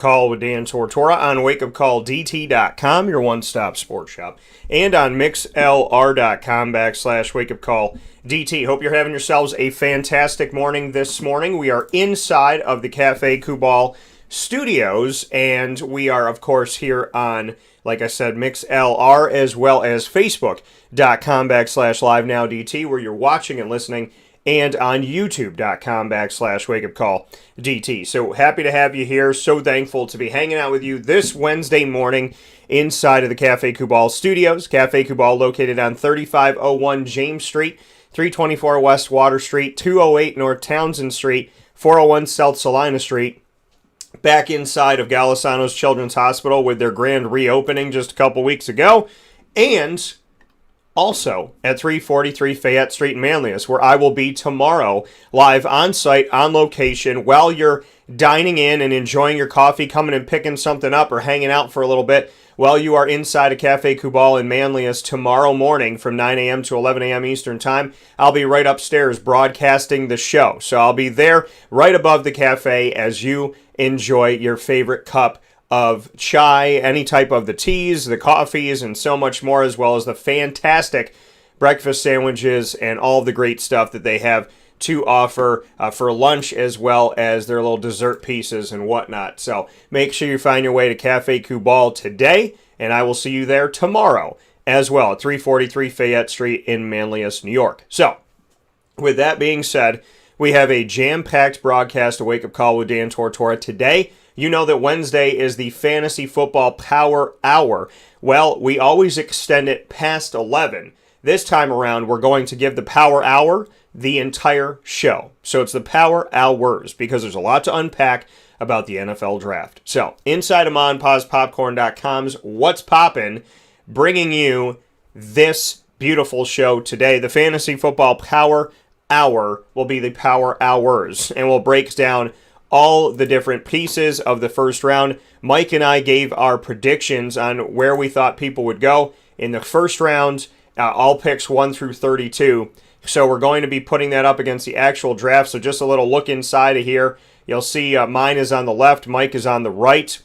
Call with Dan Tortora on wakeupcalldt.com, your one-stop sports shop, and on mixlr.com/wakeupcalldt. Hope you're having yourselves a fantastic morning this morning. We are inside of the Cafe Kubal studios, and we are, of course, here on, like I said, MixLR, as well as Facebook.com/livenowdt, where you're watching and listening, and on youtube.com/wakeupcalldt. So happy to have you here. So thankful to be hanging out with you this Wednesday morning inside of the Cafe Kubal studios. Cafe Kubal located on 3501 James Street, 324 West Water Street, 208 North Townsend Street, 401 South Salina Street. Back inside of Golisano's Children's Hospital with their grand reopening just a couple weeks ago. And also at 343 Fayette Street in Manlius, where I will be tomorrow, live on site, on location, while you're dining in and enjoying your coffee, coming and picking something up or hanging out for a little bit while you are inside of Cafe Kubal in Manlius tomorrow morning from 9 a.m. to 11 a.m. Eastern Time. I'll be right upstairs broadcasting the show. So I'll be there right above the cafe as you enjoy your favorite cup of chai, any type of the teas, the coffees, and so much more, as well as the fantastic breakfast sandwiches and all the great stuff that they have to offer for lunch, as well as their little dessert pieces and whatnot. So make sure you find your way to Cafe Kubal today, and I will see you there tomorrow as well at 343 Fayette Street in Manlius, New York. So with that being said, we have a jam-packed broadcast, a wake-up call with Dan Tortora today. You know that Wednesday is the Fantasy Football Power Hour. Well, we always extend it past 11. This time around, we're going to give the Power Hour the entire show. So it's the Power Hours, because there's a lot to unpack about the NFL Draft. So, inside of MonPawsPopcorn.com's What's Poppin', bringing you this beautiful show today. The Fantasy Football Power Hour will be the Power Hours, and we'll break down all the different pieces of the first round. Mike and I gave our predictions on where we thought people would go in the first round, all picks 1 through 32. So we're going to be putting that up against the actual draft. So just a little look inside of here. You'll see mine is on the left, Mike is on the right.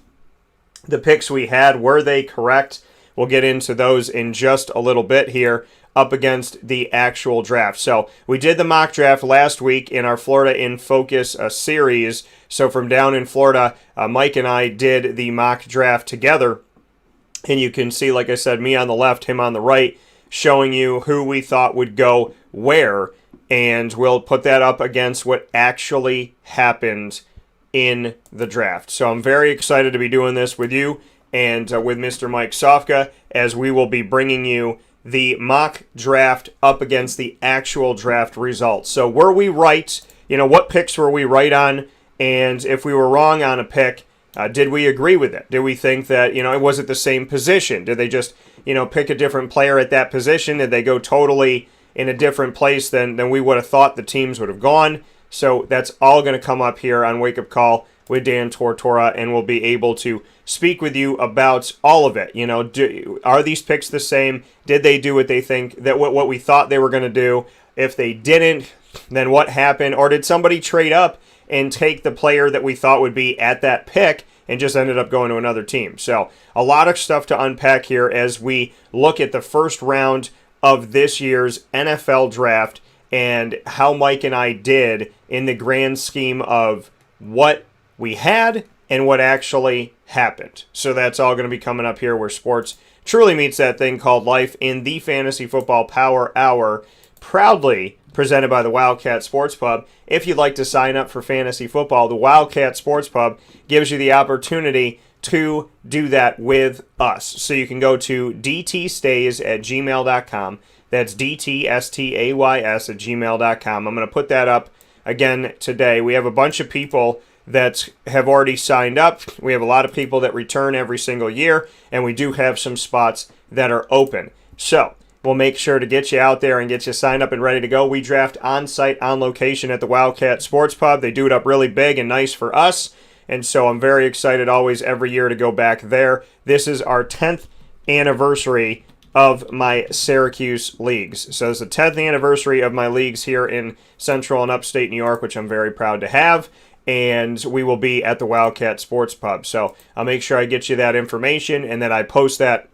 The picks we had, were they correct? We'll get into those in just a little bit here, up against the actual draft. So we did the mock draft last week in our Florida in Focus series. So from down in Florida, Mike and I did the mock draft together. And you can see, like I said, me on the left, him on the right, showing you who we thought would go where. And we'll put that up against what actually happened in the draft. So I'm very excited to be doing this with you and with Mr. Mike Sofka, as we will be bringing you the mock draft up against the actual draft results. So were we right? What picks were we right on? And if we were wrong on a pick, did we agree with it? Did we think that, was it the same position? Did they just, pick a different player at that position? Did they go totally in a different place than we would have thought the teams would have gone? So that's all going to come up here on Wake Up Call with Dan Tortora, and we'll be able to speak with you about all of it. Are these picks the same? Did they do what they think, that what we thought they were going to do? If they didn't, then what happened? Or did somebody trade up and take the player that we thought would be at that pick and just ended up going to another team? So a lot of stuff to unpack here as we look at the first round of this year's NFL Draft and how Mike and I did in the grand scheme of what we had and what actually happened. So that's all going to be coming up here, where sports truly meets that thing called life, in the Fantasy Football Power Hour, proudly presented by the Wildcat Sports Pub. If you'd like to sign up for fantasy football, the Wildcat Sports Pub gives you the opportunity to do that with us. So you can go to dtstays@gmail.com. That's dtstays@gmail.com. I'm going to put that up again today. We have a bunch of people that have already signed up. We have a lot of people that return every single year, and we do have some spots that are open. So we'll make sure to get you out there and get you signed up and ready to go. We draft on-site, on location at the Wildcat Sports Pub. They do it up really big and nice for us, and so I'm very excited always every year to go back there. This is our 10th anniversary of my Syracuse leagues. So it's the 10th anniversary of my leagues here in Central and Upstate New York, which I'm very proud to have. and we will be at the Wildcat Sports Pub. So I'll make sure I get you that information, and then I post that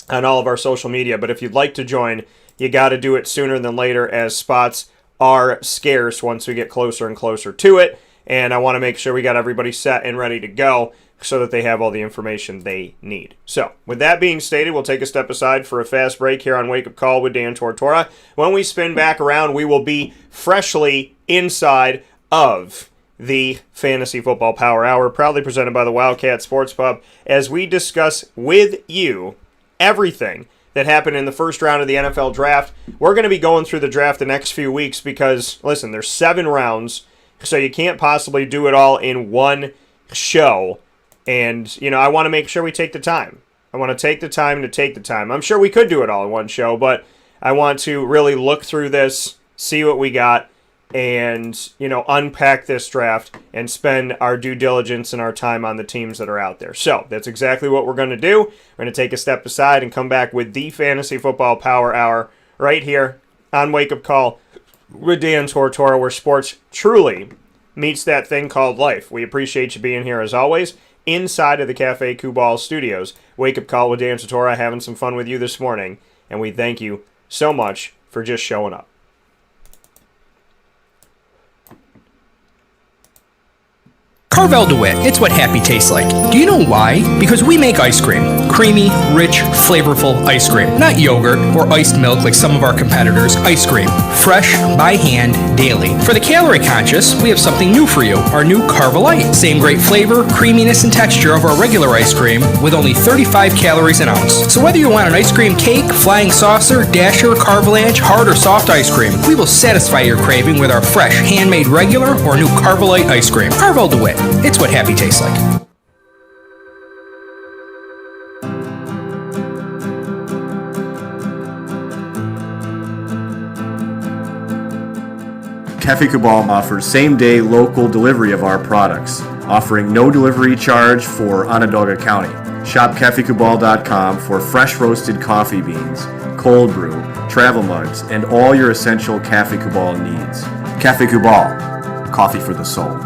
on all of our social media. But if you'd like to join, you got to do it sooner than later, as spots are scarce once we get closer and closer to it. And I want to make sure we got everybody set and ready to go so that they have all the information they need. So, with that being stated, we'll take a step aside for a fast break here on Wake Up Call with Dan Tortora. When we spin back around, we will be freshly inside of the Fantasy Football Power Hour, proudly presented by the Wildcat Sports Pub, as we discuss with you everything that happened in the first round of the NFL Draft. We're going to be going through the draft the next few weeks because, listen, there's 7 rounds, so you can't possibly do it all in one show. And, I want to make sure we take the time. I want to take the time to take the time. I'm sure we could do it all in one show, but I want to really look through this, see what we got, and, unpack this draft and spend our due diligence and our time on the teams that are out there. So that's exactly what we're going to do. We're going to take a step aside and come back with the Fantasy Football Power Hour right here on Wake Up Call with Dan Tortora, where sports truly meets that thing called life. We appreciate you being here as always inside of the Cafe Kubal studios. Wake Up Call with Dan Tortora, having some fun with you this morning, and we thank you so much for just showing up. Carvel DeWitt, it's what happy tastes like. Do you know why? Because we make ice cream. Creamy, rich, flavorful ice cream. Not yogurt or iced milk like some of our competitors. Ice cream. Fresh, by hand, daily. For the calorie conscious, we have something new for you. Our new Carvelite. Same great flavor, creaminess, and texture of our regular ice cream with only 35 calories an ounce. So whether you want an ice cream cake, flying saucer, dasher, carvalanche, hard or soft ice cream, we will satisfy your craving with our fresh, handmade regular or new Carvelite ice cream. Carvel DeWitt. It's what happy tastes like. Cafe Kubal offers same-day local delivery of our products, offering no delivery charge for Onondaga County. Shop cafekubal.com for fresh roasted coffee beans, cold brew, travel mugs, and all your essential Cafe Kubal needs. Cafe Kubal, coffee for the soul.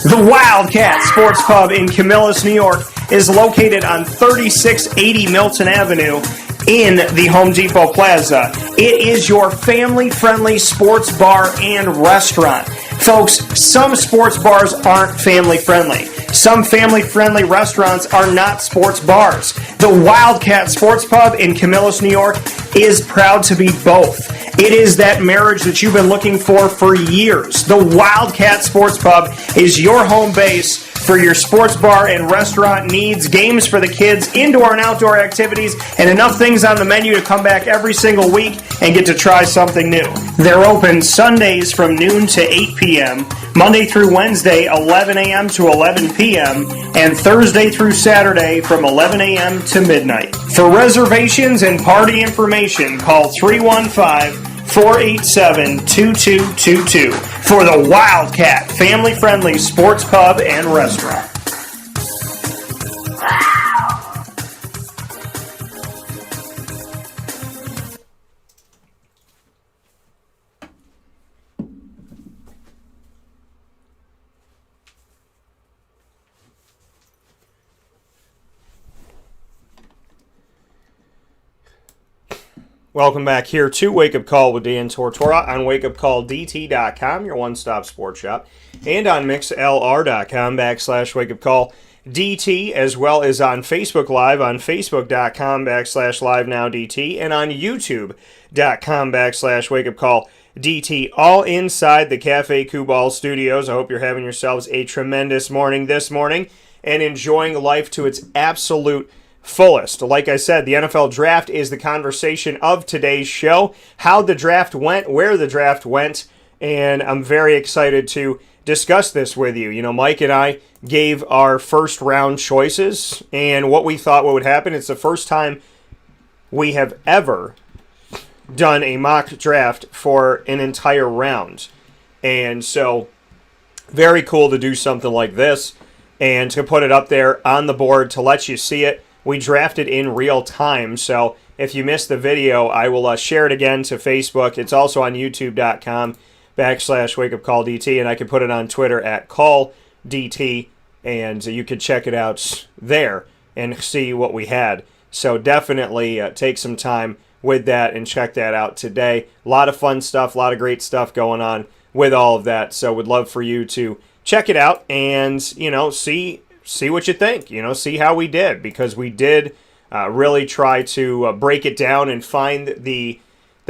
The Wildcat Sports Pub in Camillus, New York is located on 3680 Milton Avenue in the Home Depot Plaza. It is your family-friendly sports bar and restaurant. Folks, some sports bars aren't family-friendly. Some family-friendly restaurants are not sports bars. The Wildcat Sports Pub in Camillus, New York is proud to be both. It is that marriage that you've been looking for years. The Wildcat Sports Pub is your home base for your sports bar and restaurant needs, games for the kids, indoor and outdoor activities, and enough things on the menu to come back every single week and get to try something new. They're open Sundays from noon to 8 p.m., Monday through Wednesday, 11 a.m. to 11 p.m., and Thursday through Saturday from 11 a.m. to midnight. For reservations and party information, call 315-487-2222 for the Wildcat family-friendly sports pub and restaurant. Welcome back here to Wake Up Call with Dan Tortora on wakeupcalldt.com, your one-stop sports shop, and on mixlr.com/wakeupcalldt, as well as on Facebook Live on facebook.com/livenowdt, and on youtube.com/wakeupcalldt, all inside the Cafe Kubal studios. I hope you're having yourselves a tremendous morning this morning and enjoying life to its absolute fullest. Like I said, the NFL Draft is the conversation of today's show. How the draft went, where the draft went, and I'm very excited to discuss this with you. You know, Mike and I gave our first round choices and what we thought what would happen. It's the first time we have ever done a mock draft for an entire round. And so very cool to do something like this and to put it up there on the board to let you see it. We drafted in real time, so if you missed the video, I will share it again to Facebook. It's also on youtube.com/wakeupcalldt, and I can put it on Twitter at CallDT, and you could check it out there and see what we had. So definitely take some time with that and check that out today. A lot of fun stuff, a lot of great stuff going on with all of that. So would love for you to check it out and, see what you think, see how we did, because we did really try to break it down and find the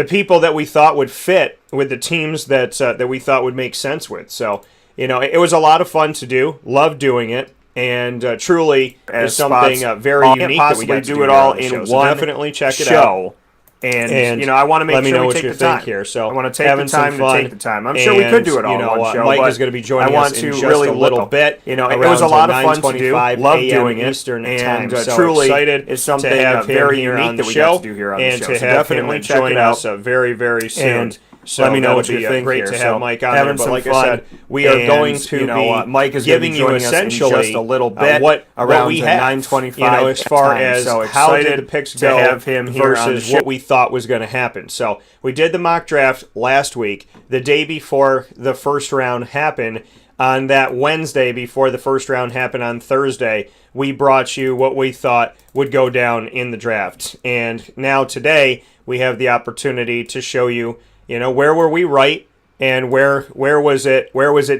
people that we thought would fit with the teams that we thought would make sense with. So, it was a lot of fun to do. Loved doing it. And truly is something very unique that we got to do it all in one show. So definitely check it out. And I want to make sure we take the time here. So I want to take the time to take the time. I'm sure we could do it all in one show. Mike is going to be joining us in just a little bit. It was a lot of fun to do. Love doing it. Eastern time. And so truly excited is something to have very him unique on that the we show got to do here on the and show. to So have definitely him check join it out. us very, very soon. So let me know what you think great here. to So have Mike on having there. But some like fun. I said, we are going to be Mike is giving you joining us in essentially just a little bit what around we the have, 9:25 as far time. as So how did excited the picks to go have him here on the versus show. what we thought was going to happen. So we did the mock draft last week, the day before the first round happened. On that Wednesday, before the first round happened on Thursday, we brought you what we thought would go down in the draft. And now today, we have the opportunity to show you, where were we right and where was it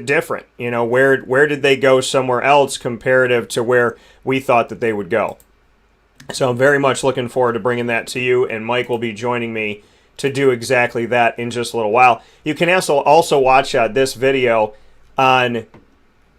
different? Where did they go somewhere else comparative to where we thought that they would go? So I'm very much looking forward to bringing that to you, and Mike will be joining me to do exactly that in just a little while. You can also watch this video on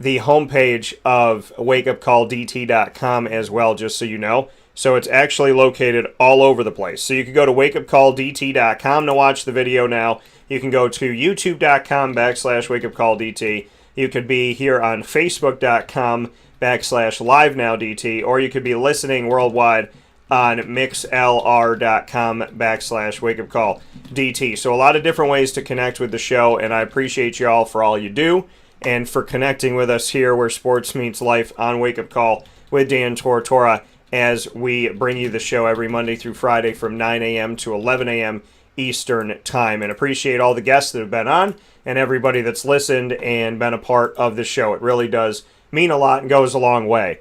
the homepage of wakeupcalldt.com as well, just so you know. So it's actually located all over the place. So you can go to wakeupcalldt.com to watch the video now. You can go to youtube.com/wakeupcalldt. You could be here on facebook.com/livenowdt, or you could be listening worldwide on mixlr.com/wakeupcalldt. So a lot of different ways to connect with the show, and I appreciate you all for all you do and for connecting with us here where sports meets life on Wake Up Call with Dan Tortora, as we bring you the show every Monday through Friday from 9 a.m. to 11 a.m. Eastern Time. And appreciate all the guests that have been on and everybody that's listened and been a part of the show. It really does mean a lot and goes a long way.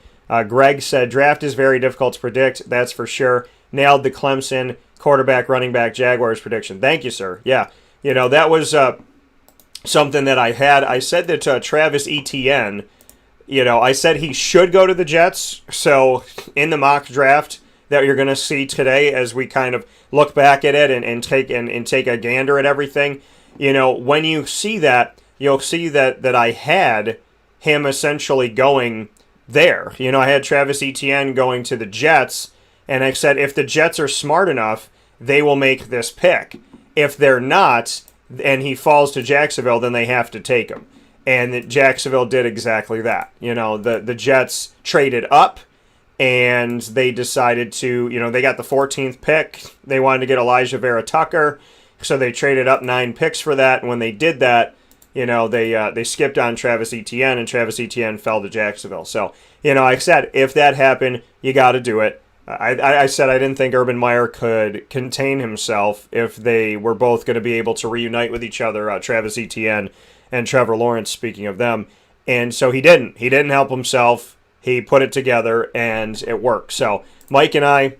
Greg said, draft is very difficult to predict, that's for sure. Nailed the Clemson quarterback, running back, Jaguars prediction. Thank you, sir. Yeah, that was something that I had. I said that Travis Etienne, I said he should go to the Jets. So in the mock draft that you're going to see today, as we kind of look back at it and take a gander at everything, when you see that, you'll see that I had him essentially going there. I had Travis Etienne going to the Jets, and I said if the Jets are smart enough, they will make this pick. If they're not, and he falls to Jacksonville, then they have to take him. And Jacksonville did exactly that. The Jets traded up, and they decided to, they got the 14th pick. They wanted to get Elijah Vera Tucker, so they traded up 9 picks for that. And when they did that, they skipped on Travis Etienne, and Travis Etienne fell to Jacksonville. So, I said, if that happened, you got to do it. I said I didn't think Urban Meyer could contain himself if they were both going to be able to reunite with each other, Travis Etienne and Trevor Lawrence, speaking of them. And so he didn't. He didn't help himself. He put it together, and it worked. So Mike and I,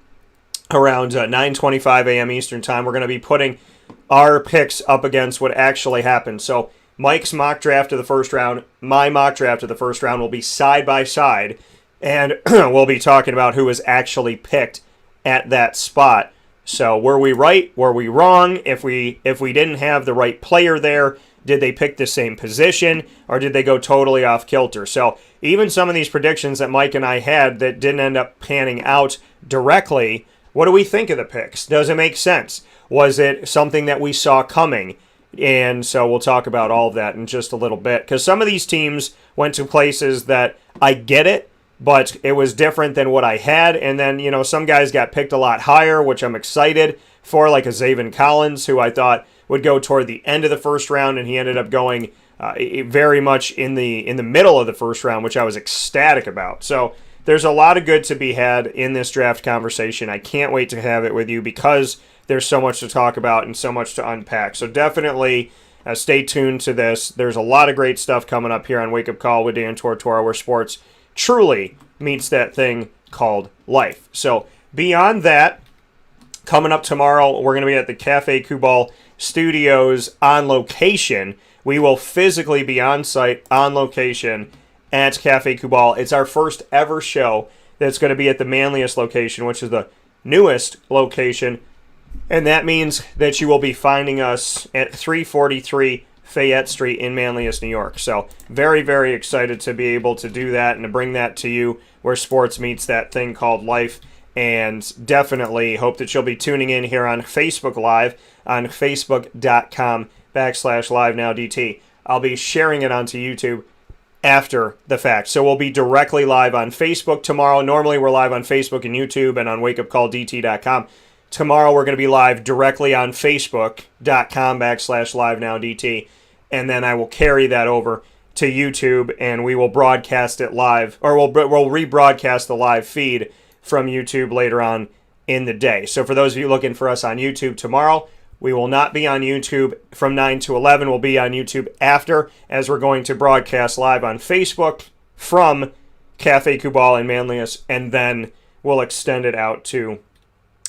around 9:25 a.m. Eastern Time, we're going to be putting our picks up against what actually happened. So Mike's mock draft of the first round, my mock draft of the first round will be side by side, and we'll be talking about who was actually picked at that spot. So were we right? Were we wrong? If we didn't have the right player there, did they pick the same position, or did they go totally off kilter? So even some of these predictions that Mike and I had that didn't end up panning out directly, what do we think of the picks? Does it make sense? Was it something that we saw coming? And so we'll talk about all of that in just a little bit, because some of these teams went to places that I get it, but it was different than what I had. And then, some guys got picked a lot higher, which I'm excited for, like a Zaven Collins, who I thought would go toward the end of the first round, and he ended up going very much in the middle of the first round, which I was ecstatic about. So there's a lot of good to be had in this draft conversation. I can't wait to have it with you because there's so much to talk about and so much to unpack. So definitely stay tuned to this. There's a lot of great stuff coming up here on Wake Up Call with Dan Tortora, where sports truly meets that thing called life. So beyond that, coming up tomorrow, we're going to be at the Cafe Kubal Studios on location. We will physically be on site, on location at Cafe Kubal. It's our first ever show that's going to be at the manliest location, which is the newest location. And that means that you will be finding us at 343 Fayette Street in Manlius, New York. So very, very excited to be able to do that and to bring that to you where sports meets that thing called life. And definitely hope that you'll be tuning in here on Facebook Live on facebook.com/LiveNowDT. I'll be sharing it onto YouTube after the fact. So we'll be directly live on Facebook tomorrow. Normally we're live on Facebook and YouTube and on wakeupcalldt.com. Tomorrow we're going to be live directly on facebook.com/LiveNowDT. And then I will carry that over to YouTube and we will broadcast it live, or we'll rebroadcast the live feed from YouTube later on in the day. So for those of you looking for us on YouTube tomorrow, we will not be on YouTube from 9 to 11. We'll be on YouTube after, as we're going to broadcast live on Facebook from Cafe Kubal in Manlius, and then we'll extend it out to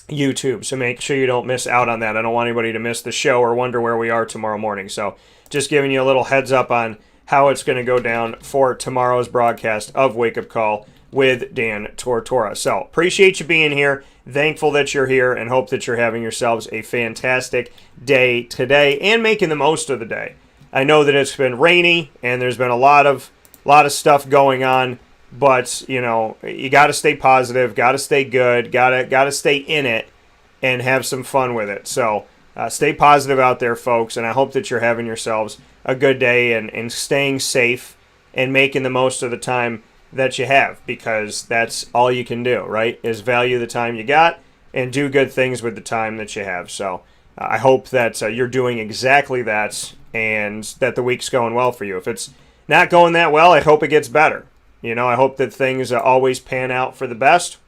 YouTube. So make sure you don't miss out on that. I don't want anybody to miss the show or wonder where we are tomorrow morning. So just giving you a little heads up on how it's going to go down for tomorrow's broadcast of Wake Up Call with Dan Tortora. So appreciate you being here. Thankful that you're here and hope that you're having yourselves a fantastic day today and making the most of the day. I know that it's been rainy and there's been a lot of stuff going on, but you know, you got to stay positive, got to stay good, got to stay in it and have some fun with it. So stay positive out there, folks, and I hope that you're having yourselves a good day and staying safe and making the most of the time that you have, because that's all you can do, right? Is value the time you got and do good things with the time that you have. So I hope that you're doing exactly that and that the week's going well for you. If it's not going that well, I hope it gets better. You know, I hope that things always pan out for the best,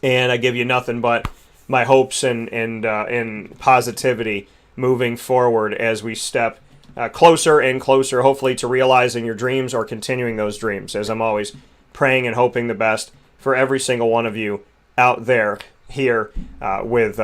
and I give you nothing but my hopes and positivity moving forward as we step closer and closer, hopefully, to realizing your dreams or continuing those dreams, as I'm always praying and hoping the best for every single one of you out there here with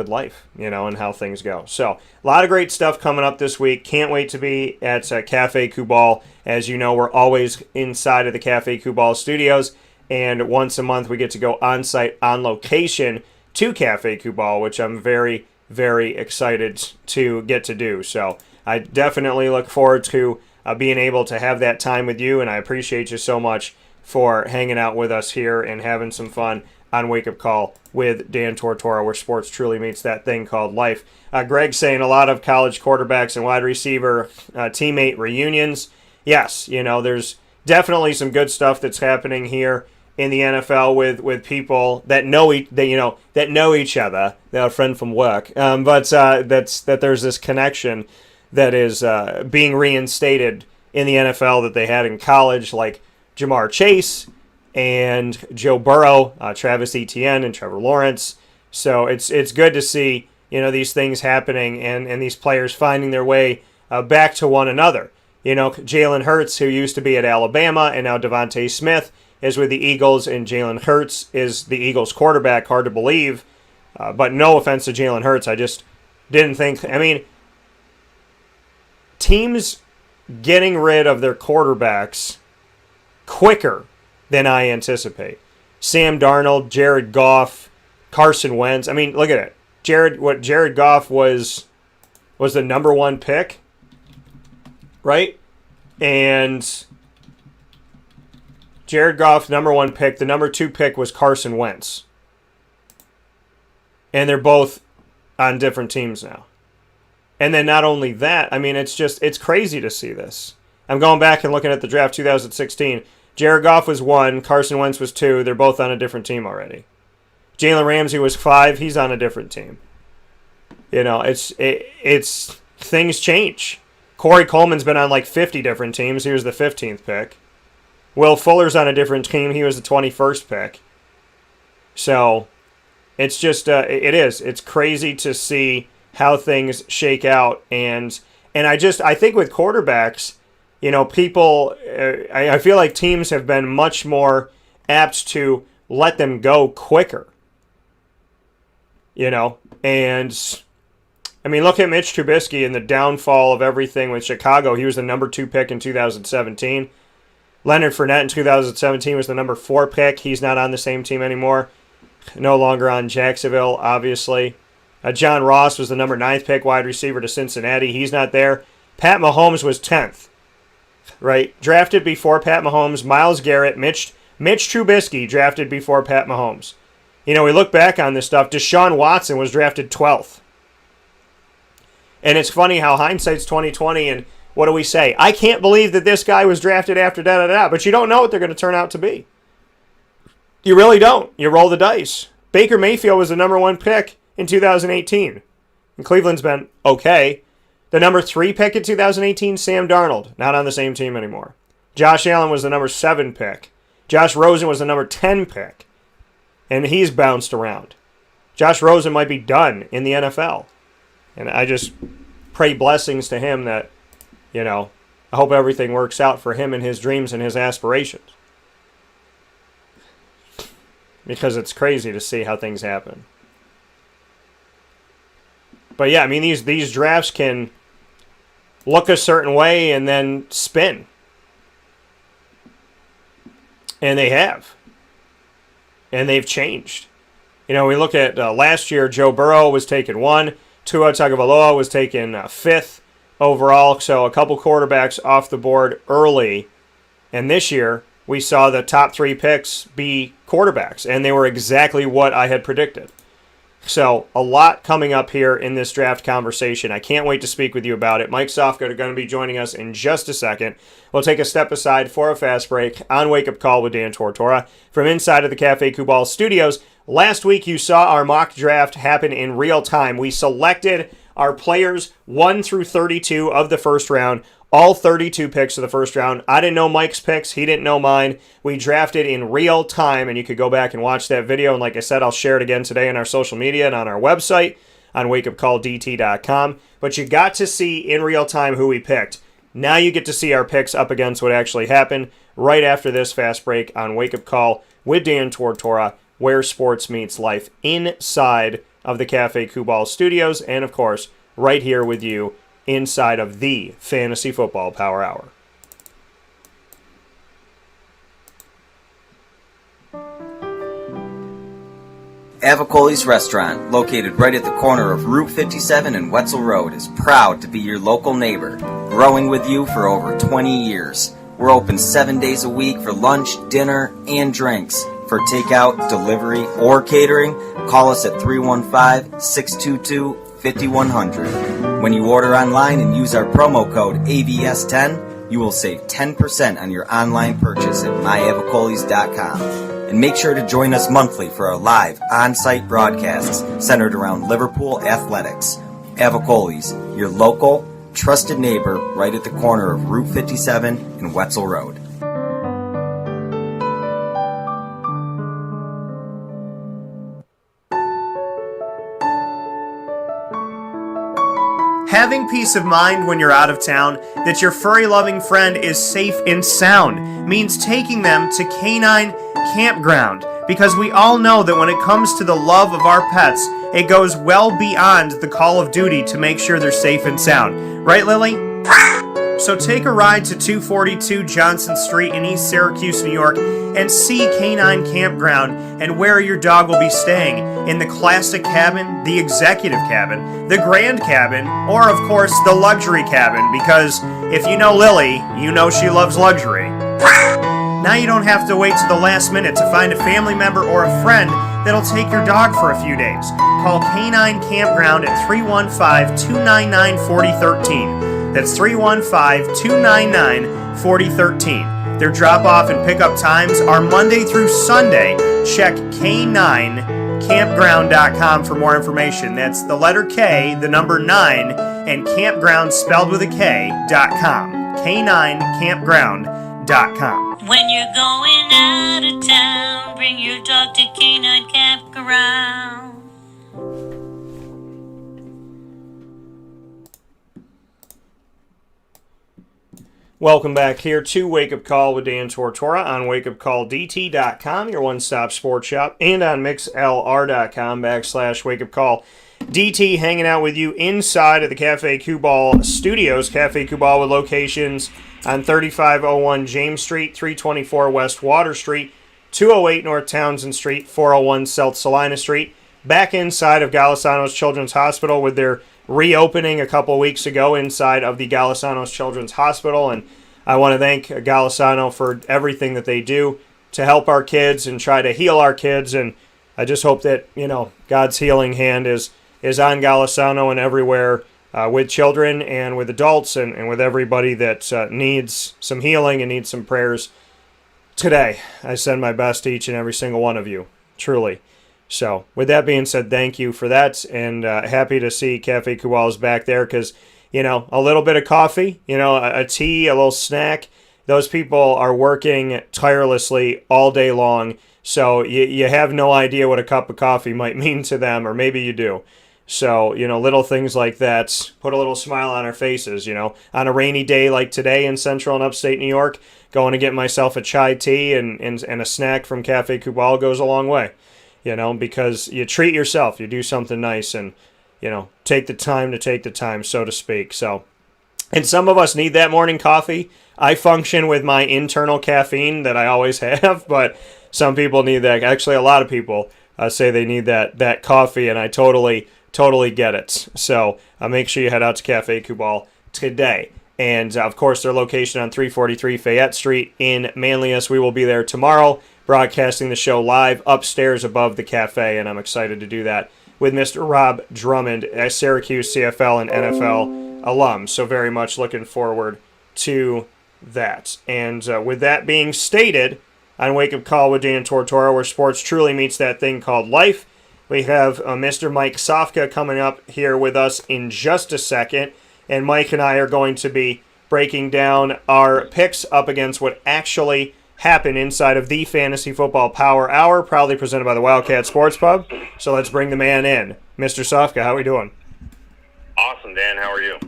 life, you know, and how things go. So a lot of great stuff coming up this week. Can't wait to be at Cafe Kubal. As you know, we're always inside of the Cafe Kubal studios, and once a month we get to go on site, on location to Cafe Kubal, which I'm very, very excited to get to do. So I definitely look forward to being able to have that time with you, and I appreciate you so much for hanging out with us here and having some fun on Wake Up Call with Dan Tortora, where sports truly meets that thing called life. Greg's saying a lot of college quarterbacks and wide receiver teammate reunions. Yes, you know, there's definitely some good stuff that's happening here in the NFL with people that know each other. They're a friend from work, but that there's this connection that is being reinstated in the NFL that they had in college, like Jamar Chase and Joe Burrow, Travis Etienne, and Trevor Lawrence. So it's good to see, you know, these things happening and these players finding their way back to one another. You know, Jalen Hurts, who used to be at Alabama, and now Devontae Smith is with the Eagles, and Jalen Hurts is the Eagles quarterback. Hard to believe, but no offense to Jalen Hurts, I just didn't think. I mean, teams getting rid of their quarterbacks quicker than I anticipate. Sam Darnold, Jared Goff, Carson Wentz. I mean, look at it. Jared Goff was the number one pick, right? And Jared Goff, number one pick. The number two pick was Carson Wentz. And they're both on different teams now. And then not only that, I mean, it's crazy to see this. I'm going back and looking at the draft 2016. Jared Goff was 1, Carson Wentz was 2. They're both on a different team already. Jalen Ramsey was 5. He's on a different team. You know, it's things change. Corey Coleman's been on like 50 different teams. He was the 15th pick. Will Fuller's on a different team. He was the 21st pick. So it's just, it's crazy to see how things shake out. And I think with quarterbacks, people, I feel like teams have been much more apt to let them go quicker. And I mean, look at Mitch Trubisky and the downfall of everything with Chicago. He was the number 2 pick in 2017. Leonard Fournette in 2017 was the number 4 pick. He's not on the same team anymore. No longer on Jacksonville, obviously. John Ross was the number 9th pick, wide receiver to Cincinnati. He's not there. Pat Mahomes was 10th, right? Drafted before Pat Mahomes. Myles Garrett, Mitch Trubisky drafted before Pat Mahomes. We look back on this stuff. Deshaun Watson was drafted 12th. And it's funny how hindsight's 20/20, and what do we say? I can't believe that this guy was drafted after da-da-da, but you don't know what they're going to turn out to be. You really don't. You roll the dice. Baker Mayfield was the number 1 pick in 2018. And Cleveland's been okay. The number 3 pick in 2018, Sam Darnold, not on the same team anymore. Josh Allen was the number 7 pick. Josh Rosen was the number 10 pick. And he's bounced around. Josh Rosen might be done in the NFL. And I just pray blessings to him that, I hope everything works out for him and his dreams and his aspirations. Because it's crazy to see how things happen. But yeah, I mean, these drafts can look a certain way and then spin. And they have. And they've changed. We look at last year, Joe Burrow was taken 1. Tua Tagovailoa was taken 5th overall. So a couple quarterbacks off the board early. And this year, we saw the top 3 picks be quarterbacks. And they were exactly what I had predicted. So a lot coming up here in this draft conversation. I can't wait to speak with you about it. Mike Sofka are going to be joining us in just a second. We'll take a step aside for a fast break on Wake Up Call with Dan Tortora from inside of the Cafe Kubal studios. Last week you saw our mock draft happen in real time. We selected our players 1 through 32 of the first round. All 32 picks of the first round. I didn't know Mike's picks. He didn't know mine. We drafted in real time, and you could go back and watch that video. And like I said, I'll share it again today on our social media and on our website on wakeupcalldt.com. But you got to see in real time who we picked. Now you get to see our picks up against what actually happened right after this fast break on Wake Up Call with Dan Tortora, where sports meets life inside of the Cafe Kubal studios. And, of course, right here with you inside of the Fantasy Football Power Hour. Avicoli's Restaurant, located right at the corner of Route 57 and Wetzel Road, is proud to be your local neighbor, growing with you for over 20 years. We're open 7 days a week for lunch, dinner, and drinks. For takeout, delivery, or catering, call us at 315-622-5100. When you order online and use our promo code AVS10, you will save 10% on your online purchase at myavicolis.com. And make sure to join us monthly for our live on-site broadcasts centered around Liverpool athletics. Avicoli's, your local, trusted neighbor right at the corner of Route 57 and Wetzel Road. Having peace of mind when you're out of town that your furry-loving friend is safe and sound means taking them to Canine Campground, because we all know that when it comes to the love of our pets, it goes well beyond the call of duty to make sure they're safe and sound. Right, Lily? So take a ride to 242 Johnson Street in East Syracuse, New York, and see Canine Campground and where your dog will be staying, in the classic cabin, the executive cabin, the grand cabin, or of course the luxury cabin, because if you know Lily, you know she loves luxury. Now you don't have to wait to the last minute to find a family member or a friend that'll take your dog for a few days. Call Canine Campground at 315-299-4013. That's 315-299-4013. Their drop-off and pickup times are Monday through Sunday. Check K9campground.com for more information. That's the letter K, the number 9, and campground spelled with a K.com. K9campground.com. When you're going out of town, bring your dog to K9 Campground. Welcome back here to Wake Up Call with Dan Tortora on wakeupcalldt.com, your one-stop sports shop, and on mixlr.com/wakeupcall. DT hanging out with you inside of the Cafe Kubal studios. Cafe Kubal with locations on 3501 James Street, 324 West Water Street, 208 North Townsend Street, 401 South Salina Street. Back inside of Galisanos Children's Hospital with their reopening a couple weeks ago inside of the Galisanos Children's Hospital. And I want to thank Galisano for everything that they do to help our kids and try to heal our kids. And I just hope that, God's healing hand is on Galisano and everywhere with children and with adults and with everybody that needs some healing and needs some prayers today. I send my best to each and every single one of you, truly. So, with that being said, thank you for that, and happy to see Cafe Kubal is back there because, a little bit of coffee, a tea, a little snack. Those people are working tirelessly all day long, so you have no idea what a cup of coffee might mean to them, or maybe you do. So, little things like that put a little smile on our faces, on a rainy day like today in central and upstate New York, going to get myself a chai tea and a snack from Cafe Kubal goes a long way. Because you treat yourself, you do something nice and, take the time, so to speak. So, and some of us need that morning coffee. I function with my internal caffeine that I always have, but some people need that. Actually, a lot of people say they need that coffee, and I totally get it. So, make sure you head out to Cafe Kubal today. And, of course, their location on 343 Fayette Street in Manlius. We will be there tomorrow, broadcasting the show live upstairs above the cafe, and I'm excited to do that with Mr. Rob Drummond, a Syracuse CFL and NFL alum. So very much looking forward to that. And with that being stated, on Wake Up Call with Dan Tortora, where sports truly meets that thing called life, we have Mr. Mike Sofka coming up here with us in just a second. And Mike and I are going to be breaking down our picks up against what actually happened inside of the Fantasy Football Power Hour, proudly presented by the Wildcat Sports Pub. So let's bring the man in. Mr. Sofka, how are we doing? Awesome, Dan. How are you?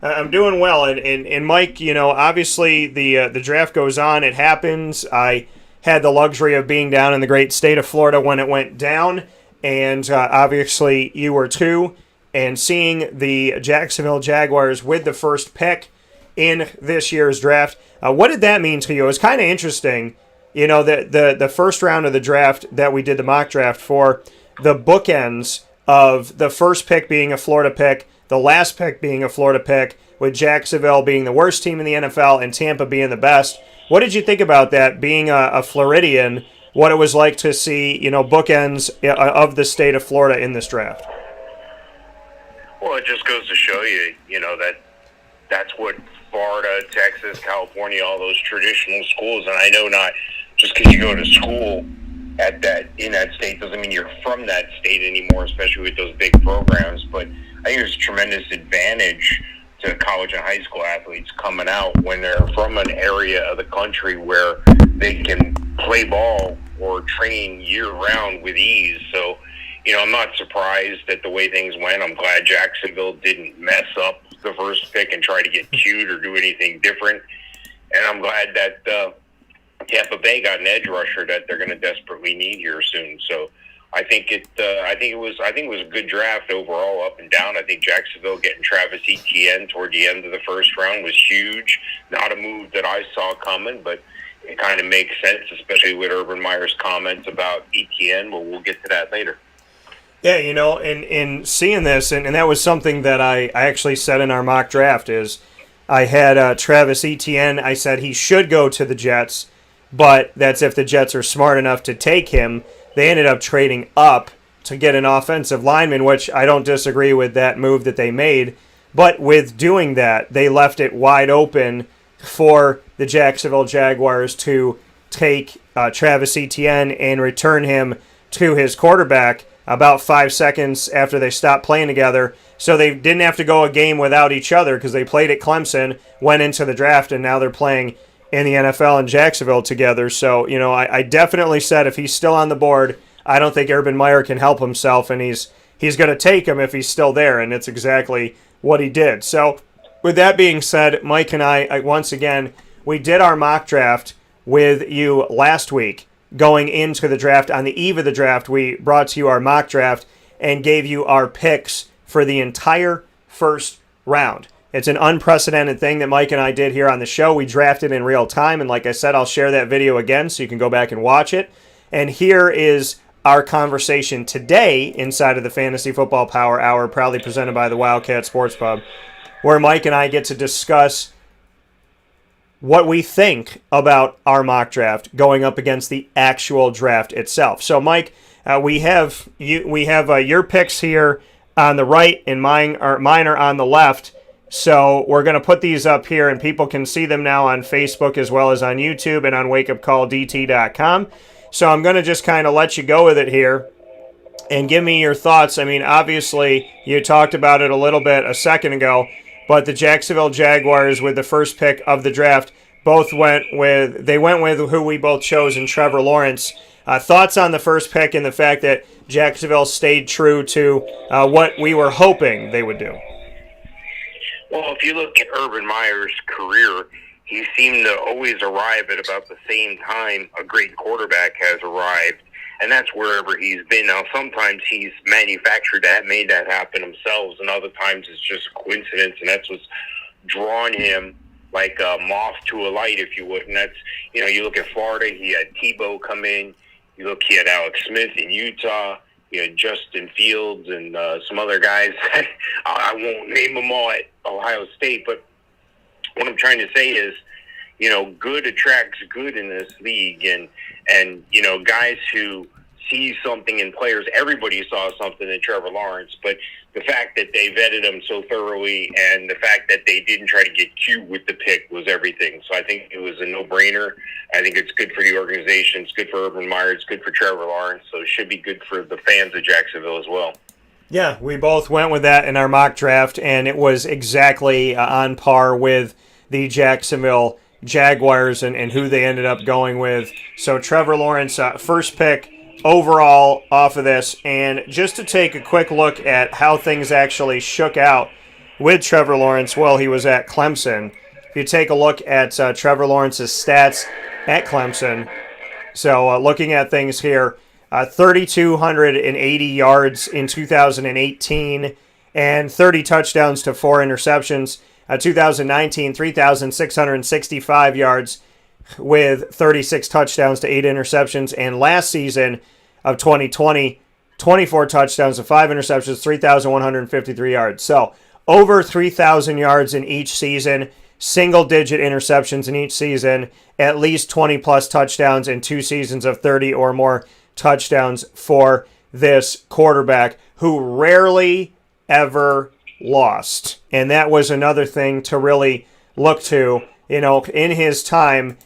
I'm doing well. And Mike, obviously the draft goes on. It happens. I had the luxury of being down in the great state of Florida when it went down. And obviously you were too. And seeing the Jacksonville Jaguars with the first pick in this year's draft, what did that mean to you? It was kind of interesting, the first round of the draft that we did the mock draft for, the bookends of the first pick being a Florida pick, the last pick being a Florida pick, with Jacksonville being the worst team in the NFL and Tampa being the best. What did you think about that, being a Floridian, what it was like to see, bookends of the state of Florida in this draft? Well, it just goes to show you, that's what Florida, Texas, California, all those traditional schools, and I know not just because you go to school in that state doesn't mean you're from that state anymore, especially with those big programs, but I think there's a tremendous advantage to college and high school athletes coming out when they're from an area of the country where they can play ball or train year-round with ease. So, I'm not surprised at the way things went. I'm glad Jacksonville didn't mess up the first pick and try to get cute or do anything different. And I'm glad that Tampa Bay got an edge rusher that they're going to desperately need here soon. So I think it was a good draft overall, up and down. I think Jacksonville getting Travis Etienne toward the end of the first round was huge. Not a move that I saw coming, but it kind of makes sense, especially with Urban Meyer's comments about Etienne. But we'll get to that later. Yeah, in seeing this, and that was something that I actually said in our mock draft, is I had Travis Etienne. I said he should go to the Jets, but that's if the Jets are smart enough to take him. They ended up trading up to get an offensive lineman, which I don't disagree with that move that they made. But with doing that, they left it wide open for the Jacksonville Jaguars to take Travis Etienne and return him to his quarterback about 5 seconds after they stopped playing together. So they didn't have to go a game without each other because they played at Clemson, went into the draft, and now they're playing in the NFL in Jacksonville together. So, I definitely said if he's still on the board, I don't think Urban Meyer can help himself, and he's going to take him if he's still there, and it's exactly what he did. So with that being said, Mike and I once again, we did our mock draft with you last week. Going into the draft, on the eve of the draft, we brought to you our mock draft and gave you our picks for the entire first round. It's an unprecedented thing that Mike and I did here on the show. We drafted in real time, and like I said, I'll share that video again so you can go back and watch it. And here is our conversation today inside of the Fantasy Football Power Hour, proudly presented by the Wildcat Sports Pub, where Mike and I get to discuss what we think about our mock draft going up against the actual draft itself. So, Mike, we have your picks here on the right, and mine are on the left. So we're going to put these up here, and people can see them now on Facebook as well as on YouTube and on wakeupcalldt.com. So I'm going to just kind of let you go with it here and give me your thoughts. I mean, obviously, you talked about it a little bit a second ago, but the Jacksonville Jaguars, with the first pick of the draft, went with who we both chose in Trevor Lawrence. Thoughts on the first pick and the fact that Jacksonville stayed true to what we were hoping they would do? Well, if you look at Urban Meyer's career, he seemed to always arrive at about the same time a great quarterback has arrived, and that's wherever he's been. Now, sometimes he's manufactured that, made that happen himself, and other times it's just a coincidence, and that's what's drawn him like a moth to a light, if you would. And that's, you look at Florida, he had Tebow come in. You look, he had Alex Smith in Utah. You had Justin Fields and some other guys. I won't name them all at Ohio State, but what I'm trying to say is, good attracts good in this league, and guys who see something in players. Everybody saw something in Trevor Lawrence, but the fact that they vetted him so thoroughly and the fact that they didn't try to get cute with the pick was everything. So I think it was a no-brainer. I think it's good for the organization. It's good for Urban Meyer. It's good for Trevor Lawrence. So it should be good for the fans of Jacksonville as well. Yeah, we both went with that in our mock draft, and it was exactly on par with the Jacksonville Jaguars and who they ended up going with. So Trevor Lawrence, first pick overall off of this. And just to take a quick look at how things actually shook out with Trevor Lawrence while he was at Clemson. If you take a look at Trevor Lawrence's stats at Clemson, so looking at things here, 3,280 yards in 2018 and 30 touchdowns to 4 interceptions. 2019, 3,665 yards with 36 touchdowns to 8 interceptions. And last season of 2020, 24 touchdowns to 5 interceptions, 3,153 yards. So over 3,000 yards in each season, single-digit interceptions in each season, at least 20-plus touchdowns in 2 seasons of 30 or more touchdowns for this quarterback who rarely ever lost. And that was another thing to really look to. In his time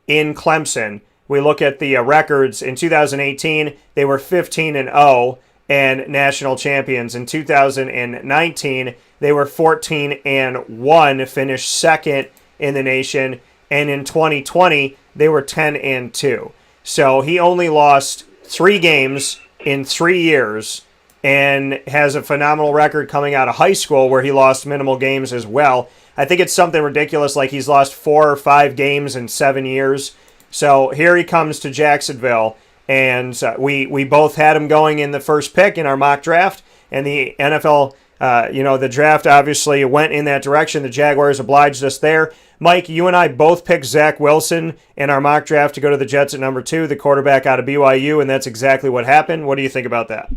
in Clemson, we look at the records. In 2018, they were 15-0 and national champions. In 2019, they were 14-1, finished second in the nation. And in 2020, they were 10-2. So he only lost 3 games in 3 years and has a phenomenal record coming out of high school where he lost minimal games as well. I think it's something ridiculous, like he's lost 4 or 5 games in 7 years. So here he comes to Jacksonville, and we both had him going in the first pick in our mock draft, and the NFL, the draft obviously went in that direction. The Jaguars obliged us there. Mike, you and I both picked Zach Wilson in our mock draft to go to the Jets at number 2, the quarterback out of BYU, and that's exactly what happened. What do you think about that?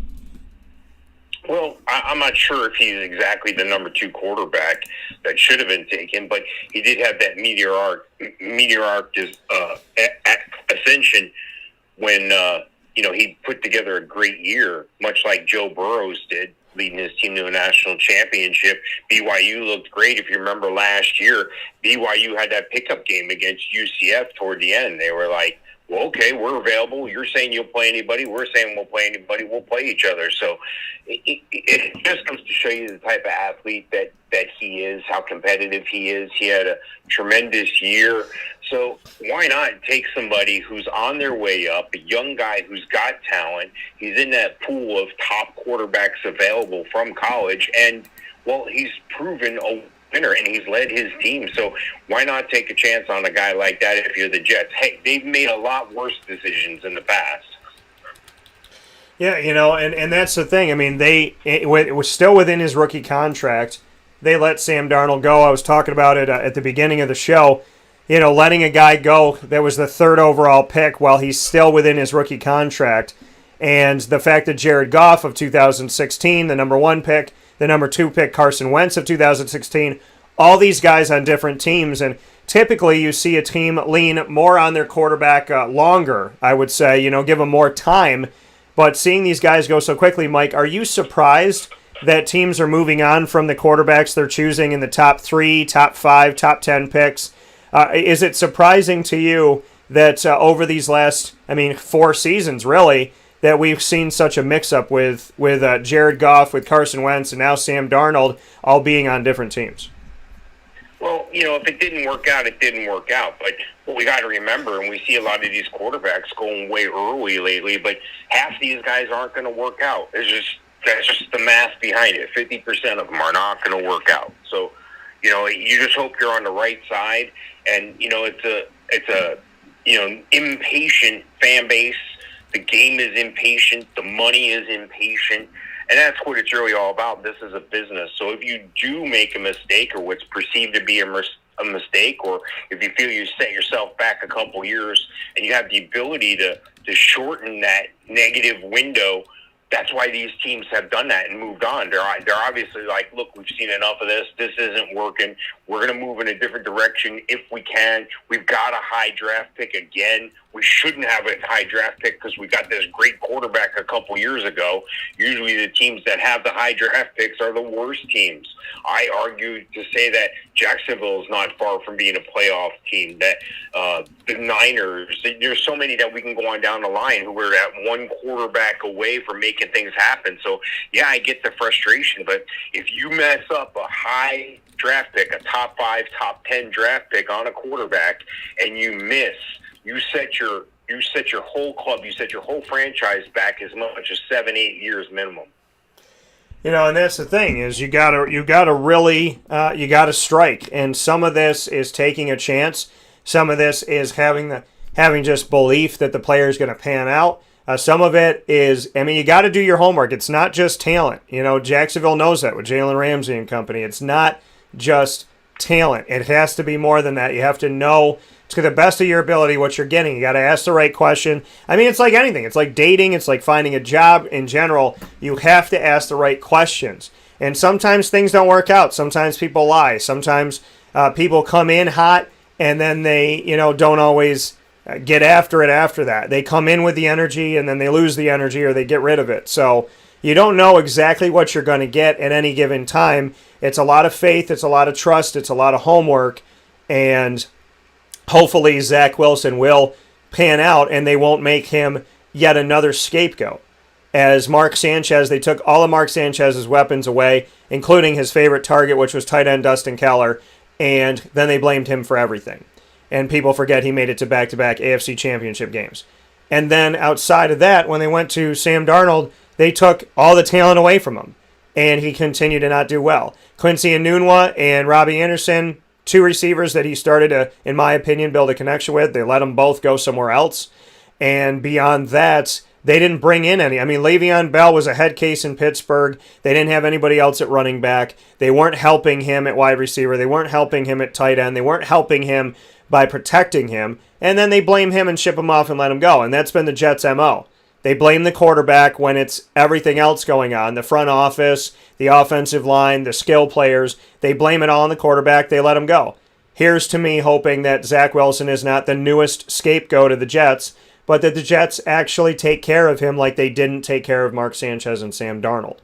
Well, I'm not sure if he's exactly the number 2 quarterback that should have been taken, but he did have that meteoric ascension when he put together a great year, much like Joe Burrows did, leading his team to a national championship. BYU looked great. If you remember last year, BYU had that pickup game against UCF toward the end. They were like well, okay, we're available. You're saying you'll play anybody. We're saying we'll play anybody. We'll play each other. So it just comes to show you the type of athlete that he is, how competitive he is. He had a tremendous year. So why not take somebody who's on their way up, a young guy who's got talent. He's in that pool of top quarterbacks available from college. And, well, he's proven a winner, and he's led his team. So why not take a chance on a guy like that if you're the Jets? Hey, they've made a lot worse decisions in the past. Yeah, and that's the thing. I mean, it was still within his rookie contract. They let Sam Darnold go. I was talking about it at the beginning of the show. Letting a guy go that was the 3rd overall pick while he's still within his rookie contract. And the fact that Jared Goff of 2016, the number 1 pick, the number 2 pick, Carson Wentz of 2016, all these guys on different teams. And typically you see a team lean more on their quarterback longer, I would say, give them more time. But seeing these guys go so quickly, Mike, are you surprised that teams are moving on from the quarterbacks they're choosing in the top 3, top 5, top 10 picks? Is it surprising to you that over these last, 4 seasons, really, that we've seen such a mix-up with Jared Goff, with Carson Wentz, and now Sam Darnold all being on different teams? Well, if it didn't work out, it didn't work out. But what we got to remember, and we see a lot of these quarterbacks going way early lately, but half these guys aren't going to work out. That's just the math behind it. 50% of them are not going to work out. So, you just hope you're on the right side. And, it's a impatient fan base. The game is impatient. The money is impatient. And that's what it's really all about. This is a business. So if you do make a mistake, or what's perceived to be a mistake, or if you feel you set yourself back a couple years and you have the ability to shorten that negative window, that's why these teams have done that and moved on. They're obviously like, look, we've seen enough of this. This isn't working. We're going to move in a different direction if we can. We've got a high draft pick again. We shouldn't have a high draft pick because we got this great quarterback a couple years ago. Usually the teams that have the high draft picks are the worst teams. I argue to say that Jacksonville is not far from being a playoff team, that the Niners, there's so many that we can go on down the line who were at one quarterback away from making things happen. So, yeah, I get the frustration, but if you mess up a high draft pick, a top 5, top 10 draft pick on a quarterback, and you miss, you set your whole club, you set your whole franchise back as much as 7-8 years minimum. And that's the thing, is you gotta really strike. And some of this is taking a chance. Some of this is having just belief that the player is going to pan out. Some of it is, you got to do your homework. It's not just talent. Jacksonville knows that with Jalen Ramsey and company. It's not just talent. It has to be more than that. You have to know, to the best of your ability, what you're getting. You got to ask the right question. It's like anything. It's like dating. It's like finding a job in general. You have to ask the right questions. And sometimes things don't work out. Sometimes people lie. Sometimes people come in hot and then they, don't always get after it after that. They come in with the energy and then they lose the energy or they get rid of it. So you don't know exactly what you're going to get at any given time. It's a lot of faith. It's a lot of trust. It's a lot of homework. And hopefully Zach Wilson will pan out and they won't make him yet another scapegoat. As Mark Sanchez, they took all of Mark Sanchez's weapons away, including his favorite target, which was tight end Dustin Keller, and then they blamed him for everything. And people forget he made it to back-to-back AFC championship games. And then outside of that, when they went to Sam Darnold, they took all the talent away from him, and he continued to not do well. Quincy Enunwa and Robbie Anderson, 2 receivers that he started to, in my opinion, build a connection with. They let them both go somewhere else. And beyond that, they didn't bring in any. Le'Veon Bell was a head case in Pittsburgh. They didn't have anybody else at running back. They weren't helping him at wide receiver. They weren't helping him at tight end. They weren't helping him by protecting him. And then they blame him and ship him off and let him go. And that's been the Jets' MO. They blame the quarterback when it's everything else going on. The front office, the offensive line, the skill players. They blame it all on the quarterback. They let him go. Here's to me hoping that Zach Wilson is not the newest scapegoat of the Jets, but that the Jets actually take care of him like they didn't take care of Mark Sanchez and Sam Darnold.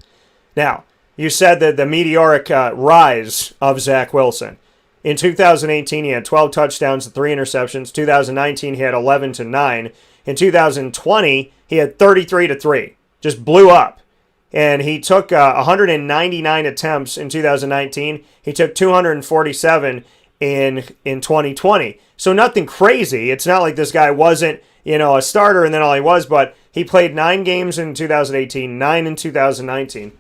Now, you said that the meteoric rise of Zach Wilson. In 2018, he had 12 touchdowns and 3 interceptions. 2019, he had 11 to 9. In 2020, he had 33 to 3. Just blew up. And he took 199 attempts in 2019. He took 247 in 2020. So nothing crazy. It's not like this guy wasn't, a starter and then all he was, but he played 9 games in 2018, 9 in 2019,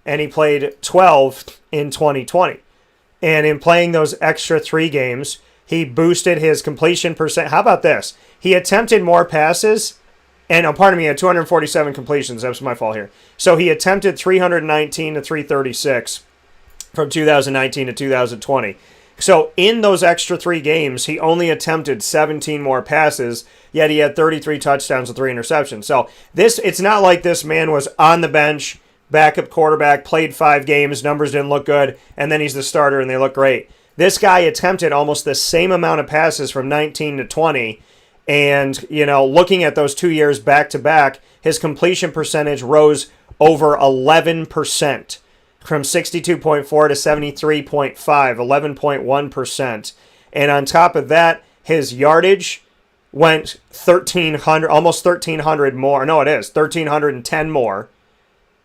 and he played 12 in 2020. And in playing those extra 3 games, he boosted his completion percent. How about this? He attempted more passes, and he had 247 completions. That was my fault here. So he attempted 319 to 336 from 2019 to 2020. So in those extra 3 games, he only attempted 17 more passes, yet he had 33 touchdowns and 3 interceptions. So it's not like this man was on the bench, backup quarterback, played 5 games, numbers didn't look good, and then he's the starter and they look great. This guy attempted almost the same amount of passes from 19 to 20, and, looking at those 2 years back-to-back, his completion percentage rose over 11%. From 62.4 to 73.5, 11.1%. And on top of that, his yardage went 1,300, almost 1,300 more. No, it is 1,310 more.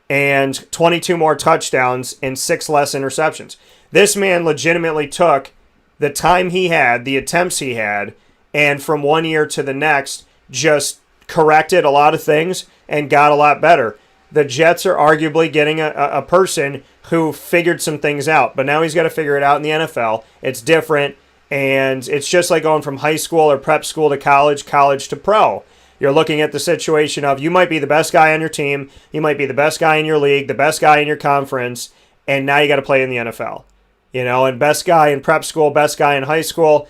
And 22 more touchdowns and 6 less interceptions. This man legitimately took the time he had, the attempts he had, and from one year to the next, just corrected a lot of things and got a lot better. The Jets are arguably getting a person who figured some things out, but now he's got to figure it out in the NFL. It's different, and it's just like going from high school or prep school to college, college to pro. You're looking at the situation of you might be the best guy on your team, you might be the best guy in your league, the best guy in your conference, and now you got to play in the NFL. And best guy in prep school, best guy in high school,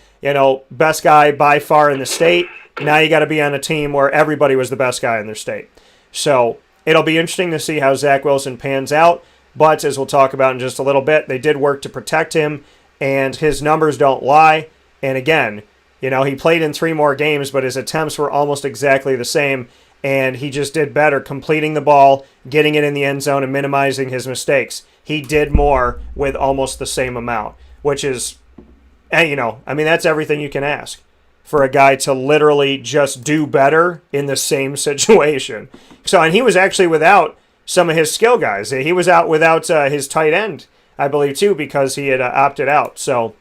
best guy by far in the state. Now you got to be on a team where everybody was the best guy in their state. So it'll be interesting to see how Zach Wilson pans out, but as we'll talk about in just a little bit, they did work to protect him, and his numbers don't lie. And again, he played in 3 more games, but his attempts were almost exactly the same, and he just did better completing the ball, getting it in the end zone, and minimizing his mistakes. He did more with almost the same amount, which is, that's everything you can ask for a guy to literally just do better in the same situation. So, and he was actually without some of his skill guys. He was out without his tight end, I believe, too, because he had opted out. So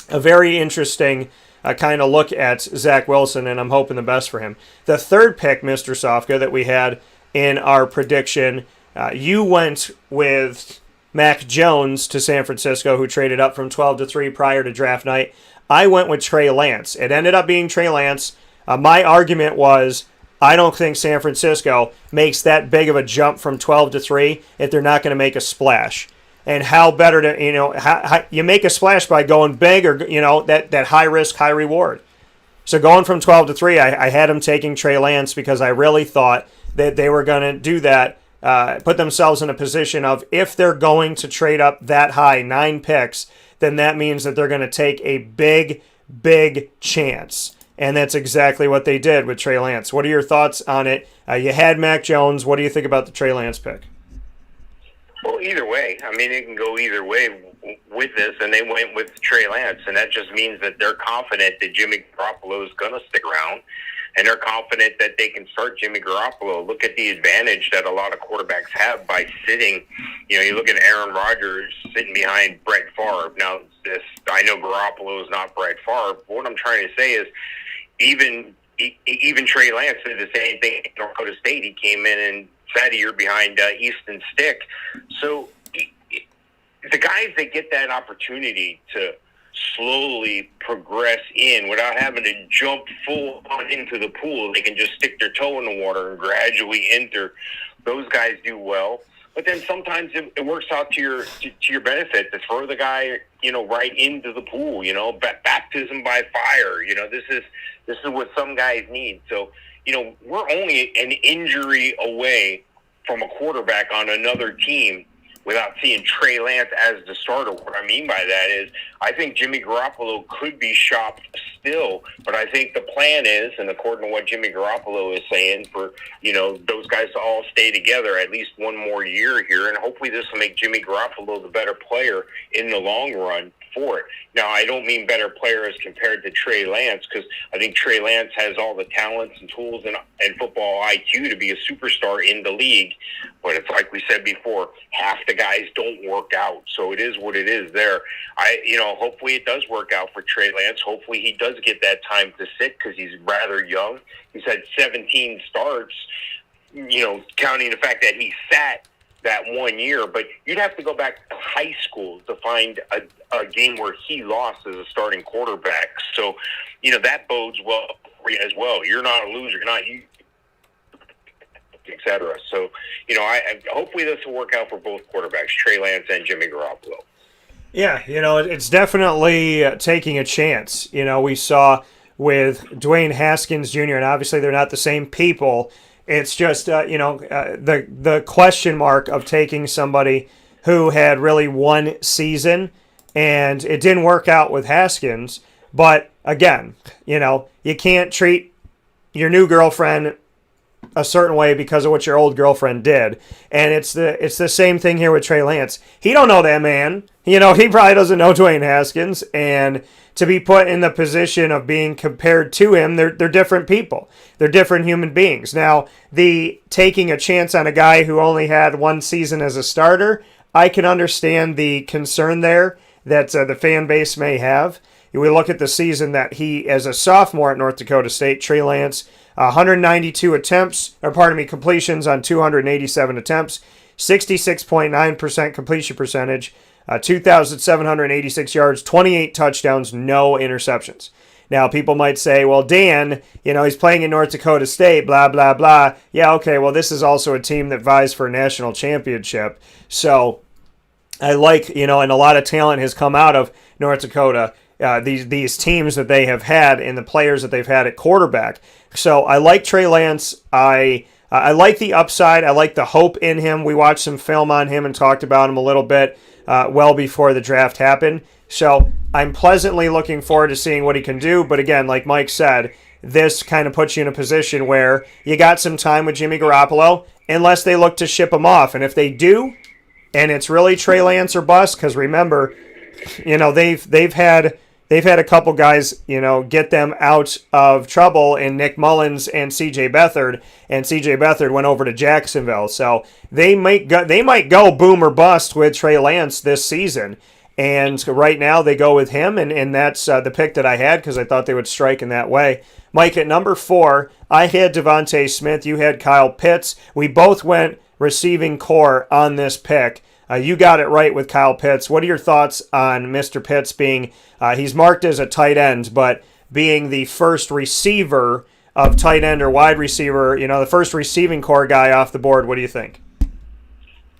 a very interesting kind of look at Zach Wilson, and I'm hoping the best for him. The third pick, Mr. Sofka, that we had in our prediction, you went with Mac Jones to San Francisco, who traded up from 12 to 3 prior to draft night. I went with Trey Lance. It ended up being Trey Lance. My argument was I don't think San Francisco makes that big of a jump from 12 to 3 if they're not going to make a splash. And how better to, how you make a splash by going big or, that high risk, high reward. So going from 12 to 3, I had him taking Trey Lance because I really thought that they were going to do that, put themselves in a position of if they're going to trade up that high, 9 picks, then that means that they're going to take a big, big chance. And that's exactly what they did with Trey Lance. What are your thoughts on it? You had Mac Jones. What do you think about the Trey Lance pick? Well, either way. It can go either way with this, and they went with Trey Lance, and that just means that they're confident that Jimmy Garoppolo is going to stick around, and they're confident that they can start Jimmy Garoppolo. Look at the advantage that a lot of quarterbacks have by sitting. You look at Aaron Rodgers sitting behind Brett Favre. Now, I know Garoppolo is not Brett Favre, but what I'm trying to say is even Trey Lance did the same thing at North Dakota State. He came in and sat a year behind Easton Stick. So the guys that get that opportunity to slowly progress in without having to jump full on into the pool, they can just stick their toe in the water and gradually enter. Those guys do well. But then sometimes it works out to your benefit to throw the guy, right into the pool. Baptism by fire. This is what some guys need. So, we're only an injury away from a quarterback on another team without seeing Trey Lance as the starter. What I mean by that is I think Jimmy Garoppolo could be shopped still, but I think the plan is, and according to what Jimmy Garoppolo is saying, for those guys to all stay together at least one more year here, and hopefully this will make Jimmy Garoppolo the better player in the long run for it. Now, I don't mean better player as compared to Trey Lance, because I think Trey Lance has all the talents and tools and football IQ to be a superstar in the league. But it's like we said before, half the guys don't work out. So it is what it is there. Hopefully it does work out for Trey Lance. Hopefully he does get that time to sit, because he's rather young. He's had 17 starts, counting the fact that he sat that 1 year, but you'd have to go back to high school to find a game where he lost as a starting quarterback. So, that bodes well for you as well. You're not a loser. You're not you, et cetera. So, I hopefully this will work out for both quarterbacks, Trey Lance and Jimmy Garoppolo. Yeah, it's definitely taking a chance. We saw with Dwayne Haskins Jr., and obviously they're not the same people. It's just, the question mark of taking somebody who had really one season, and it didn't work out with Haskins. But again, you can't treat your new girlfriend a certain way because of what your old girlfriend did. And it's the same thing here with Trey Lance. He don't know that man. He probably doesn't know Dwayne Haskins, and to be put in the position of being compared to him, they're different people. They're different human beings. Now, the taking a chance on a guy who only had one season as a starter, I can understand the concern there that the fan base may have. We look at the season that he, as a sophomore at North Dakota State, Trey Lance, 192 completions on 287 attempts, 66.9% completion percentage, 2,786 yards, 28 touchdowns, no interceptions. Now, people might say, well, Dan, he's playing in North Dakota State, blah, blah, blah. Yeah, okay, well, this is also a team that vies for a national championship. So I like, and a lot of talent has come out of North Dakota, these teams that they have had and the players that they've had at quarterback. So I like Trey Lance. I like the upside. I like the hope in him. We watched some film on him and talked about him a little bit well before the draft happened. So I'm pleasantly looking forward to seeing what he can do. But again, like Mike said, this kind of puts you in a position where you got some time with Jimmy Garoppolo, unless they look to ship him off. And if they do, and it's really Trey Lance or bust, because remember, they've had a couple guys, get them out of trouble in Nick Mullins and C.J. Beathard, and C.J. Beathard went over to Jacksonville. So they might go boom or bust with Trey Lance this season. And right now they go with him, and that's the pick that I had because I thought they would strike in that way. Mike, at number 4, I had Devontae Smith. You had Kyle Pitts. We both went receiving core on this pick. You got it right with Kyle Pitts. What are your thoughts on Mr. Pitts being, he's marked as a tight end, but being the first receiver of tight end or wide receiver, the first receiving core guy off the board? What do you think?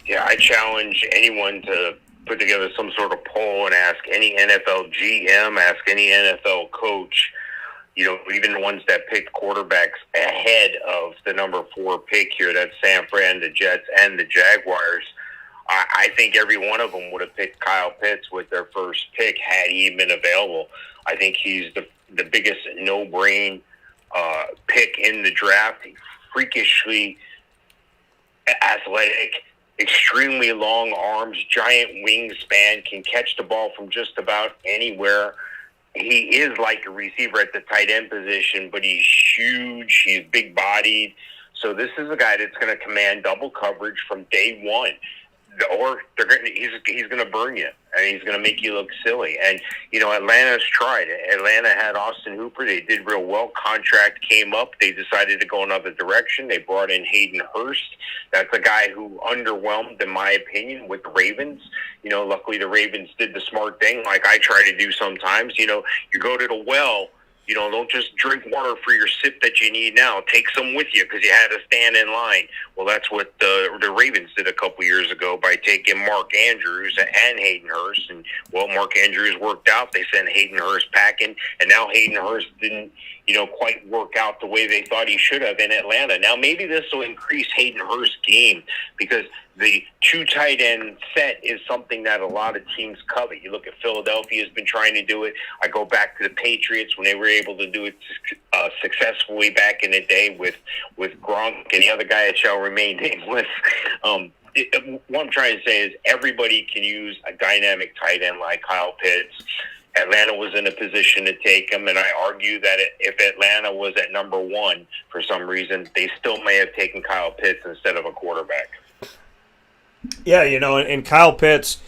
Yeah, I challenge anyone to put together some sort of poll and ask any NFL GM, ask any NFL coach, even the ones that picked quarterbacks ahead of the number 4 pick here, that's San Fran, the Jets, and the Jaguars. I think every one of them would have picked Kyle Pitts with their first pick had he been available. I think he's the biggest no-brain pick in the draft. Freakishly athletic, extremely long arms, giant wingspan, can catch the ball from just about anywhere. He is like a receiver at the tight end position, but he's huge. He's big-bodied. So this is a guy that's going to command double coverage from day one. Or he's going to burn you, and he's going to make you look silly. And, Atlanta's tried. Atlanta had Austin Hooper. They did real well. Contract came up. They decided to go another direction. They brought in Hayden Hurst. That's a guy who underwhelmed, in my opinion, with the Ravens. Luckily the Ravens did the smart thing, like I try to do sometimes. You go to the well. Don't just drink water for your sip that you need now. Take some with you because you had to stand in line. Well, that's what the Ravens did a couple years ago by taking Mark Andrews and Hayden Hurst. And, Mark Andrews worked out. They sent Hayden Hurst packing. And now Hayden Hurst didn't, quite work out the way they thought he should have in Atlanta. Now, maybe this will increase Hayden Hurst's game because the 2 tight end set is something that a lot of teams covet. You look at Philadelphia has been trying to do it. I go back to the Patriots when they were able to do it successfully back in the day with Gronk and the other guy that shall remain nameless. what I'm trying to say is everybody can use a dynamic tight end like Kyle Pitts. Atlanta was in a position to take him, and I argue that if Atlanta was at number one for some reason, they still may have taken Kyle Pitts instead of a quarterback. Yeah, and Kyle Pitts,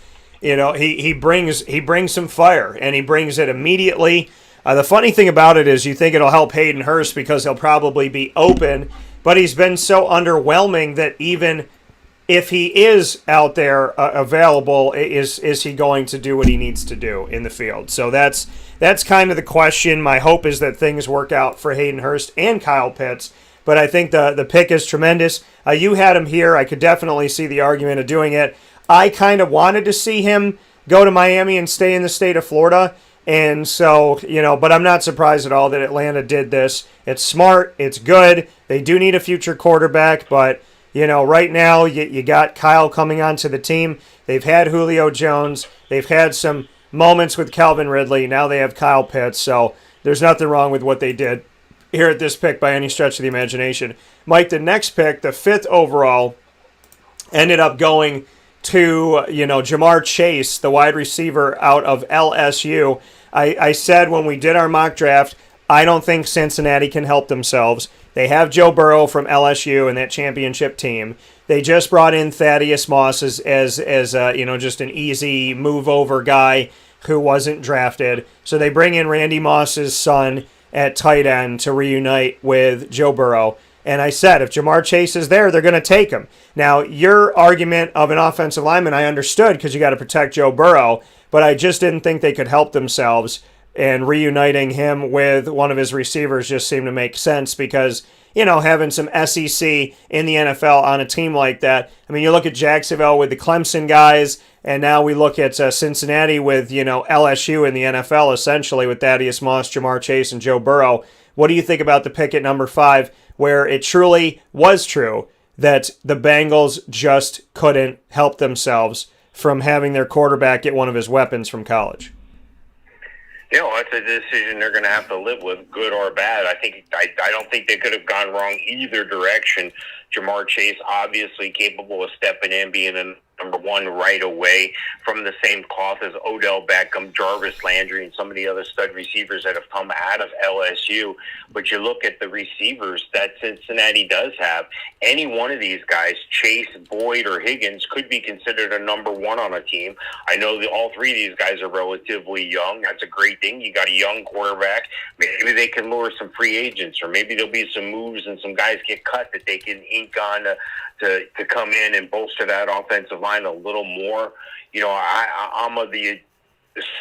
he brings some fire, and he brings it immediately. The funny thing about it is you think it'll help Hayden Hurst because he'll probably be open, but he's been so underwhelming that even if he is out there available, is he going to do what he needs to do in the field? So that's kind of the question. My hope is that things work out for Hayden Hurst and Kyle Pitts, but I think the pick is tremendous. You had him here. I could definitely see the argument of doing it. I kind of wanted to see him go to Miami and stay in the state of Florida, and so, but I'm not surprised at all that Atlanta did this. It's smart. It's good. They do need a future quarterback, but right now you got Kyle coming onto the team. They've had Julio Jones. They've had some moments with Calvin Ridley. Now they have Kyle Pitts, so there's nothing wrong with what they did here at this pick by any stretch of the imagination. Mike, the next pick, the 5th overall, ended up going to, Jamar Chase, the wide receiver out of LSU. I said when we did our mock draft, I don't think Cincinnati can help themselves. They have Joe Burrow from LSU and that championship team. They just brought in Thaddeus Moss as just an easy move over guy who wasn't drafted. So they bring in Randy Moss's son at tight end to reunite with Joe Burrow. And I said, if Jamar Chase is there, they're going to take him. Now, your argument of an offensive lineman, I understood because you got to protect Joe Burrow, but I just didn't think they could help themselves. And reuniting him with one of his receivers just seemed to make sense because, having some SEC in the NFL on a team like that. I mean, you look at Jacksonville with the Clemson guys, and now we look at Cincinnati with, LSU in the NFL, essentially, with Thaddeus Moss, Jamar Chase, and Joe Burrow. What do you think about the pick at number 5, where it truly was true that the Bengals just couldn't help themselves from having their quarterback get one of his weapons from college? That's a decision they're going to have to live with, good or bad. I don't think they could have gone wrong either direction. Jamar Chase obviously capable of stepping in, being a number one right away from the same cloth as Odell Beckham, Jarvis Landry, and some of the other stud receivers that have come out of LSU. But you look at the receivers that Cincinnati does have, any one of these guys, Chase, Boyd, or Higgins, could be considered a number one on a team. I know that all three of these guys are relatively young. That's a great thing. You got a young quarterback. Maybe they can lure some free agents, or maybe there'll be some moves and some guys get cut that they can ink on to come in and bolster that offensive line a little more. I'm of the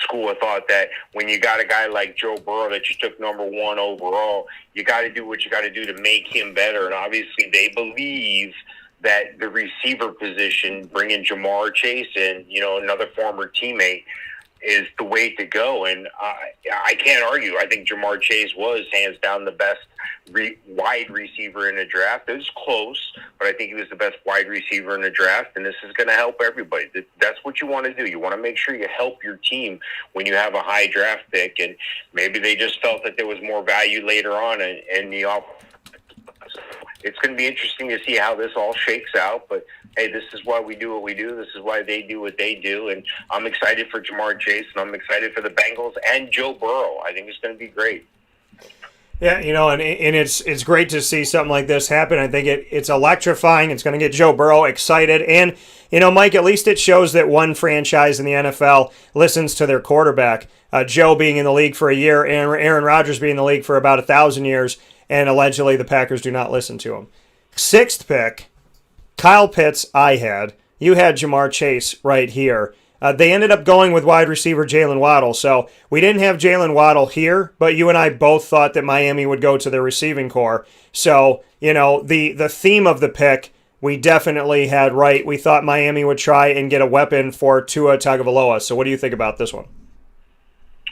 school of thought that when you got a guy like Joe Burrow that you took number one overall, you got to do what you got to do to make him better. And obviously they believe that the receiver position, bringing Jamar Chase in, another former teammate, is the way to go. And I can't argue. I think Jamar Chase was hands down the best wide receiver in the draft. It was close, but I think he was the best wide receiver in the draft, and this is going to help everybody. That's what you want to do. You want to make sure you help your team when you have a high draft pick, and maybe they just felt that there was more value later on in the offense. It's going to be interesting to see how this all shakes out, but hey, this is why we do what we do. This is why they do what they do, and I'm excited for Jamar Chase, and I'm excited for the Bengals and Joe Burrow. I think it's going to be great. Yeah, and it's great to see something like this happen. I think it's electrifying. It's going to get Joe Burrow excited. And, Mike, at least it shows that one franchise in the NFL listens to their quarterback. Joe being in the league for a year, and Aaron Rodgers being in the league for about 1,000 years, and allegedly the Packers do not listen to him. 6th pick, Kyle Pitts I had. You had Jamar Chase right here. They ended up going with wide receiver Jalen Waddle. So we didn't have Jalen Waddle here, but you and I both thought that Miami would go to their receiving core. So, the theme of the pick, we definitely had right. We thought Miami would try and get a weapon for Tua Tagovailoa. So what do you think about this one?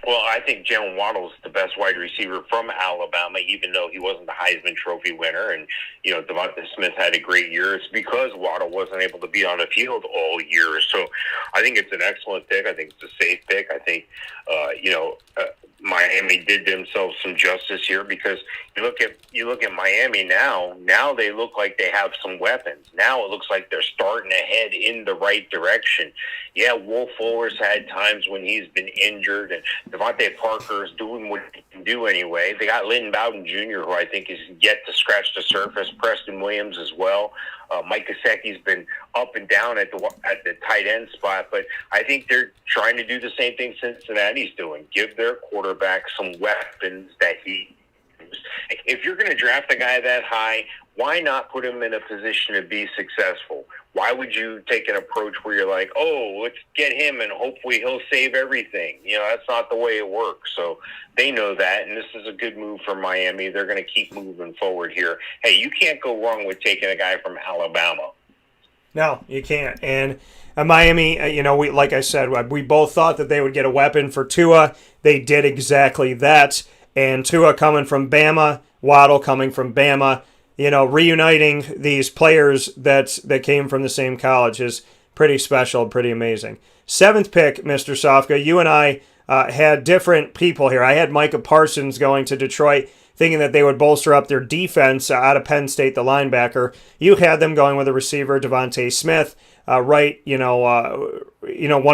Well, I think Jalen Waddle is the best wide receiver from Alabama, even though he wasn't the Heisman Trophy winner. And, Devonta Smith had a great year. It's because Waddle wasn't able to be on the field all year. So I think it's an excellent pick. I think it's a safe pick. I think, Miami did themselves some justice here because you look at Miami now. Now they look like they have some weapons. Now it looks like they're starting to head in the right direction. Yeah, Wolf Fuller's had times when he's been injured, and Devontae Parker's doing what he can do anyway. They got Lynn Bowden Jr., who I think is yet to scratch the surface. Preston Williams as well. Mike Gesicki's been up and down at the tight end spot, but I think they're trying to do the same thing Cincinnati's doing. Give their quarterback some weapons that he used. If you're going to draft a guy that high, why not put him in a position to be successful? Why would you take an approach where you're like, oh, let's get him and hopefully he'll save everything? That's not the way it works. So they know that, and this is a good move for Miami. They're going to keep moving forward here. Hey, you can't go wrong with taking a guy from Alabama. No, you can't. And Miami, we like I said, we both thought that they would get a weapon for Tua. They did exactly that. And Tua coming from Bama, Waddle coming from Bama, reuniting these players that came from the same college is pretty special, pretty amazing. 7th pick, Mr. Sofka, you and I had different people here. I had Micah Parsons going to Detroit, thinking that they would bolster up their defense out of Penn State, the linebacker. You had them going with a receiver, Devontae Smith, one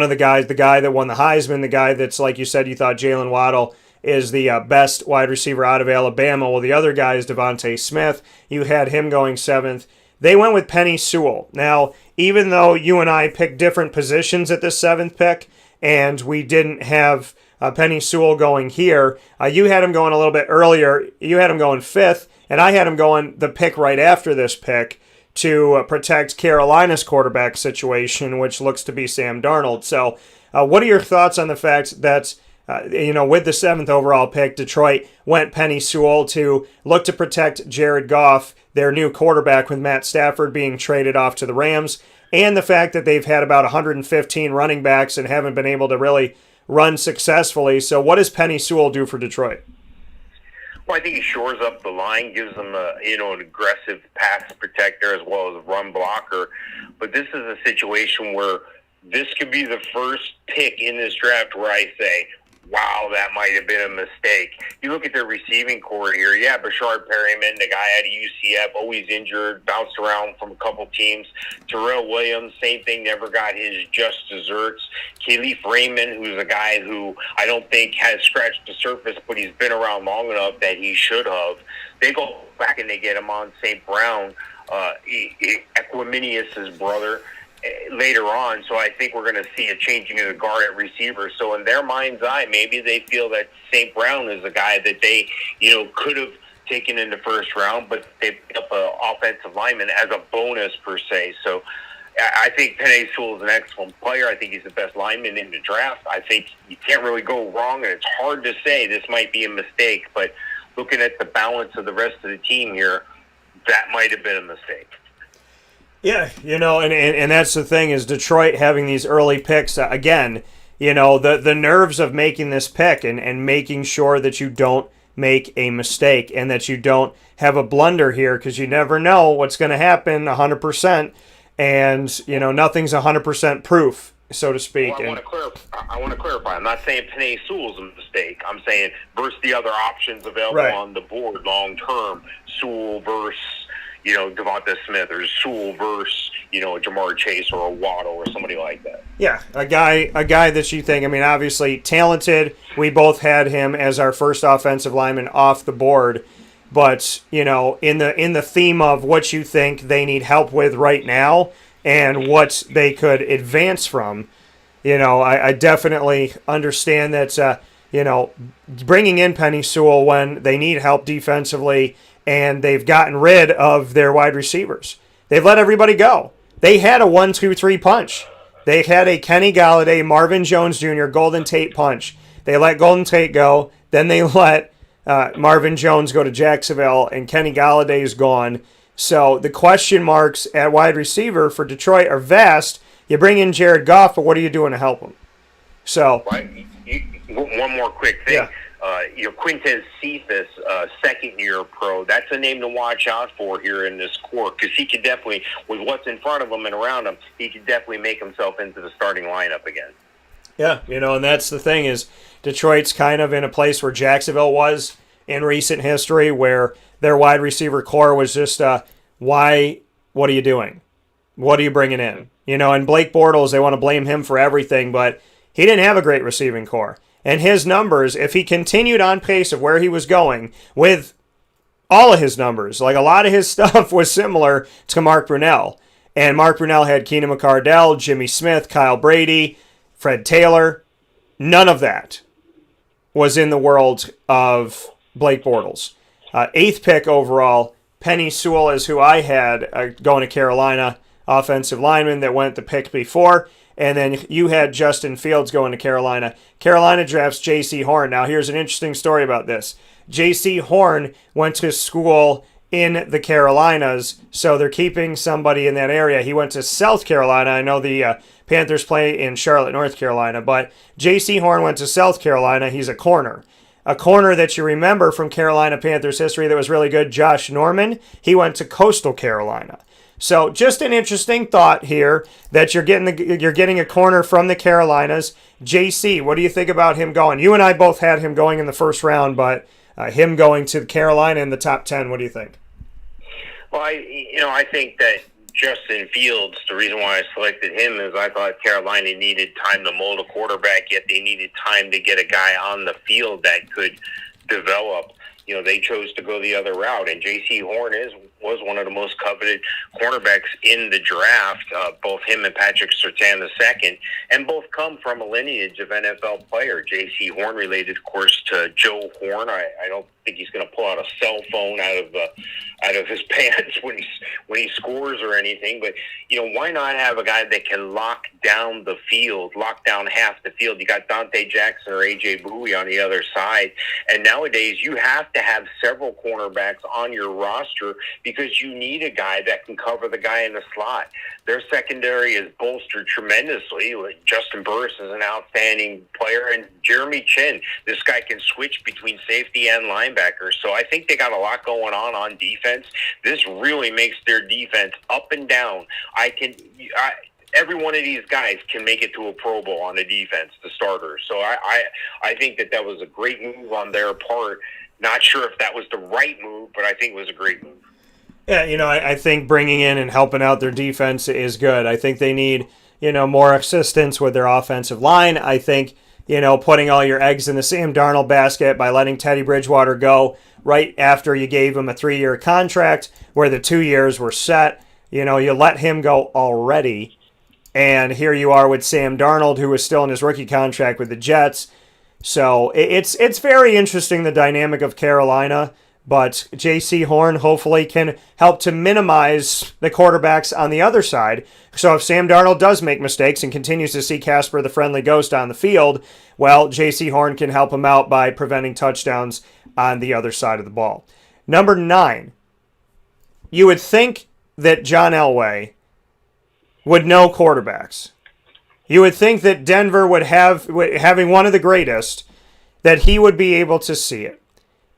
of the guy that won the Heisman, the guy that's, like you said, you thought Jalen Waddle is the best wide receiver out of Alabama. Well, the other guy is Devontae Smith. You had him going 7th. They went with Penei Sewell. Now, even though you and I picked different positions at this 7th pick, and we didn't have Penei Sewell going here, you had him going a little bit earlier. You had him going 5th, and I had him going the pick right after this pick to protect Carolina's quarterback situation, which looks to be Sam Darnold. So what are your thoughts on the fact that with the 7th overall pick, Detroit went Penei Sewell to look to protect Jared Goff, their new quarterback, with Matt Stafford being traded off to the Rams, and the fact that they've had about 115 running backs and haven't been able to really run successfully. So what does Penei Sewell do for Detroit? Well, I think he shores up the line, gives them an aggressive pass protector as well as a run blocker. But this is a situation where this could be the first pick in this draft where I say, wow, that might have been a mistake. You look at their receiving core here. Yeah, Bashard Perryman, the guy out of UCF, always injured, bounced around from a couple teams. Terrell Williams, same thing, never got his just desserts. Khalif Raymond, who's a guy who I don't think has scratched the surface, but he's been around long enough that he should have. They go back and they get him on St. Brown, Equiminius' brother, later on. So I think we're going to see a changing of the guard at receiver. So in their mind's eye, maybe they feel that St. Brown is a guy that they, could have taken in the first round, but they picked up an offensive lineman as a bonus per se. So I think Penei Sewell is an excellent player. I think he's the best lineman in the draft. I think you can't really go wrong, and it's hard to say this might be a mistake, but looking at the balance of the rest of the team here, that might have been a mistake. Yeah, and that's the thing is Detroit having these early picks, again, the nerves of making this pick and making sure that you don't make a mistake and that you don't have a blunder here because you never know what's going to happen 100%, and, nothing's 100% proof, so to speak. Well, I want to clarify. I'm not saying Penei Sewell's a mistake. I'm saying versus the other options available on the board long term, Sewell versus Devonta Smith, or Sewell versus, a Jamar Chase or a Waddle or somebody like that. Yeah, a guy that you think, obviously talented. We both had him as our first offensive lineman off the board. But, in the theme of what you think they need help with right now and what they could advance from, I definitely understand that, bringing in Penei Sewell when they need help defensively and they've gotten rid of their wide receivers. They've let everybody go. They had a 1-2-3 punch. They had a Kenny Galladay, Marvin Jones Jr., Golden Tate punch. They let Golden Tate go. Then they let Marvin Jones go to Jacksonville, and Kenny Galladay is gone. So the question marks at wide receiver for Detroit are vast. You bring in Jared Goff, but what are you doing to help him? So, right. One more quick thing. Yeah. Quintez Cephas, second-year pro, that's a name to watch out for here in this court, because he could definitely, with what's in front of him and around him, he could definitely make himself into the starting lineup again. Yeah, and that's the thing is Detroit's kind of in a place where Jacksonville was in recent history, where their wide receiver core was just, why, what are you doing? What are you bringing in? And Blake Bortles, they want to blame him for everything, but he didn't have a great receiving core. And his numbers, if he continued on pace of where he was going with all of his numbers, like a lot of his stuff was similar to Mark Brunell. And Mark Brunell had Keenan McCardell, Jimmy Smith, Kyle Brady, Fred Taylor. None of that was in the world of Blake Bortles. 8th pick overall, Penny Sewell is who I had going to Carolina, offensive lineman that went the pick before. And then you had Justin Fields going to Carolina. Carolina drafts J.C. Horn. Now, here's an interesting story about this. J.C. Horn went to school in the Carolinas, so they're keeping somebody in that area. He went to South Carolina. I know the Panthers play in Charlotte, North Carolina, but J.C. Horn went to South Carolina. He's a corner. A corner that you remember from Carolina Panthers history that was really good, Josh Norman. He went to Coastal Carolina. So just an interesting thought here that you're getting a corner from the Carolinas. JC, what do you think about him going? You and I both had him going in the first round, but him going to Carolina in the top 10, what do you think? Well, I think that Justin Fields, the reason why I selected him is I thought Carolina needed time to mold a quarterback, yet they needed time to get a guy on the field that could develop. They chose to go the other route, and J.C. Horn was one of the most coveted cornerbacks in the draft, both him and Patrick Surtain II, and both come from a lineage of NFL player. J.C. Horn related, of course, to Joe Horn. I don't think he's going to pull out a cell phone out of his pants when he scores or anything, but why not have a guy that can lock down the field, lock down half the field? You got Dante Jackson or AJ Bowie on the other side, and nowadays you have to have several cornerbacks on your roster because you need a guy that can cover the guy in the slot. Their secondary is bolstered tremendously. Justin Burris is an outstanding player, and Jeremy Chin, this guy can switch between safety and linebacker. So I think they got a lot going on defense. This really makes their defense up and down. Every one of these guys can make it to a Pro Bowl on the defense, the starters. So I think that was a great move on their part. Not sure if that was the right move, but I think it was a great move. Yeah, I think bringing in and helping out their defense is good. I think they need, more assistance with their offensive line. I think, putting all your eggs in the Sam Darnold basket by letting Teddy Bridgewater go right after you gave him a 3-year contract where the 2 years were set. You let him go already. And here you are with Sam Darnold, who is still in his rookie contract with the Jets. So it's very interesting, the dynamic of Carolina. But J.C. Horn hopefully can help to minimize the quarterbacks on the other side. So if Sam Darnold does make mistakes and continues to see Casper the Friendly Ghost on the field, well, J.C. Horn can help him out by preventing touchdowns on the other side of the ball. Number 9, you would think that John Elway would know quarterbacks. You would think that Denver would having one of the greatest, that he would be able to see it.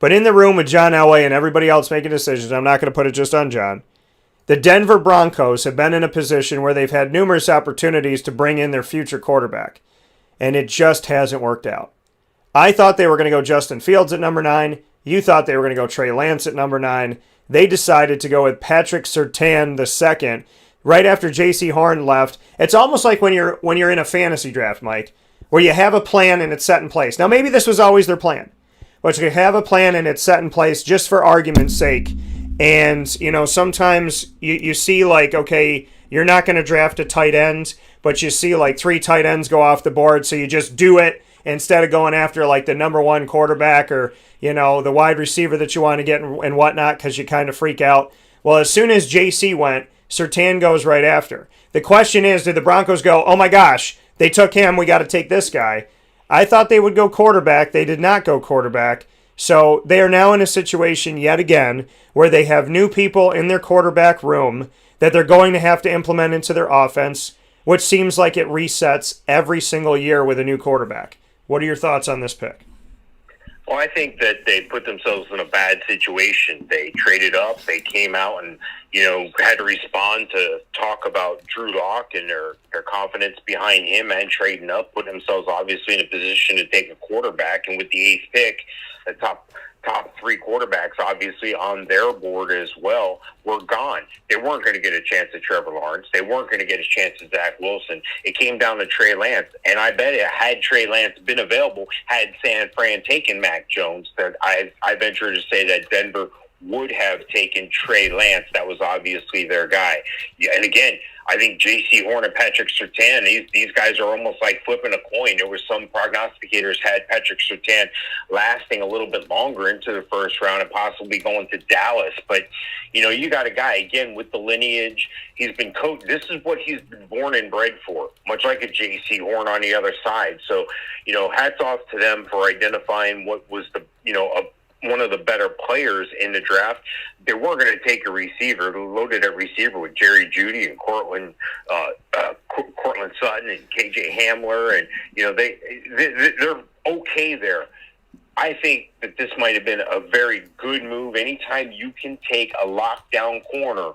But in the room with John Elway and everybody else making decisions, I'm not going to put it just on John, the Denver Broncos have been in a position where they've had numerous opportunities to bring in their future quarterback, and it just hasn't worked out. I thought they were going to go Justin Fields at number 9. You thought they were going to go Trey Lance at number 9. They decided to go with Patrick Surtain II right after J.C. Horn left. It's almost like when you're in a fantasy draft, Mike, where you have a plan and it's set in place. Now, maybe this was always their plan, but you have a plan and it's set in place just for argument's sake. And, sometimes you see okay, you're not going to draft a tight end, but you see 3 tight ends go off the board, so you just do it instead of going after the number 1 quarterback or, the wide receiver that you want to get and whatnot because you kind of freak out. Well, as soon as JC went, Surtain goes right after. The question is, did the Broncos go, oh my gosh, they took him, we got to take this guy? I thought they would go quarterback. They did not go quarterback. So they are now in a situation yet again where they have new people in their quarterback room that they're going to have to implement into their offense, which seems like it resets every single year with a new quarterback. What are your thoughts on this pick? Well, I think that they put themselves in a bad situation. They traded up. They came out and, had to respond to talk about Drew Lock and their confidence behind him and trading up, put themselves obviously in a position to take a quarterback. And with the 8th pick, the top 3 quarterbacks obviously on their board as well were gone. They weren't going to get a chance at Trevor Lawrence. They weren't going to get a chance at Zach Wilson. It came down to Trey Lance. And I bet had Trey Lance been available, had San Fran taken Mac Jones, that I venture to say that Denver would have taken Trey Lance. That was obviously their guy. Yeah, and again, I think J.C. Horn and Patrick Surtain, these guys are almost like flipping a coin. There were some prognosticators had Patrick Surtain lasting a little bit longer into the first round and possibly going to Dallas. But, you got a guy, again, with the lineage. He's been coached. This is what he's been born and bred for, much like a J.C. Horn on the other side. So, hats off to them for identifying what was one of the better players in the draft. They weren't going to take a receiver. They loaded at receiver with Jerry Jeudy and Cortland Sutton and KJ Hamler, and they're okay there. I think that this might have been a very good move. Anytime you can take a lockdown corner,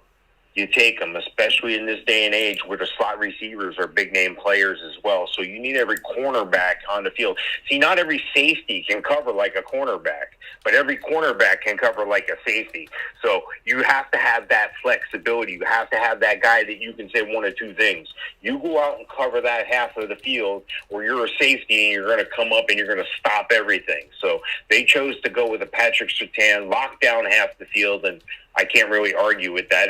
you take them, especially in this day and age where the slot receivers are big-name players as well. So you need every cornerback on the field. See, not every safety can cover like a cornerback, but every cornerback can cover like a safety. So you have to have that flexibility. You have to have that guy that you can say one of two things. You go out and cover that half of the field, or you're a safety and you're going to come up and you're going to stop everything. So they chose to go with a Patrick Surtain, lock down half the field, and I can't really argue with that.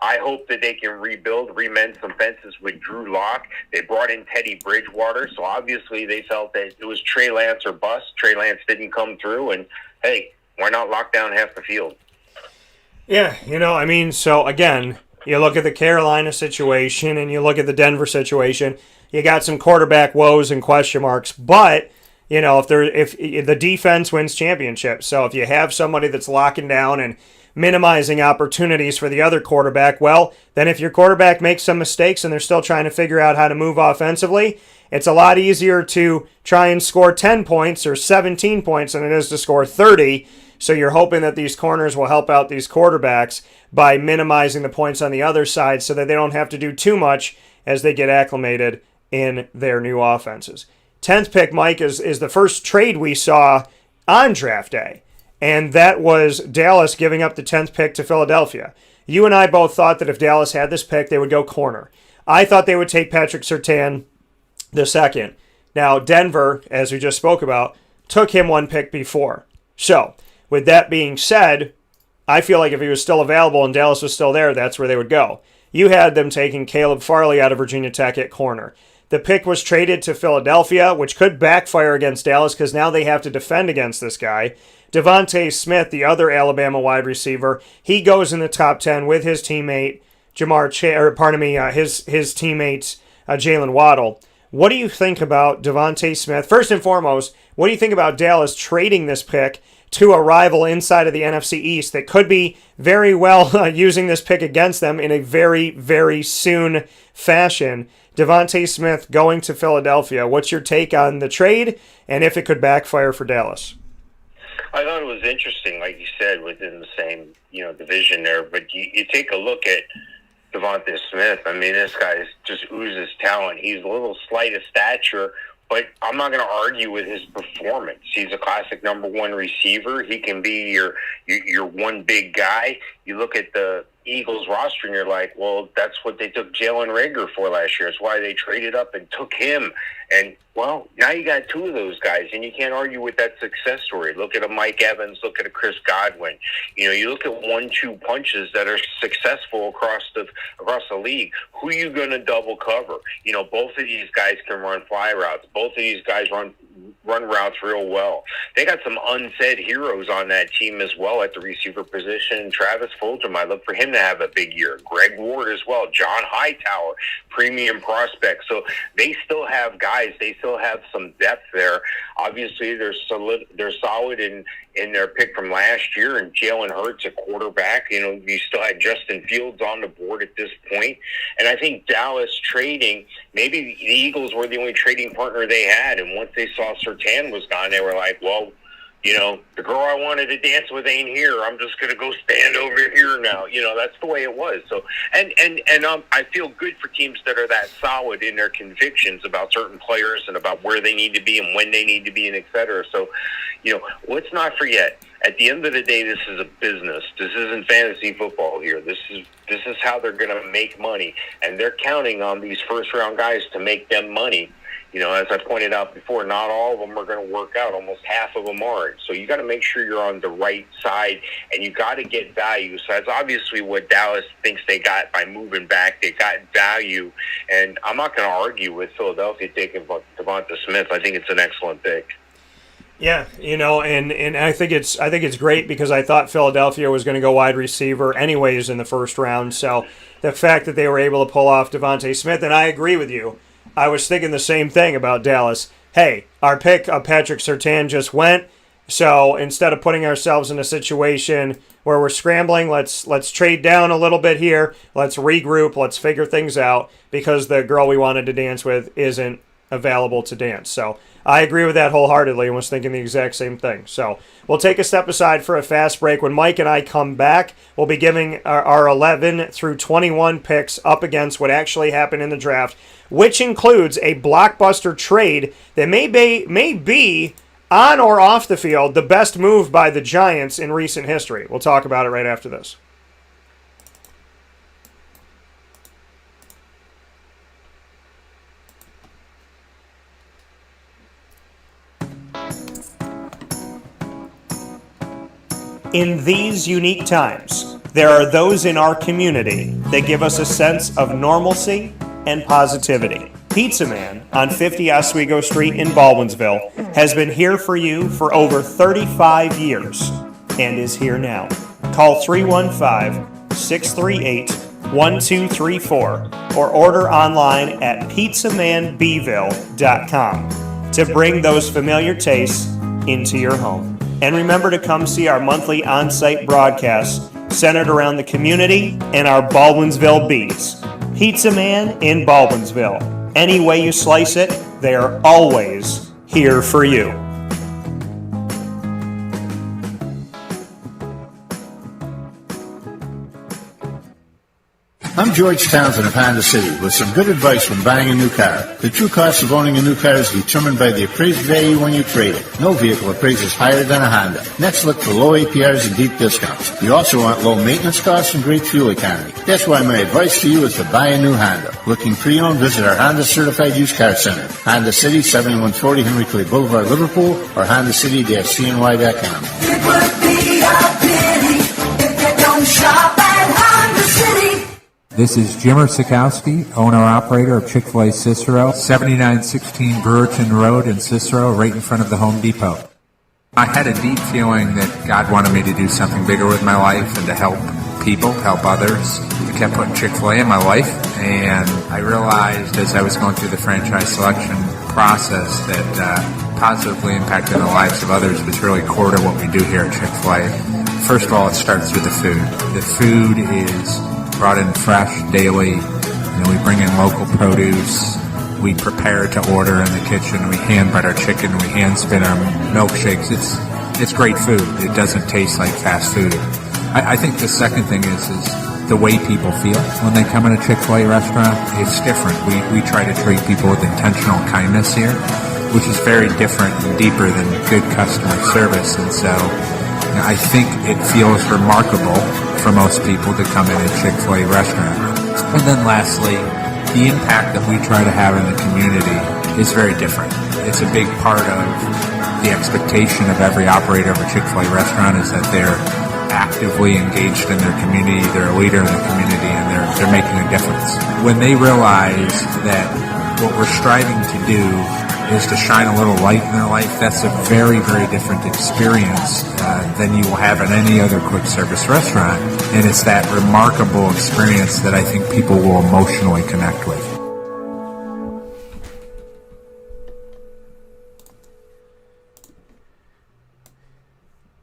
I hope that they can remend some fences with Drew Lock. They brought in Teddy Bridgewater, so obviously they felt that it was Trey Lance or bust. Trey Lance didn't come through, and hey, why not lock down half the field? Yeah, so again, you look at the Carolina situation and you look at the Denver situation, you got some quarterback woes and question marks, but if the defense wins championships, so if you have somebody that's locking down and minimizing opportunities for the other quarterback, well, then if your quarterback makes some mistakes and they're still trying to figure out how to move offensively, it's a lot easier to try and score 10 points or 17 points than it is to score 30. So you're hoping that these corners will help out these quarterbacks by minimizing the points on the other side so that they don't have to do too much as they get acclimated in their new offenses. 10th pick, Mike, is the first trade we saw on draft day. And that was Dallas giving up the 10th pick to Philadelphia. You and I both thought that if Dallas had this pick, they would go corner. I thought they would take Patrick Surtain the second. Now, Denver, as we just spoke about, took him one pick before. So, with that being said, I feel like if he was still available and Dallas was still there, that's where they would go. You had them taking Caleb Farley out of Virginia Tech at corner. The pick was traded to Philadelphia, which could backfire against Dallas because now they have to defend against this guy. Devontae Smith, the other Alabama wide receiver, he goes in the top 10 with his teammate his teammate Jalen Waddle. What do you think about Devontae Smith? First and foremost, what do you think about Dallas trading this pick to a rival inside of the NFC East that could be very well using this pick against them in a very, very soon fashion? Devontae Smith going to Philadelphia. What's your take on the trade and if it could backfire for Dallas? I thought it was interesting, like you said, within the same division there. But you take a look at Devontae Smith. I mean, this guy just oozes talent. He's a little slight of stature, but I'm not going to argue with his performance. He's a classic number one receiver. He can be your one big guy. You look at the Eagles roster and you're like, well, that's what they took Jalen Reagor for last year. It's why they traded up and took him. And, well, now you got two of those guys, and you can't argue with that success story. Look at a Mike Evans. Look at a Chris Godwin. You look at 1-2 punches that are successful across the league. Who are you going to double cover? Both of these guys can run fly routes. Both of these guys run routes real well. They got some unsaid heroes on that team as well at the receiver position. Travis Fulgham, I look for him to have a big year. Greg Ward as well. John Hightower, premium prospect. So they still have guys. They still have some depth there. Obviously, they're solid in in their pick from last year, and Jalen Hurts at quarterback. You know, you still had Justin Fields on the board at this point. And I think Dallas trading, maybe the Eagles were the only trading partner they had. And once they saw Surtain was gone, they were like, well, you know, the girl I wanted to dance with ain't here. I'm just going to go stand over here now. You know, that's the way it was. So, and I feel good for teams that are that solid in their convictions about certain players and about where they need to be and when they need to be and et cetera. So, you know, let's not forget, at the end of the day, this is a business. This isn't fantasy football here. This is how they're going to make money. And they're counting on these first-round guys to make them money. You know, as I pointed out before, not all of them are going to work out. Almost half of them aren't. So you got to make sure you're on the right side, and you got to get value. So that's obviously what Dallas thinks they got by moving back. They got value, and I'm not going to argue with Philadelphia taking Devonta Smith. I think it's an excellent pick. Yeah, you know, and I think it's great because I thought Philadelphia was going to go wide receiver anyways in the first round. So the fact that they were able to pull off Devonta Smith, and I agree with you. I was thinking the same thing about Dallas. Hey, our pick of Patrick Surtain just went, so instead of putting ourselves in a situation where we're scrambling, let's trade down a little bit here, let's regroup, let's figure things out, because the girl we wanted to dance with isn't available to dance. So I agree with that wholeheartedly and was thinking the exact same thing. So we'll take a step aside for a fast break. When Mike and I come back, we'll be giving our 11 through 21 picks up against what actually happened in the draft, which includes a blockbuster trade that may be on or off the field the best move by the Giants in recent history. We'll talk about it right after this. In these unique times, there are those in our community that give us a sense of normalcy and positivity. Pizza Man on 50 Oswego Street in Baldwinsville has been here for you for over 35 years and is here now. Call 315-638-1234 or order online at pizzamanbville.com to bring those familiar tastes into your home. And remember to come see our monthly on-site broadcasts centered around the community and our Baldwinsville beats. Pizza Man in Baldwinsville. Any way you slice it, they are always here for you. I'm George Townsend of Honda City with some good advice when buying a new car. The true cost of owning a new car is determined by the appraised value when you trade it. No vehicle appraises higher than a Honda. Next, look for low APRs and deep discounts. You also want low maintenance costs and great fuel economy. That's why my advice to you is to buy a new Honda. Looking pre-owned? Visit our Honda Certified Used Car Center. Honda City, 7140 Henry Clay Boulevard, Liverpool, or HondaCity-CNY.com. It would be a pity if you don't shop at Honda City. This is Jimmer Sikowski, owner-operator of Chick-fil-A Cicero, 7916 Brewerton Road in Cicero, right in front of the Home Depot. I had a deep feeling that God wanted me to do something bigger with my life and to help people, help others. I kept putting Chick-fil-A in my life, and I realized as I was going through the franchise selection process that positively impacting the lives of others was really core to what we do here at Chick-fil-A. First of all, it starts with the food. The food is brought in fresh daily. We bring in local produce. We prepare to order in the kitchen. We hand bread our chicken. We hand spin our milkshakes. It's great food. It doesn't taste like fast food. I think the second thing is the way people feel when they come in a Chick-fil-A restaurant. It's different. We try to treat people with intentional kindness here, which is very different and deeper than good customer service. And so I think it feels remarkable for most people to come in a Chick-fil-A restaurant. And then lastly, the impact that we try to have in the community is very different. It's a big part of the expectation of every operator of a Chick-fil-A restaurant is that they're actively engaged in their community, they're a leader in the community, and they're making a difference. When they realize that what we're striving to do is to shine a little light in their life, that's a very, very different experience than you will have in any other quick service restaurant. And it's that remarkable experience that I think people will emotionally connect with.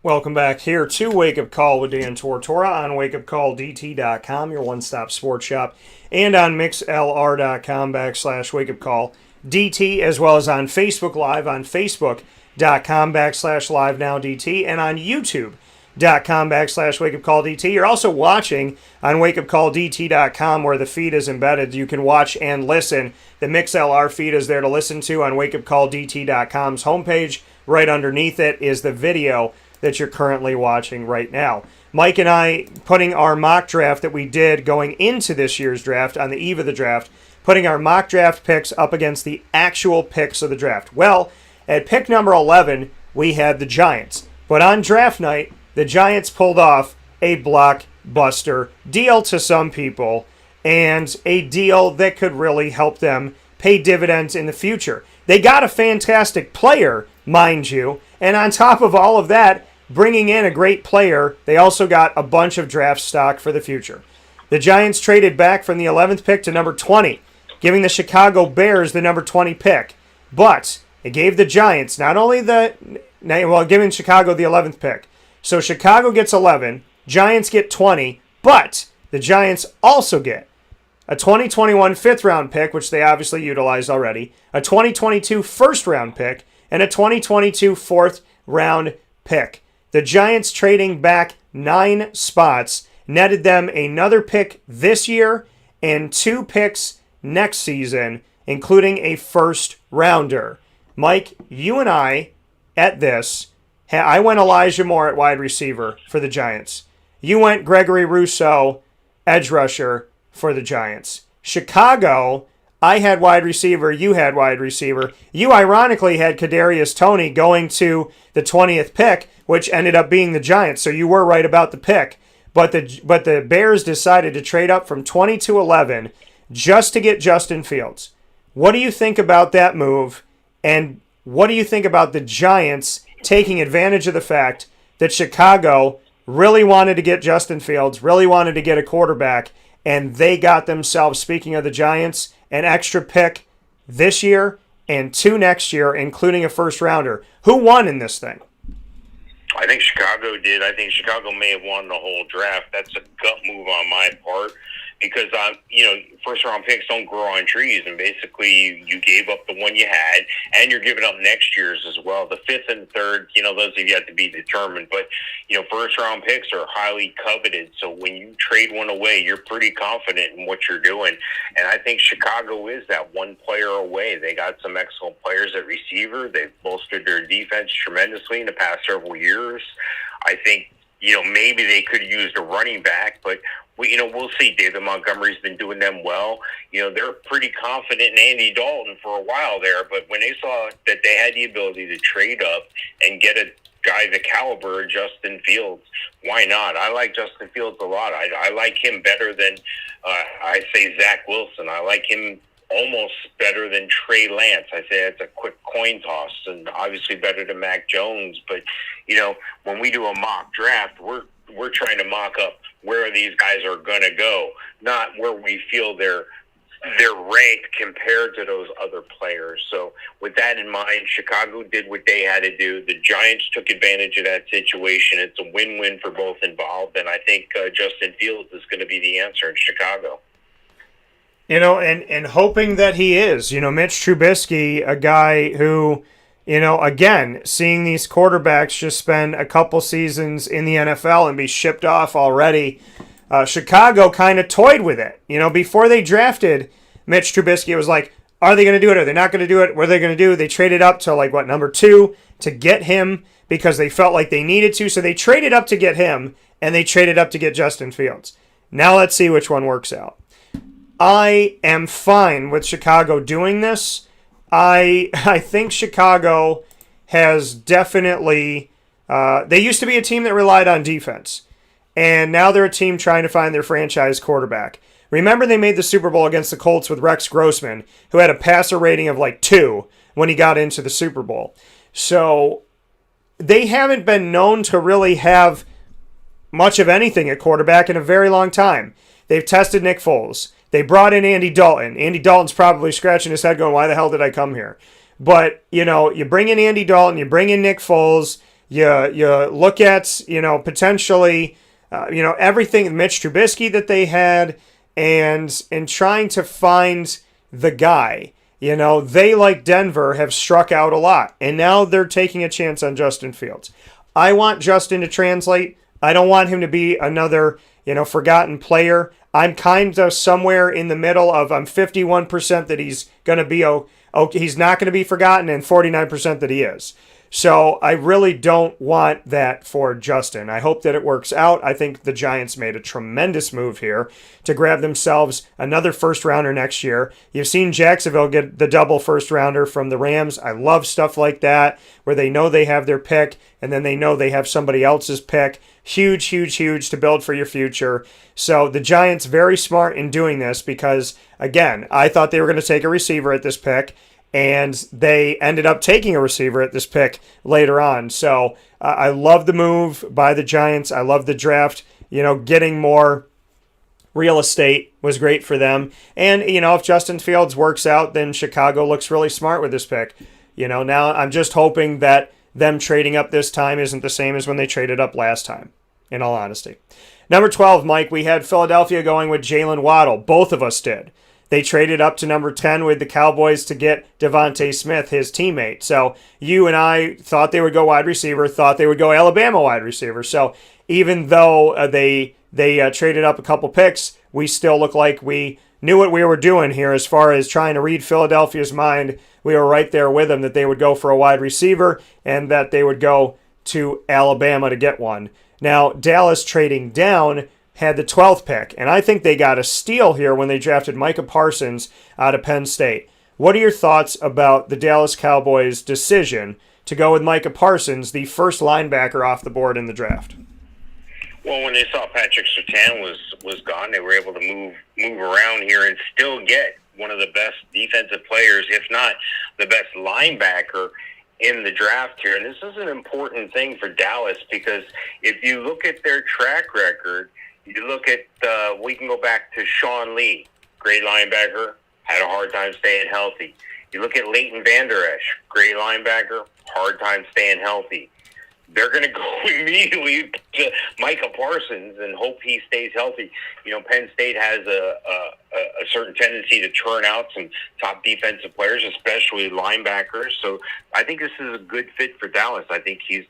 Welcome back here to Wake Up Call with Dan Tortora on wakeupcalldt.com, your one-stop sports shop, and on mixlr.com/wakeupcalldt, as well as on Facebook Live on facebook.com/livenowdt, and on youtube.com/wakeupcalldt. You're also watching on wakeupcalldt.com where the feed is embedded. You can watch and listen. The MixLR feed is there to listen to on wakeupcalldt.com's homepage. Right underneath it is the video that you're currently watching right now. Mike and I putting our mock draft that we did going into this year's draft on the eve of the draft, putting our mock draft picks up against the actual picks of the draft. Well, at pick number 11, we had the Giants. But on draft night, the Giants pulled off a blockbuster deal to some people, and a deal that could really help them pay dividends in the future. They got a fantastic player, mind you, and on top of all of that, bringing in a great player, they also got a bunch of draft stock for the future. The Giants traded back from the 11th pick to number 20, giving the Chicago Bears the number 20 pick. But it gave the Giants giving Chicago the 11th pick. So Chicago gets 11, Giants get 20, but the Giants also get a 2021 fifth-round pick, which they obviously utilized already, a 2022 first-round pick, and a 2022 fourth-round pick. The Giants trading back 9 spots netted them another pick this year and 2 picks next season, including a first-rounder. Mike, you and I, at this, I went Elijah Moore at wide receiver for the Giants. You went Gregory Rousseau, edge rusher, for the Giants. Chicago, I had wide receiver, you had wide receiver. You ironically had Kadarius Toney going to the 20th pick, which ended up being the Giants, so you were right about the pick. But the Bears decided to trade up from 20 to 11 just to get Justin Fields. What do you think about that move, and what do you think about the Giants taking advantage of the fact that Chicago really wanted to get Justin Fields, really wanted to get a quarterback, and they got themselves, speaking of the Giants, an extra pick this year and 2 next year, including a first-rounder. Who won in this thing? I think Chicago did. I think Chicago may have won the whole draft. That's a gut move on my part because, first-round picks don't grow on trees, and basically you gave up the one you had, and you're giving up next year's as well. The 5th and 3rd, those have yet to be determined, but, first-round picks are highly coveted, so when you trade one away, you're pretty confident in what you're doing, and I think Chicago is that one player away. They got some excellent players at receiver. They've bolstered their defense tremendously in the past several years. I think, maybe they could have used a running back, but we'll see. David Montgomery's been doing them well. They're pretty confident in Andy Dalton for a while there, but when they saw that they had the ability to trade up and get a guy the caliber of Justin Fields, why not? I like Justin Fields a lot. I like him better than, I say, Zach Wilson. I like him almost better than Trey Lance. I say it's a quick coin toss, and obviously better than Mac Jones. But, when we do a mock draft, we're trying to mock up where these guys are going to go, not where we feel they're ranked compared to those other players. So with that in mind, Chicago did what they had to do. The Giants took advantage of that situation. It's a win-win for both involved, and I think Justin Fields is going to be the answer in Chicago. And hoping that he is. Mitch Trubisky, a guy who, again, seeing these quarterbacks just spend a couple seasons in the NFL and be shipped off already, Chicago kind of toyed with it. Before they drafted Mitch Trubisky, it was like, are they going to do it? Are they not going to do it? What are they going to do? They traded up to number 2 to get him because they felt like they needed to. So they traded up to get him, and they traded up to get Justin Fields. Now let's see which one works out. I am fine with Chicago doing this. I think Chicago has definitely... they used to be a team that relied on defense, and now they're a team trying to find their franchise quarterback. Remember they made the Super Bowl against the Colts with Rex Grossman, who had a passer rating of 2 when he got into the Super Bowl. So they haven't been known to really have much of anything at quarterback in a very long time. They've tested Nick Foles. They brought in Andy Dalton. Andy Dalton's probably scratching his head going, why the hell did I come here? But, you bring in Andy Dalton, you bring in Nick Foles, you look at, potentially, everything, Mitch Trubisky that they had, and trying to find the guy. They, like Denver, have struck out a lot, and now they're taking a chance on Justin Fields. I want Justin to translate. I don't want him to be another, forgotten player. I'm kind of somewhere in the middle of I'm 51% that he's going to be he's not going to be forgotten, and 49% that he is. So I really don't want that for Justin. I hope that it works out. I think the Giants made a tremendous move here to grab themselves another first rounder next year. You've seen Jacksonville get the double first rounder from the Rams. I love stuff like that, where they know they have their pick and then they know they have somebody else's pick. Huge, huge, huge to build for your future. So the Giants very smart in doing this because, again, I thought they were going to take a receiver at this pick, and they ended up taking a receiver at this pick later on. So I love the move by the Giants. I love the draft. Getting more real estate was great for them. And, if Justin Fields works out, then Chicago looks really smart with this pick. Now I'm just hoping that them trading up this time isn't the same as when they traded up last time, in all honesty. Number 12, Mike, we had Philadelphia going with Jalen Waddle. Both of us did. They traded up to number 10 with the Cowboys to get Devontae Smith, his teammate. So you and I thought they would go wide receiver, thought they would go Alabama wide receiver. So even though they traded up a couple picks, we still look like we knew what we were doing here as far as trying to read Philadelphia's mind. We were right there with them that they would go for a wide receiver and that they would go to Alabama to get one. Now, Dallas trading down had the 12th pick, and I think they got a steal here when they drafted Micah Parsons out of Penn State. What are your thoughts about the Dallas Cowboys' decision to go with Micah Parsons, the first linebacker off the board in the draft? Well, when they saw Patrick Surtain was gone, they were able to move around here and still get one of the best defensive players, if not the best linebacker in the draft here. And this is an important thing for Dallas because if you look at their track record, you look at, we can go back to Sean Lee, great linebacker, had a hard time staying healthy. You look at Leighton Vander Esch, great linebacker, hard time staying healthy. They're going to go immediately to Micah Parsons and hope he stays healthy. Penn State has a certain tendency to churn out some top defensive players, especially linebackers. So I think this is a good fit for Dallas. I think he's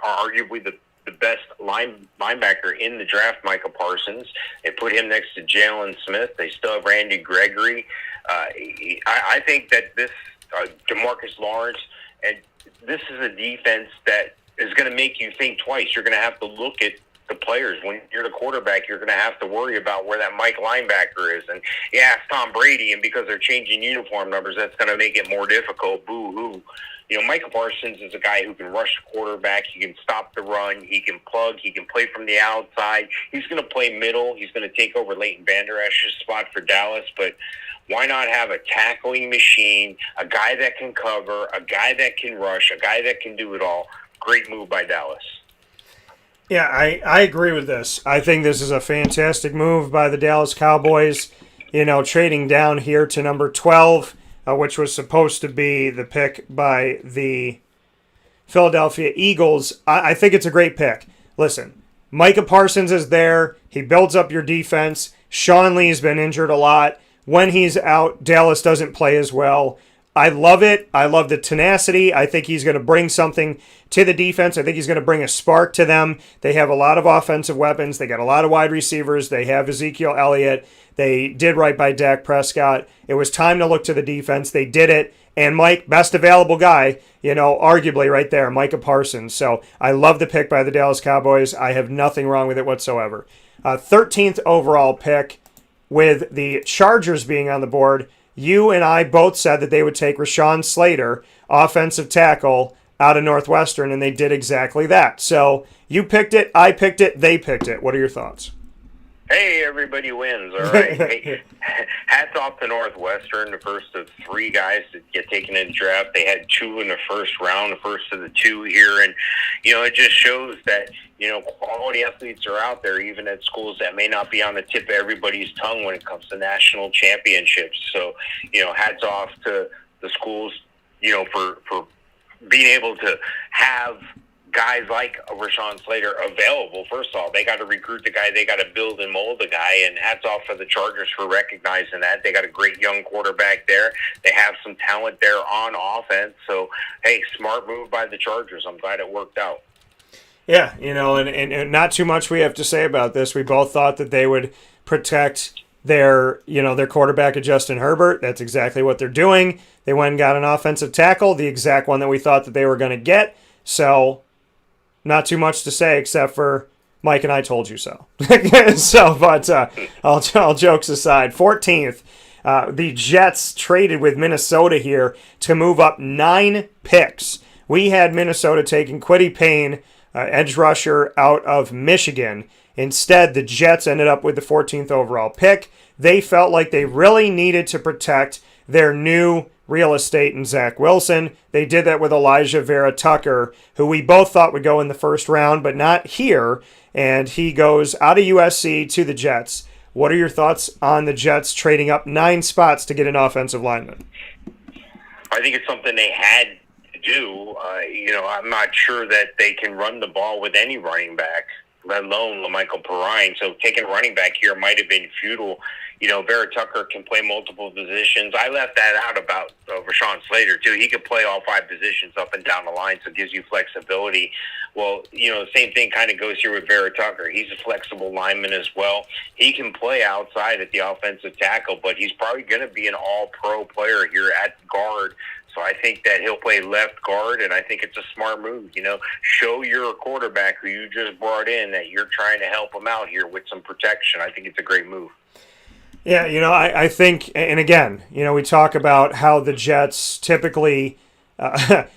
arguably the best linebacker in the draft, Micah Parsons. They put him next to Jalen Smith. They still have Randy Gregory. I think that this DeMarcus Lawrence, and this is a defense that is going to make you think twice. You're going to have to look at the players. When you're the quarterback, you're going to have to worry about where that Mike linebacker is. And yeah, it's Tom Brady, and because they're changing uniform numbers, that's going to make it more difficult. Boo-hoo. Micah Parsons is a guy who can rush the quarterback. He can stop the run. He can plug. He can play from the outside. He's going to play middle. He's going to take over Leighton Vander Esch's spot for Dallas. But why not have a tackling machine, a guy that can cover, a guy that can rush, a guy that can do it all? Great move by Dallas. Yeah, I agree with this. I think this is a fantastic move by the Dallas Cowboys, trading down here to number 12, which was supposed to be the pick by the Philadelphia Eagles. I think it's a great pick. Listen, Micah Parsons is there. He builds up your defense. Sean Lee's been injured a lot. When he's out, Dallas doesn't play as well. I love it. I love the tenacity. I think he's going to bring something to the defense. I think he's going to bring a spark to them. They have a lot of offensive weapons. They got a lot of wide receivers. They have Ezekiel Elliott. They did right by Dak Prescott. It was time to look to the defense. They did it. And Mike, best available guy, arguably right there, Micah Parsons. So I love the pick by the Dallas Cowboys. I have nothing wrong with it whatsoever. 13th overall pick with the Chargers being on the board. You and I both said that they would take Rashawn Slater, offensive tackle, out of Northwestern, and they did exactly that. So you picked it, I picked it, they picked it. What are your thoughts? Hey, everybody wins, all right? Hey, hats off to Northwestern, the first of three guys to get taken in the draft. They had two in the first round, the first of the two here. And, it just shows that, quality athletes are out there, even at schools that may not be on the tip of everybody's tongue when it comes to national championships. So, hats off to the schools, for being able to have guys like Rashawn Slater available. First of all, they got to recruit the guy. They got to build and mold the guy, and hats off for the Chargers for recognizing that. They got a great young quarterback there. They have some talent there on offense. So, hey, smart move by the Chargers. I'm glad it worked out. Yeah, and not too much we have to say about this. We both thought that they would protect their quarterback, Justin Herbert. That's exactly what they're doing. They went and got an offensive tackle, the exact one that we thought that they were going to get. So, not too much to say except for Mike and I told you so. But all jokes aside, 14th, the Jets traded with Minnesota here to move up 9 picks. We had Minnesota taking Kwity Paye, edge rusher out of Michigan. Instead, the Jets ended up with the 14th overall pick. They felt like they really needed to protect their new real estate in Zach Wilson. They did that with Elijah Vera Tucker, who we both thought would go in the first round, but not here. And he goes out of USC to the Jets. What are your thoughts on the Jets trading up 9 spots to get an offensive lineman? I think it's something they had to do. I'm not sure that they can run the ball with any running back, let alone LaMichael Perrine. So taking a running back here might have been futile. Vera Tucker can play multiple positions. I left that out about Rashawn Slater, too. He could play all 5 positions up and down the line, so it gives you flexibility. Well, the same thing kind of goes here with Vera Tucker. He's a flexible lineman as well. He can play outside at the offensive tackle, but he's probably going to be an all-pro player here at guard. So I think that he'll play left guard, and I think it's a smart move. Show your quarterback who you just brought in that you're trying to help him out here with some protection. I think it's a great move. Yeah, I think, and again, we talk about how the Jets typically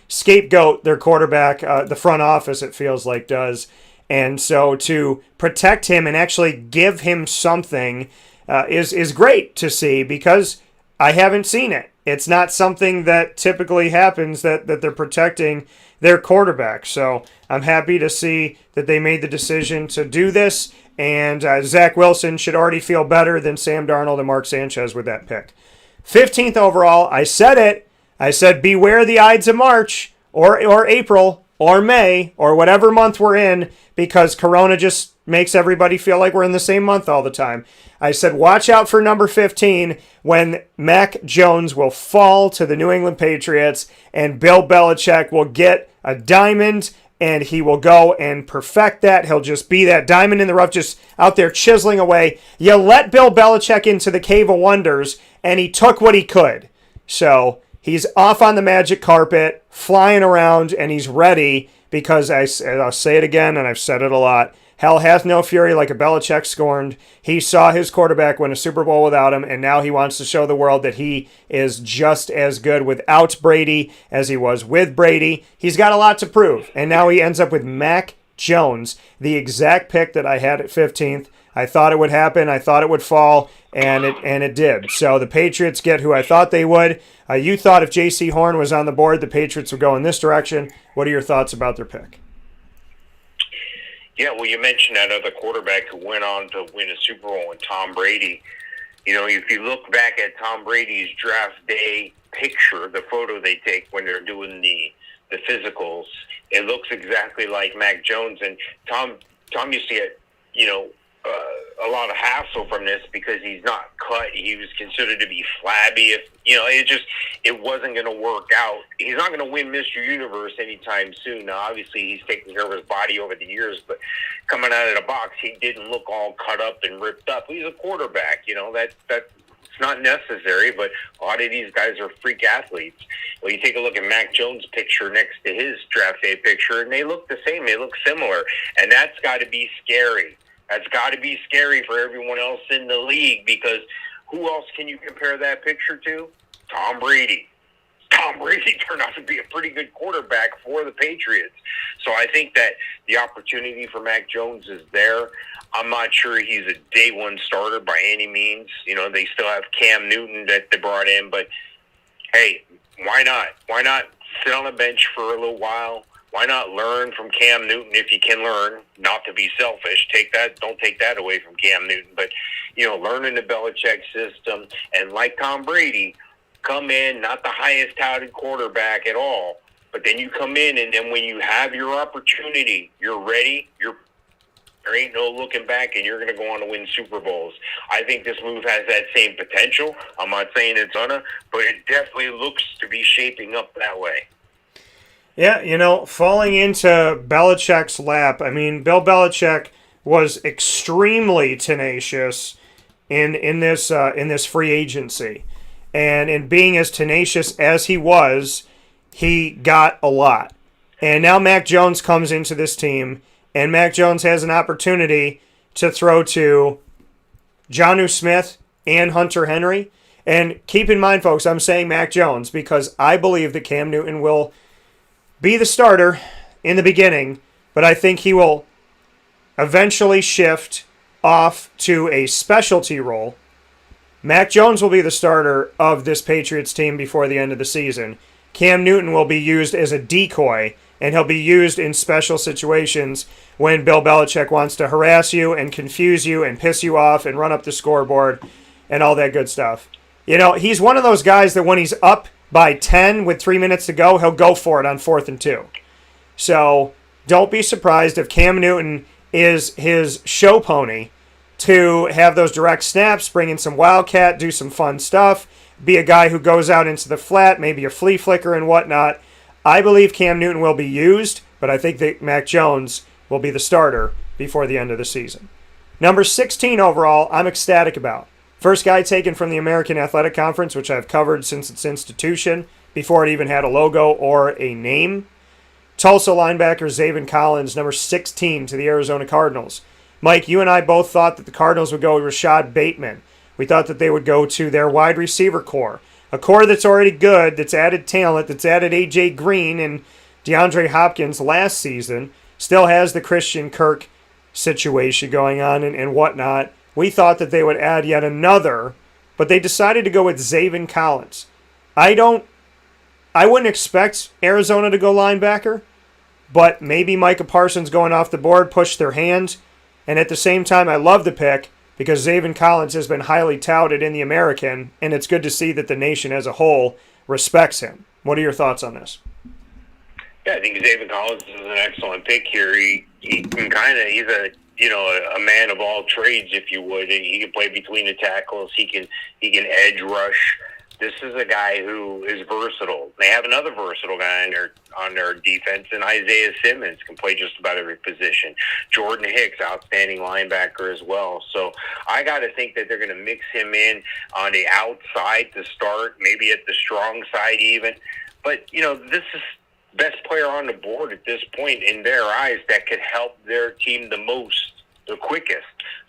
scapegoat their quarterback, the front office, it feels like, does. And so to protect him and actually give him something is great to see, because I haven't seen it. It's not something that typically happens, that they're protecting their quarterback. So I'm happy to see that they made the decision to do this. And Zach Wilson should already feel better than Sam Darnold and Mark Sanchez with that pick. 15th overall, I said it. I said beware the Ides of March or April or May or whatever month we're in, because Corona just makes everybody feel like we're in the same month all the time. I said watch out for number 15 when Mac Jones will fall to the New England Patriots and Bill Belichick will get a diamond and he will go and perfect that. He'll just be that diamond in the rough, just out there chiseling away. You let Bill Belichick into the Cave of Wonders, and he took what he could. So he's off on the magic carpet, flying around, and he's ready, because I'll say it again, and I've said it a lot, hell hath no fury like a Belichick scorned. He saw his quarterback win a Super Bowl without him, and now he wants to show the world that he is just as good without Brady as he was with Brady. He's got a lot to prove, and now he ends up with Mac Jones, the exact pick that I had at 15th. I thought it would happen. I thought it would fall, and it did. So the Patriots get who I thought they would. You thought if J.C. Horn was on the board, the Patriots would go in this direction. What are your thoughts about their pick? Yeah, well, you mentioned that other quarterback who went on to win a Super Bowl, and Tom Brady. If you look back at Tom Brady's draft day picture, the photo they take when they're doing the physicals, it looks exactly like Mac Jones. And Tom used to get, a lot of hassle from this because he's not cut. He was considered to be flabby. It wasn't going to work out. He's not going to win Mr. Universe anytime soon. Now, obviously, he's taken care of his body over the years, but coming out of the box, he didn't look all cut up and ripped up. He's a quarterback. That's not necessary, but a lot of these guys are freak athletes. Well, you take a look at Mac Jones' picture next to his draft day picture, and they look the same. They look similar, and that's got to be scary. That's got to be scary for everyone else in the league, because who else can you compare that picture to? Tom Brady. Tom Brady turned out to be a pretty good quarterback for the Patriots. So I think that the opportunity for Mac Jones is there. I'm not sure he's a day one starter by any means. They still have Cam Newton that they brought in, but hey, why not? Why not sit on a bench for a little while? Why not learn from Cam Newton if you can learn? Not to be selfish, don't take that away from Cam Newton, but learning the Belichick system, and like Tom Brady, come in not the highest touted quarterback at all, But then you come in, and then when you have your opportunity, you're ready. There ain't no looking back, and you're going to go on to win Super Bowls. I think this move has that same potential. I'm not saying it's gonna, but it definitely looks to be shaping up that way. Yeah, falling into Belichick's lap. I mean, Bill Belichick was extremely tenacious in this free agency, and in being as tenacious as he was, he got a lot. And now Mac Jones comes into this team, and Mac Jones has an opportunity to throw to Jonnu Smith and Hunter Henry. And keep in mind, folks, I'm saying Mac Jones because I believe that Cam Newton will be the starter in the beginning, but I think he will eventually shift off to a specialty role. Mac Jones will be the starter of this Patriots team before the end of the season. Cam Newton will be used as a decoy, and he'll be used in special situations when Bill Belichick wants to harass you and confuse you and piss you off and run up the scoreboard and all that good stuff. He's one of those guys that when he's up by 10 with 3 minutes to go, he'll go for it on 4th and 2. So don't be surprised if Cam Newton is his show pony to have those direct snaps, bring in some Wildcat, do some fun stuff, be a guy who goes out into the flat, maybe a flea flicker and whatnot. I believe Cam Newton will be used, but I think that Mac Jones will be the starter before the end of the season. Number 16 overall, I'm ecstatic about. First guy taken from the American Athletic Conference, which I've covered since its institution, before it even had a logo or a name. Tulsa linebacker Zaven Collins, number 16 to the Arizona Cardinals. Mike, you and I both thought that the Cardinals would go with Rashad Bateman. We thought that they would go to their wide receiver core. A core that's already good, that's added talent, that's added A.J. Green and DeAndre Hopkins last season, still has the Christian Kirk situation going on and whatnot. We thought that they would add yet another, but they decided to go with Zaven Collins. I wouldn't expect Arizona to go linebacker, but maybe Micah Parsons going off the board pushed their hand. And at the same time, I love the pick because Zaven Collins has been highly touted in the American, and it's good to see that the nation as a whole respects him. What are your thoughts on this? Yeah, I think Zaven Collins is an excellent pick here. He can he's a man of all trades, if you would. He can play between the tackles. He can edge rush. This is a guy who is versatile. They have another versatile guy on their defense, and Isaiah Simmons can play just about every position. Jordan Hicks, outstanding linebacker as well. So I got to think that they're going to mix him in on the outside to start, maybe at the strong side even. But, this is best player on the board at this point in their eyes that could help their team the most, the quickest.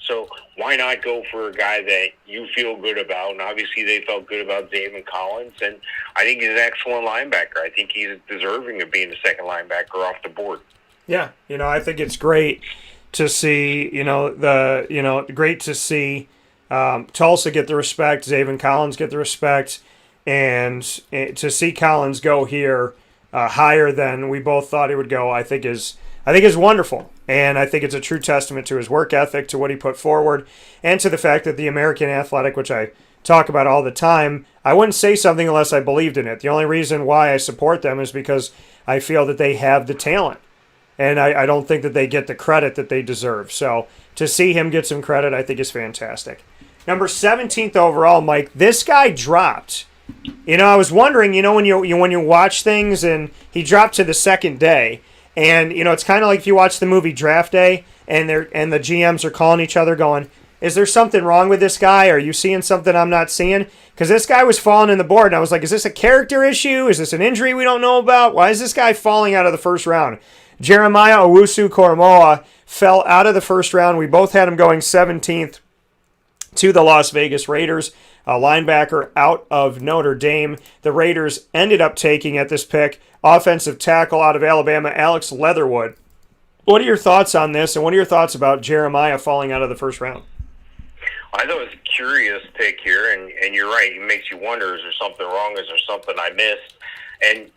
So why not go for a guy that you feel good about? And obviously they felt good about Zaven Collins, and I think he's an excellent linebacker. I think he's deserving of being the second linebacker off the board. Yeah, I think it's great to see, great to see Tulsa get the respect, Zaven Collins get the respect, and to see Collins go here higher than we both thought he would go, I think is wonderful. And I think it's a true testament to his work ethic, to what he put forward, and to the fact that the American Athletic, which I talk about all the time, I wouldn't say something unless I believed in it. The only reason why I support them is because I feel that they have the talent. And I don't think that they get the credit that they deserve. So to see him get some credit, I think is fantastic. Number 17th overall, Mike, this guy dropped. I was wondering, when you watch things, and he dropped to the second day. And, it's kind of like if you watch the movie Draft Day and the GMs are calling each other going, is there something wrong with this guy? Are you seeing something I'm not seeing? Because this guy was falling in the board, and I was like, is this a character issue? Is this an injury we don't know about? Why is this guy falling out of the first round? Jeremiah Owusu-Koramoah fell out of the first round. We both had him going 17th to the Las Vegas Raiders. A linebacker out of Notre Dame. The Raiders ended up taking at this pick offensive tackle out of Alabama, Alex Leatherwood. What are your thoughts on this, and what are your thoughts about Jeremiah falling out of the first round? I thought it was a curious pick here, and you're right. It makes you wonder, is there something wrong? Is there something I missed? And,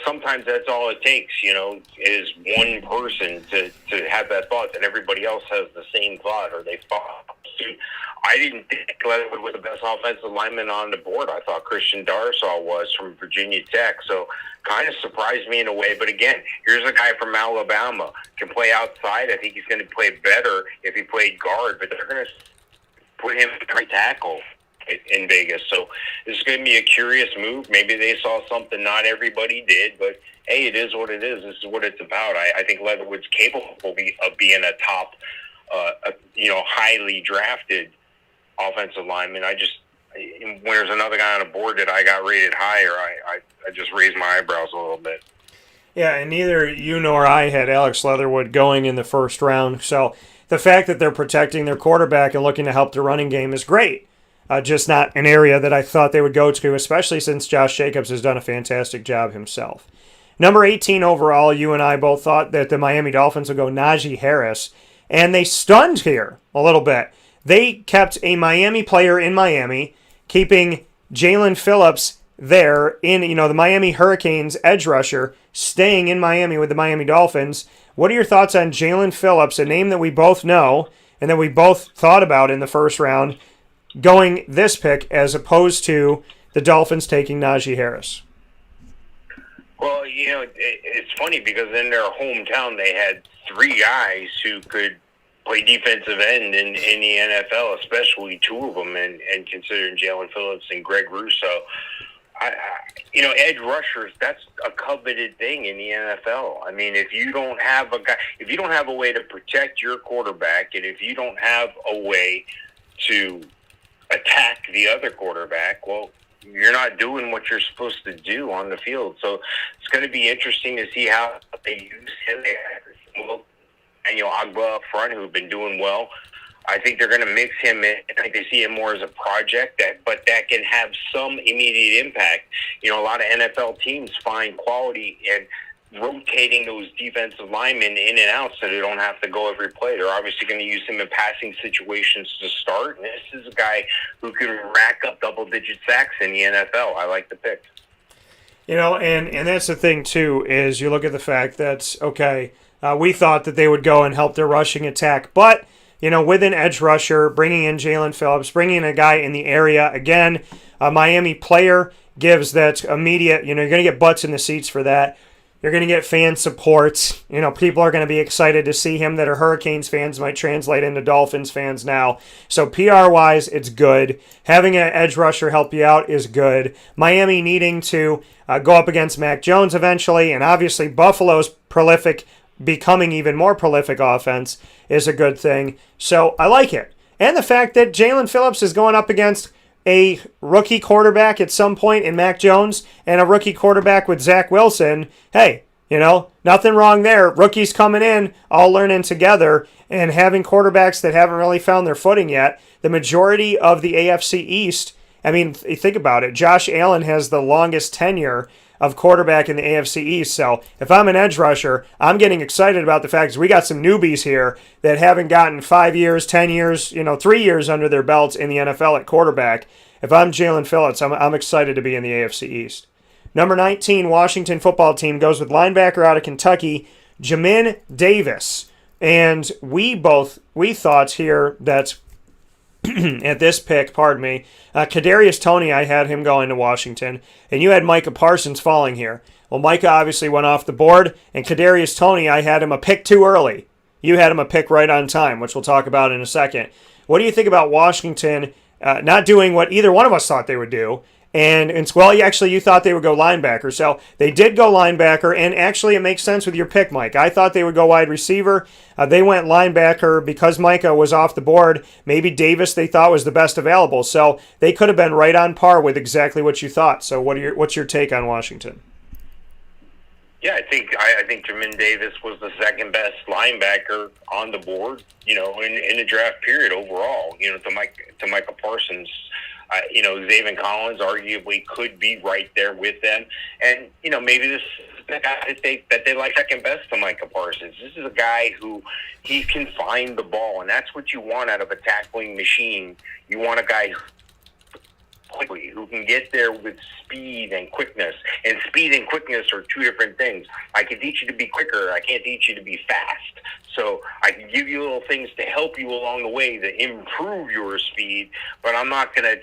sometimes that's all it takes, is one person to have that thought that everybody else has the same thought, or they thought. I didn't think Leatherwood was the best offensive lineman on the board. I thought Christian Darsaw was from Virginia Tech. So kind of surprised me in a way. But again, here's a guy from Alabama, can play outside. I think he's going to play better if he played guard, but they're going to put him at right tackle in Vegas. So this is going to be a curious move. Maybe they saw something not everybody did, but hey, it is what it is. This is what it's about. I think Leatherwood's capable of being a top, highly drafted offensive lineman. When there's another guy on the board that I got rated higher, I just raised my eyebrows a little bit. Yeah, and neither you nor I had Alex Leatherwood going in the first round. So the fact that they're protecting their quarterback and looking to help the running game is great. Just not an area that I thought they would go to, especially since Josh Jacobs has done a fantastic job himself. Number 18 overall, you and I both thought that the Miami Dolphins would go Najee Harris, and they stunned here a little bit. They kept a Miami player in Miami, keeping Jalen Phillips there in, the Miami Hurricanes edge rusher, staying in Miami with the Miami Dolphins. What are your thoughts on Jalen Phillips, a name that we both know and that we both thought about in the first round, going this pick as opposed to the Dolphins taking Najee Harris? Well, it's funny because in their hometown they had three guys who could play defensive end in the NFL, especially two of them, and considering Jalen Phillips and Greg Russo. Edge rushers, that's a coveted thing in the NFL. I mean, if you don't have a way to protect your quarterback, and if you don't have a way to attack the other quarterback, well, you're not doing what you're supposed to do on the field. So it's going to be interesting to see how they use him. Daniel Agba up front, who've been doing well. I think they're going to mix him in. I think they see him more as a project, but that can have some immediate impact. A lot of NFL teams find quality in rotating those defensive linemen in and out so they don't have to go every play. They're obviously going to use him in passing situations to start. And this is a guy who can rack up double-digit sacks in the NFL. I like the pick. And that's the thing, too, is you look at the fact that, we thought that they would go and help their rushing attack. But, with an edge rusher, bringing in Jalen Phillips, bringing in a guy in the area, again, a Miami player gives that immediate, you're going to get butts in the seats for that. You're going to get fan support. People are going to be excited to see him that are Hurricanes fans, might translate into Dolphins fans now. So PR-wise, it's good. Having an edge rusher help you out is good. Miami needing to go up against Mac Jones eventually, and obviously Buffalo's prolific, becoming even more prolific offense is a good thing. So I like it. And the fact that Jalen Phillips is going up against a rookie quarterback at some point in Mac Jones and a rookie quarterback with Zach Wilson, hey, nothing wrong there. Rookies coming in, all learning together, and having quarterbacks that haven't really found their footing yet. The majority of the AFC East, think about it. Josh Allen has the longest tenure of quarterback in the AFC East. So if I'm an edge rusher, I'm getting excited about the fact that we got some newbies here that haven't gotten 5 years, 10 years, 3 years under their belts in the NFL at quarterback. If I'm Jalen Phillips, I'm excited to be in the AFC East. Number 19, Washington football team goes with linebacker out of Kentucky, Jamin Davis. And we thought here that at this pick, Kadarius Toney, I had him going to Washington, and you had Micah Parsons falling here. Well, Micah obviously went off the board, and Kadarius Toney, I had him a pick too early. You had him a pick right on time, which we'll talk about in a second. What do you think about Washington not doing what either one of us thought they would do? You thought they would go linebacker. So they did go linebacker, and actually it makes sense with your pick, Mike. I thought they would go wide receiver. They went linebacker because Micah was off the board. Maybe Davis they thought was the best available. So they could have been right on par with exactly what you thought. So what's your take on Washington? Yeah, I think Jamin Davis was the second best linebacker on the board, in the draft period overall, to Micah Parsons. Zaven Collins arguably could be right there with them. And, maybe this is the guy that they like second best to Micah Parsons. This is a guy who he can find the ball, and that's what you want out of a tackling machine. You want a guy who quickly, who can get there with speed and quickness. And speed and quickness are two different things. I can teach you to be quicker. I can't teach you to be fast. So I can give you little things to help you along the way to improve your speed, but I'm not going to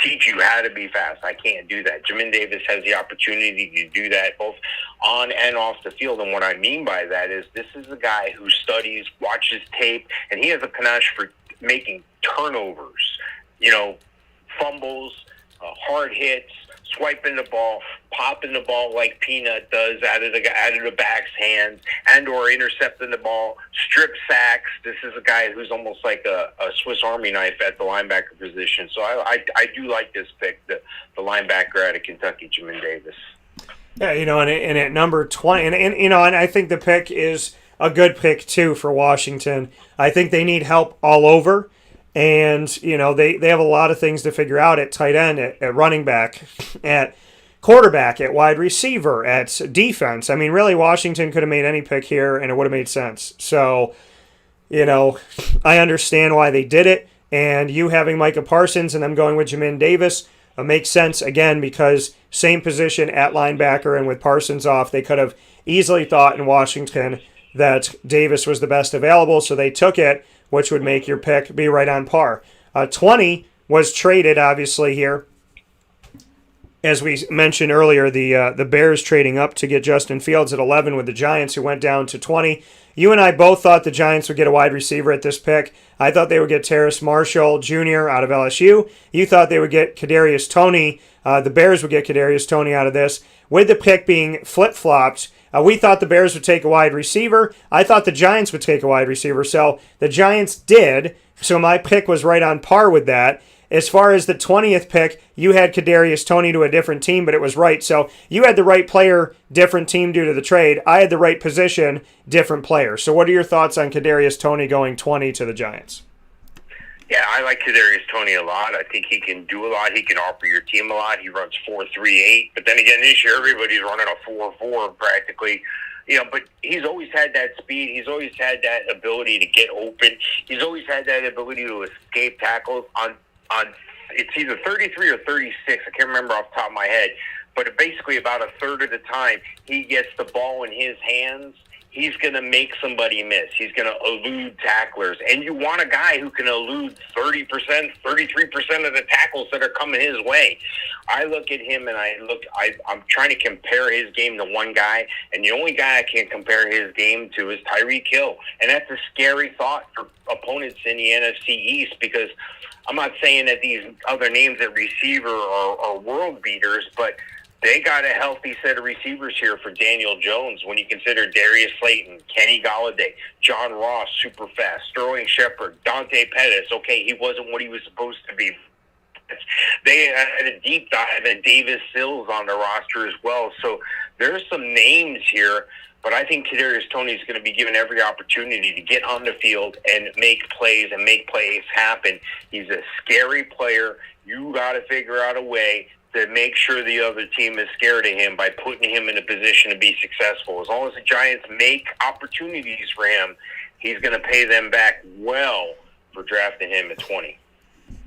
teach you how to be fast. I can't do that. Jamin Davis has the opportunity to do that both on and off the field. And what I mean by that is this is a guy who studies, watches tape, and he has a panache for making turnovers, fumbles, hard hits, swiping the ball, popping the ball like Peanut does out of the back's hands, and or intercepting the ball, strip sacks. This is a guy who's almost like a Swiss Army knife at the linebacker position. So I do like this pick, the linebacker out of Kentucky, Jamin Davis. Yeah, and at number 20, and I think the pick is a good pick too for Washington. I think they need help all over. And, they have a lot of things to figure out at tight end, at running back, at quarterback, at wide receiver, at defense. I mean, really, Washington could have made any pick here, and it would have made sense. So, I understand why they did it. And you having Micah Parsons and them going with Jamin Davis makes sense, again, because same position at linebacker, and with Parsons off, they could have easily thought in Washington that Davis was the best available, so they took it, which would make your pick be right on par. 20 was traded, obviously, here. As we mentioned earlier, the Bears trading up to get Justin Fields at 11 with the Giants, who went down to 20. You and I both thought the Giants would get a wide receiver at this pick. I thought they would get Terrace Marshall Jr. out of LSU. You thought they would get Kadarius Toney. The Bears would get Kadarius Toney out of this. With the pick being flip-flopped, we thought the Bears would take a wide receiver. I thought the Giants would take a wide receiver. So the Giants did. So my pick was right on par with that. As far as the 20th pick, you had Kadarius Toney to a different team, but it was right. So you had the right player, different team due to the trade. I had the right position, different player. So what are your thoughts on Kadarius Toney going 20 to the Giants? Yeah, I like Kadarius Toney a lot. I think he can do a lot. He can offer your team a lot. He runs 4.38. But then again, this year, everybody's running a 4.4 practically. But he's always had that speed. He's always had that ability to get open. He's always had that ability to escape tackles on it's either 33 or 36. I can't remember off the top of my head. But basically about a third of the time, he gets the ball in his hands. He's going to make somebody miss. He's going to elude tacklers. And you want a guy who can elude 30%, 33% of the tackles that are coming his way. I look at him and I'm trying to compare his game to one guy, and the only guy I can compare his game to is Tyreek Hill. And that's a scary thought for opponents in the NFC East, because I'm not saying that these other names at receiver are world beaters, but they got a healthy set of receivers here for Daniel Jones when you consider Darius Slayton, Kenny Golladay, John Ross, super fast, Sterling Shepard, Dante Pettis. Okay, he wasn't what he was supposed to be. They had a deep dive and Davis Sills on the roster as well. So there's some names here, but I think Kadarius Toney is going to be given every opportunity to get on the field and make plays happen. He's a scary player. You got to figure out a way to make sure the other team is scared of him by putting him in a position to be successful. As long as the Giants make opportunities for him, he's going to pay them back well for drafting him at 20.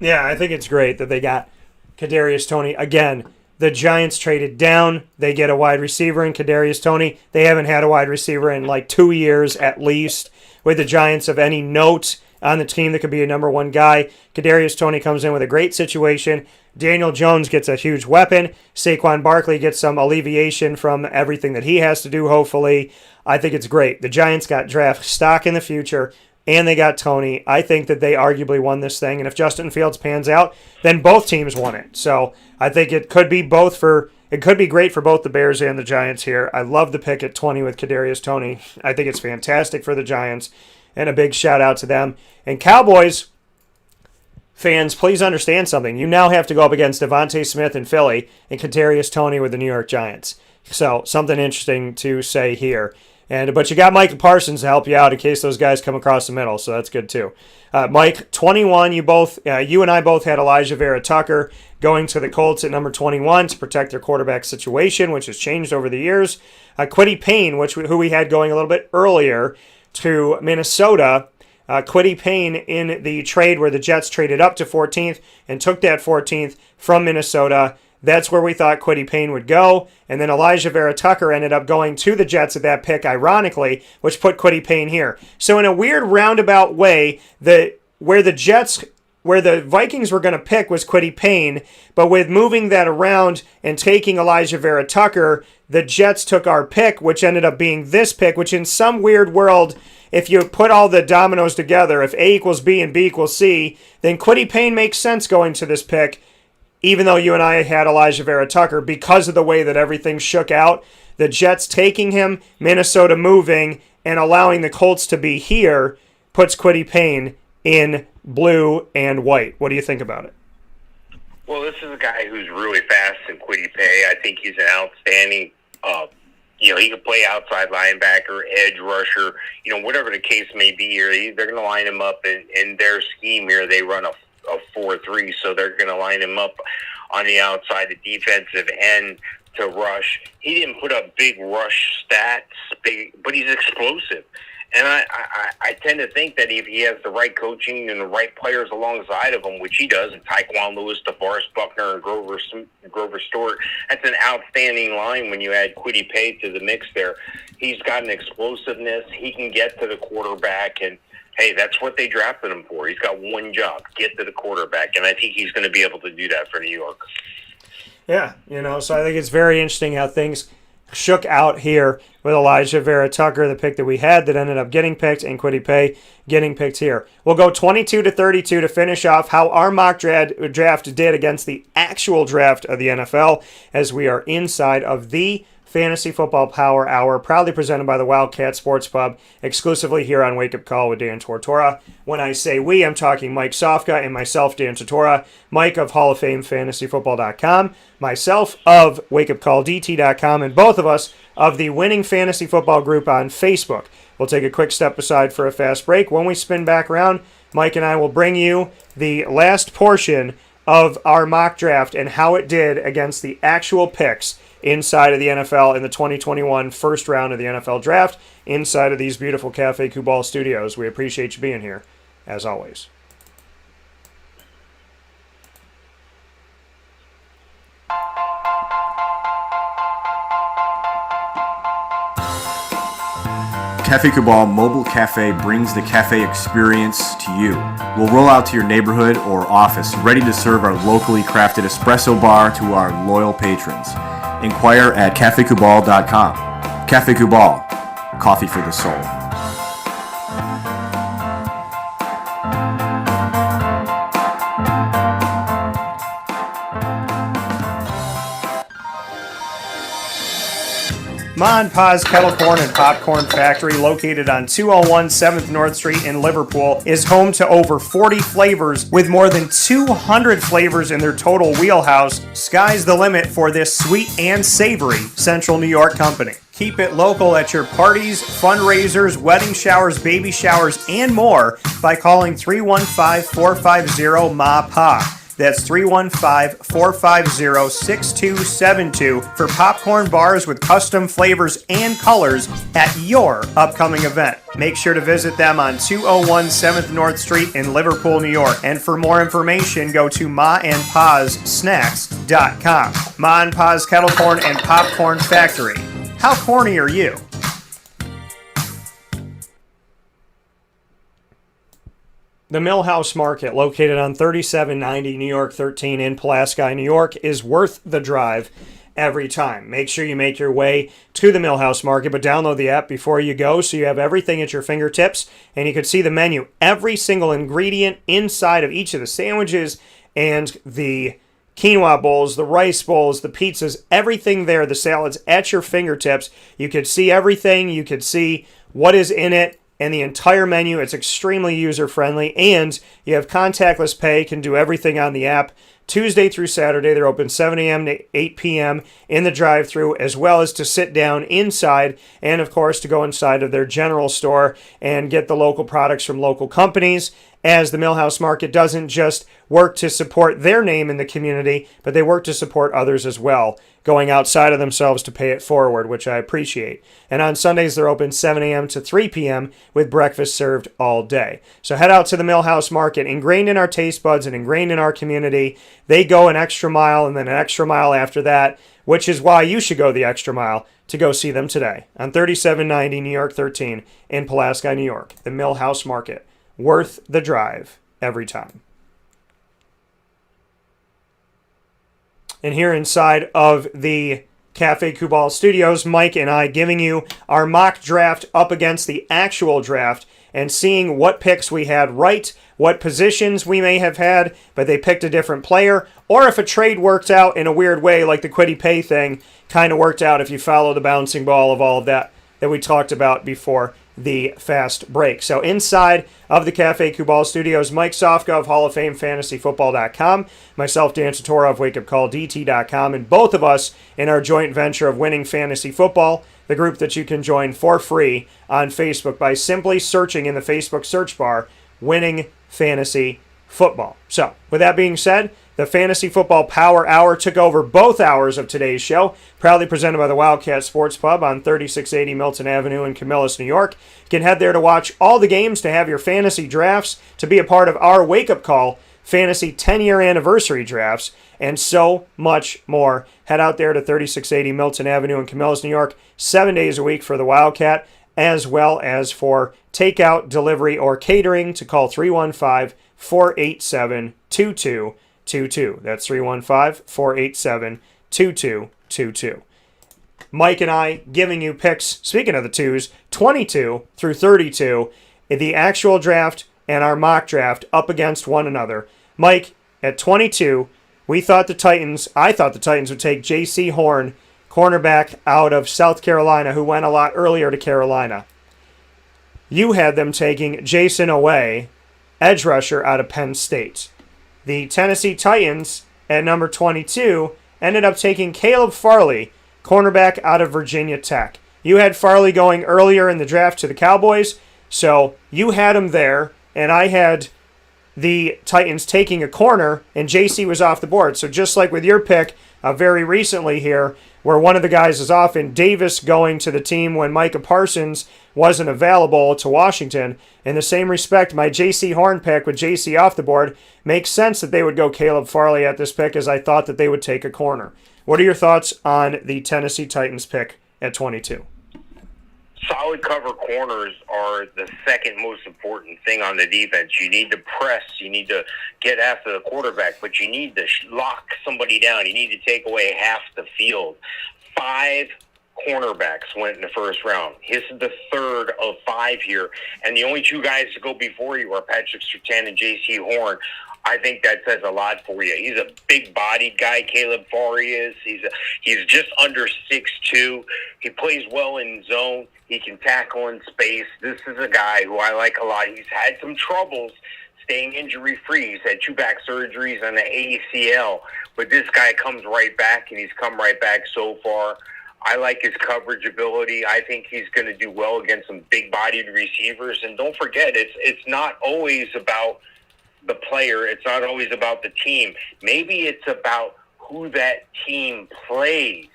Yeah, I think it's great that they got Kadarius Toney. Again, the Giants traded down. They get a wide receiver in Kadarius Toney. They haven't had a wide receiver in like 2 years at least with the Giants of any note on the team that could be a number one guy. Kadarius Toney comes in with a great situation. Daniel Jones gets a huge weapon. Saquon Barkley gets some alleviation from everything that he has to do, hopefully. I think it's great. The Giants got draft stock in the future, and they got Toney. I think that they arguably won this thing, and if Justin Fields pans out, then both teams won it. So I think it could be it could be great for both the Bears and the Giants here. I love the pick at 20 with Kadarius Toney. I think it's fantastic for the Giants, and a big shout out to them. And Cowboys fans, please understand something. You now have to go up against Devontae Smith in Philly and Kadarius Toney with the New York Giants. So something interesting to say here. But you got Micah Parsons to help you out in case those guys come across the middle, so that's good too. Mike, 21, you and I both had Elijah Vera Tucker going to the Colts at number 21 to protect their quarterback situation, which has changed over the years. Kwity Paye, who we had going a little bit earlier, to Minnesota. Kwity Paye in the trade where the Jets traded up to 14th and took that 14th from Minnesota. That's where we thought Kwity Paye would go. And then Elijah Vera Tucker ended up going to the Jets at that pick, ironically, which put Kwity Paye here. So in a weird roundabout way, where the Vikings were going to pick was Kwity Paye, but with moving that around and taking Elijah Vera Tucker, the Jets took our pick, which ended up being this pick, which in some weird world, if you put all the dominoes together, if A equals B and B equals C, then Kwity Paye makes sense going to this pick, even though you and I had Elijah Vera Tucker, because of the way that everything shook out. The Jets taking him, Minnesota moving, and allowing the Colts to be here puts Kwity Paye in blue and white. What do you think about it? Well, this is a guy who's really fast in Kwity Paye. I think he's an outstanding, he can play outside linebacker, edge rusher, whatever the case may be here. They're going to line him up in their scheme here. They run a 4-3, so they're going to line him up on the outside, the defensive end to rush. He didn't put up big rush stats, but he's explosive. And I tend to think that if he has the right coaching and the right players alongside of him, which he does, and Tyquan Lewis, DeForest Buckner, and Grover Stewart, that's an outstanding line when you add Kwity Paye to the mix there. He's got an explosiveness. He can get to the quarterback, and hey, that's what they drafted him for. He's got one job, get to the quarterback, and I think he's going to be able to do that for New York. Yeah, so I think it's very interesting how things shook out here with Elijah Vera Tucker, the pick that we had that ended up getting picked, and Kwity Paye getting picked here. We'll go 22-32 to finish off how our mock draft did against the actual draft of the NFL, as we are inside of the Fantasy Football Power Hour, proudly presented by the Wildcat Sports Pub, exclusively here on Wake Up Call with Dan Tortora. When I say we, I'm talking Mike Sofka and myself, Dan Tortora. Mike of Hall of Fame FantasyFootball.com, myself of WakeUpCallDT.com, and both of us of the Winning Fantasy Football group on Facebook. We'll take a quick step aside for a fast break. When we spin back around, Mike and I will bring you the last portion of our mock draft and how it did against the actual picks inside of the NFL in the 2021 first round of the NFL Draft, inside of these beautiful Cafe Kubal studios. We appreciate you being here, as always. Cafe Kubal Mobile Cafe brings the cafe experience to you. We'll roll out to your neighborhood or office, ready to serve our locally crafted espresso bar to our loyal patrons. Inquire at cafekubal.com. Cafe Kubal, coffee for the soul. Ma and Pa's Kettle Corn and Popcorn Factory, located on 201 7th North Street in Liverpool, is home to over 40 flavors with more than 200 flavors in their total wheelhouse. Sky's the limit for this sweet and savory Central New York company. Keep it local at your parties, fundraisers, wedding showers, baby showers, and more by calling 315-450-MA-PA. That's 315-450-6272 for popcorn bars with custom flavors and colors at your upcoming event. Make sure to visit them on 201 7th North Street in Liverpool, New York. And for more information, go to maandpazsnacks.com. Ma and Pa's Kettle Corn and Popcorn Factory. How corny are you? The Millhouse Market, located on 3790 New York 13 in Pulaski, New York, is worth the drive every time. Make sure you make your way to the Millhouse Market, but download the app before you go so you have everything at your fingertips, and you can see the menu, every single ingredient inside of each of the sandwiches and the quinoa bowls, the rice bowls, the pizzas, everything there, the salads at your fingertips. You could see everything. You could see what is in it. And the entire menu, it's extremely user-friendly, and you have contactless pay, can do everything on the app. Tuesday through Saturday, they're open 7 a.m. to 8 p.m. in the drive-thru, as well as to sit down inside, and of course to go inside of their general store and get the local products from local companies, as the Millhouse Market doesn't just work to support their name in the community, but they work to support others as well. going outside of themselves to pay it forward, which I appreciate. And on Sundays, they're open 7 a.m. to 3 p.m. with breakfast served all day. So head out to the Millhouse Market. Ingrained in our taste buds and ingrained in our community, they go an extra mile and then an extra mile after that, which is why you should go the extra mile to go see them today on 3790 New York 13 in Pulaski, New York. The Millhouse Market. Worth the drive every time. And here inside of the Cafe Kubal Studios, Mike and I giving you our mock draft up against the actual draft and seeing what picks we had right, what positions we may have had, but they picked a different player, or if a trade worked out in a weird way, like the Quiddy Pay thing kind of worked out if you follow the bouncing ball of all of that we talked about before the fast break. So inside of the Cafe Kubal Studios, Mike Sofka of Hall of Fame FantasyFootball.com, myself, Dan Tortora of WakeUpCallDT.com, and both of us in our joint venture of Winning Fantasy Football, the group that you can join for free on Facebook by simply searching in the Facebook search bar, Winning Fantasy Football. So, with that being said, the Fantasy Football Power Hour took over both hours of today's show, proudly presented by the Wildcat Sports Pub on 3680 Milton Avenue in Camillus, New York. You can head there to watch all the games, to have your fantasy drafts, to be a part of our Wake Up Call Fantasy 10-year anniversary drafts, and so much more. Head out there to 3680 Milton Avenue in Camillus, New York, 7 days a week for the Wildcat, as well as for takeout, delivery, or catering, to call 315-487-2222. That's 315-487-2222. Mike and I giving you picks, speaking of the twos, 22 through 32, in the actual draft and our mock draft up against one another. Mike, at 22, I thought the Titans would take J.C. Horn, cornerback out of South Carolina, who went a lot earlier to Carolina. You had them taking Jason Owe, edge rusher out of Penn State. The Tennessee Titans, at number 22, ended up taking Caleb Farley, cornerback out of Virginia Tech. You had Farley going earlier in the draft to the Cowboys, so you had him there, and I had the Titans taking a corner, and JC was off the board. So just like with your pick very recently here, where one of the guys is off, and Davis going to the team when Micah Parsons wasn't available to Washington. In the same respect, my J.C. Horn pick with J.C. off the board makes sense that they would go Caleb Farley at this pick, as I thought that they would take a corner. What are your thoughts on the Tennessee Titans pick at 22? Solid cover corners are the second most important thing on the defense. You need to press. You need to get after the quarterback, but you need to lock somebody down. You need to take away half the field. 5 cornerbacks went in the first round. This is the third of 5 here, and the only 2 guys to go before you are Patrick Surtain and J.C. Horn. I think that says a lot for you. He's a big-bodied guy, Caleb Farley is. He's just under 6'2". He plays well in zone. He can tackle in space. This is a guy who I like a lot. He's had some troubles staying injury-free. He's had 2 back surgeries on the ACL. But this guy comes right back, and he's come right back so far. I like his coverage ability. I think he's going to do well against some big-bodied receivers. And don't forget, it's not always about the player. It's not always about the team. Maybe it's about who that team plays.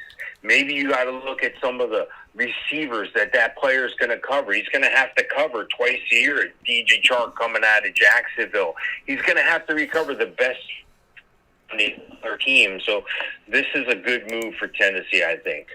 Maybe you got to look at some of the receivers that player is going to cover. He's going to have to cover twice a year. DJ Chark coming out of Jacksonville. He's going to have to recover the best on the other team. So this is a good move for Tennessee, I think.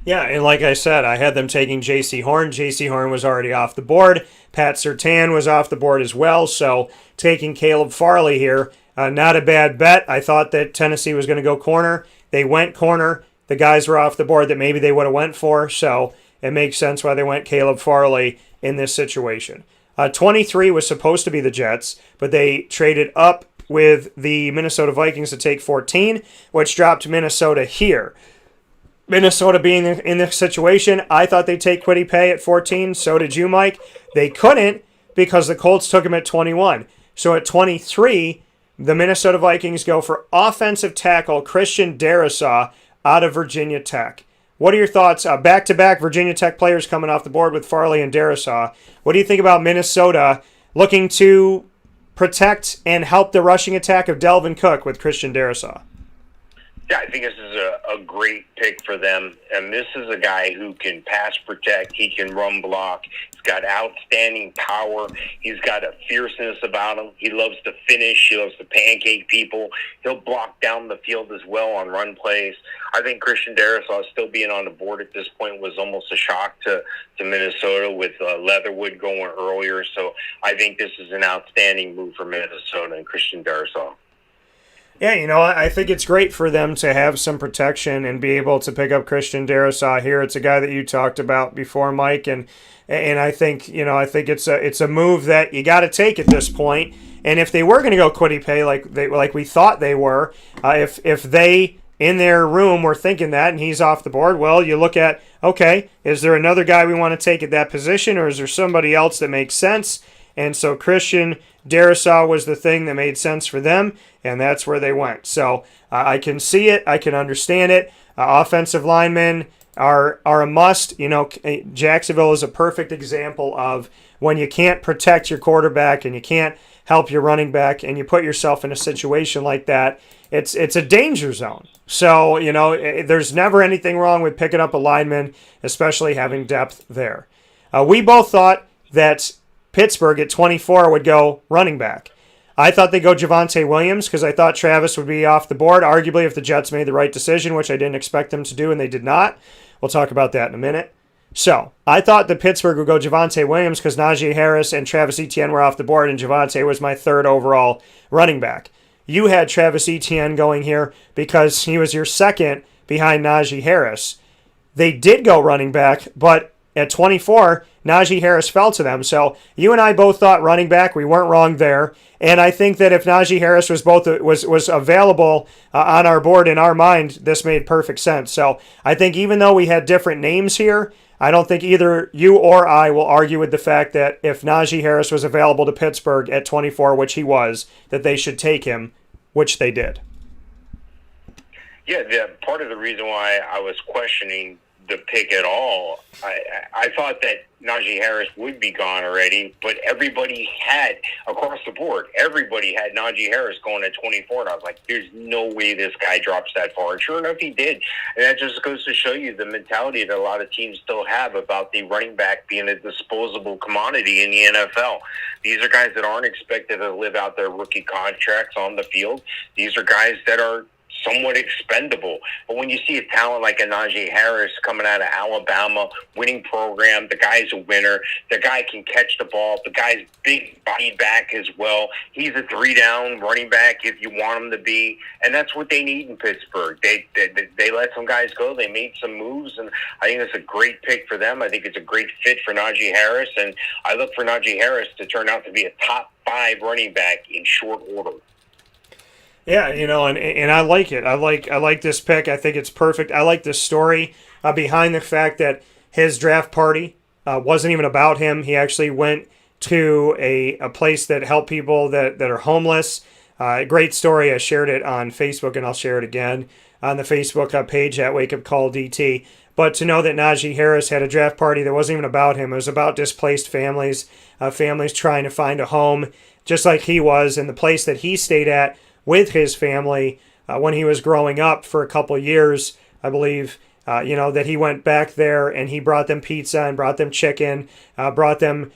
Yeah, and like I said, I had them taking J.C. Horn. J.C. Horn was already off the board. Pat Surtain was off the board as well. So taking Caleb Farley here, not a bad bet. I thought that Tennessee was going to go corner. They went corner. The guys were off the board that maybe they would have went for. So it makes sense why they went Caleb Farley in this situation. 23 was supposed to be the Jets, but they traded up with the Minnesota Vikings to take 14, which dropped Minnesota here. Minnesota being in this situation, I thought they'd take Quiddy Pay at 14. So did you, Mike. They couldn't because the Colts took him at 21. So at 23, the Minnesota Vikings go for offensive tackle Christian Darrisaw out of Virginia Tech. What are your thoughts? Back-to-back Virginia Tech players coming off the board with Farley and Darrisaw. What do you think about Minnesota looking to protect and help the rushing attack of Delvin Cook with Christian Darrisaw? Yeah, I think this is a great pick for them. And this is a guy who can pass protect. He can run block. He's got outstanding power. He's got a fierceness about him. He loves to finish. He loves to pancake people. He'll block down the field as well on run plays. I think Christian Darrisaw still being on the board at this point was almost a shock to Minnesota with Leatherwood going earlier. So I think this is an outstanding move for Minnesota and Christian Darrisaw. Yeah, I think it's great for them to have some protection and be able to pick up Christian Darrisaw here. It's a guy that you talked about before, Mike, and I think I think it's a move that you got to take at this point. And if they were going to go Kwity Paye like we thought they were, if they in their room were thinking that and he's off the board, well, you look at, okay, is there another guy we want to take at that position, or is there somebody else that makes sense? And so Christian Darrisaw was the thing that made sense for them, and that's where they went. So I can see it. I can understand it. Offensive linemen are a must. Jacksonville is a perfect example of when you can't protect your quarterback and you can't help your running back and you put yourself in a situation like that, it's a danger zone. So, there's never anything wrong with picking up a lineman, especially having depth there. We both thought that Pittsburgh at 24 would go running back. I thought they'd go Javonte Williams because I thought Travis would be off the board, arguably if the Jets made the right decision, which I didn't expect them to do, and they did not. We'll talk about that in a minute. So, I thought that Pittsburgh would go Javonte Williams because Najee Harris and Travis Etienne were off the board, and Javonte was my third overall running back. You had Travis Etienne going here because he was your second behind Najee Harris. They did go running back, but at 24, Najee Harris fell to them. So you and I both thought running back. We weren't wrong there. And I think that if Najee Harris was available on our board in our mind, this made perfect sense. So I think even though we had different names here, I don't think either you or I will argue with the fact that if Najee Harris was available to Pittsburgh at 24, which he was, that they should take him, which they did. Yeah, part of the reason why I was questioning the pick at all, I thought that Najee Harris would be gone already, but everybody had, across the board, everybody had Najee Harris going at 24, and I was like, there's no way this guy drops that far. And sure enough, he did. And that just goes to show you the mentality that a lot of teams still have about the running back being a disposable commodity in the NFL. These are guys that aren't expected to live out their rookie contracts on the field. These are guys that are somewhat expendable. But when you see a talent like a Najee Harris coming out of Alabama, winning program, the guy's a winner, the guy can catch the ball, the guy's big body back as well. He's a 3-down running back if you want him to be, and that's what they need in Pittsburgh. They let some guys go. They made some moves, and I think it's a great pick for them. I think it's a great fit for Najee Harris, and I look for Najee Harris to turn out to be a top 5 running back in short order. Yeah, and I like it. I like this pick. I think it's perfect. I like this story behind the fact that his draft party wasn't even about him. He actually went to a place that helped people that are homeless. Great story. I shared it on Facebook, and I'll share it again on the Facebook page at Wake Up Call DT. But to know that Najee Harris had a draft party that wasn't even about him, it was about displaced families, families trying to find a home, just like he was, and the place that he stayed at with his family when he was growing up for a couple of years, I believe, that he went back there and he brought them pizza and brought them chicken, brought them,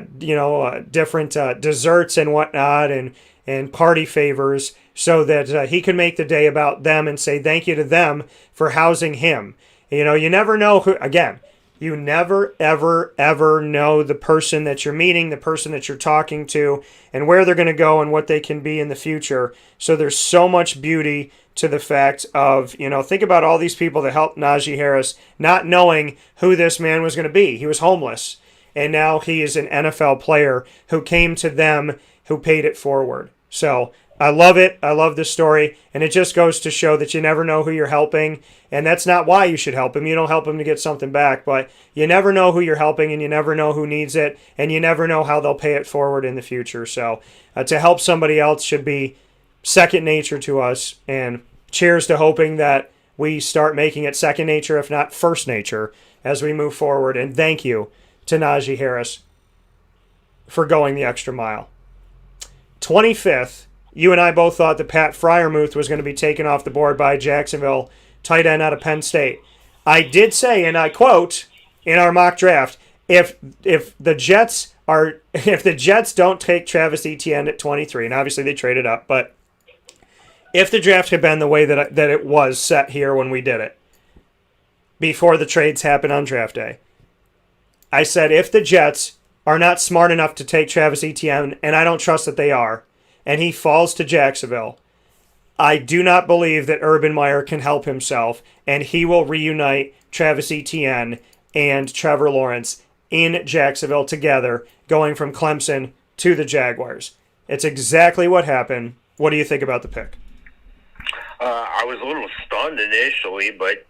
different desserts and whatnot and party favors so that he could make the day about them and say thank you to them for housing him. You never know who, again, you never, ever, ever know the person that you're meeting, the person that you're talking to, and where they're going to go and what they can be in the future. So there's so much beauty to the fact of, think about all these people that helped Najee Harris, not knowing who this man was going to be. He was homeless, and now he is an NFL player who came to them, who paid it forward. So I love it. I love this story. And it just goes to show that you never know who you're helping. And that's not why you should help him. You don't help him to get something back. But you never know who you're helping, and you never know who needs it. And you never know how they'll pay it forward in the future. So to help somebody else should be second nature to us. And cheers to hoping that we start making it second nature, if not first nature, as we move forward. And thank you to Najee Harris for going the extra mile. 25th you and I both thought that Pat Fryermuth was going to be taken off the board by Jacksonville, tight end out of Penn State. I did say, and I quote, in our mock draft, if the Jets don't take Travis Etienne at 23, and obviously they traded up, but if the draft had been the way that it was set here when we did it, before the trades happened on draft day, I said if the Jets are not smart enough to take Travis Etienne, and I don't trust that they are, and he falls to Jacksonville, I do not believe that Urban Meyer can help himself, and he will reunite Travis Etienne and Trevor Lawrence in Jacksonville together, going from Clemson to the Jaguars. It's exactly what happened. What do you think about the pick? I was a little stunned initially, but,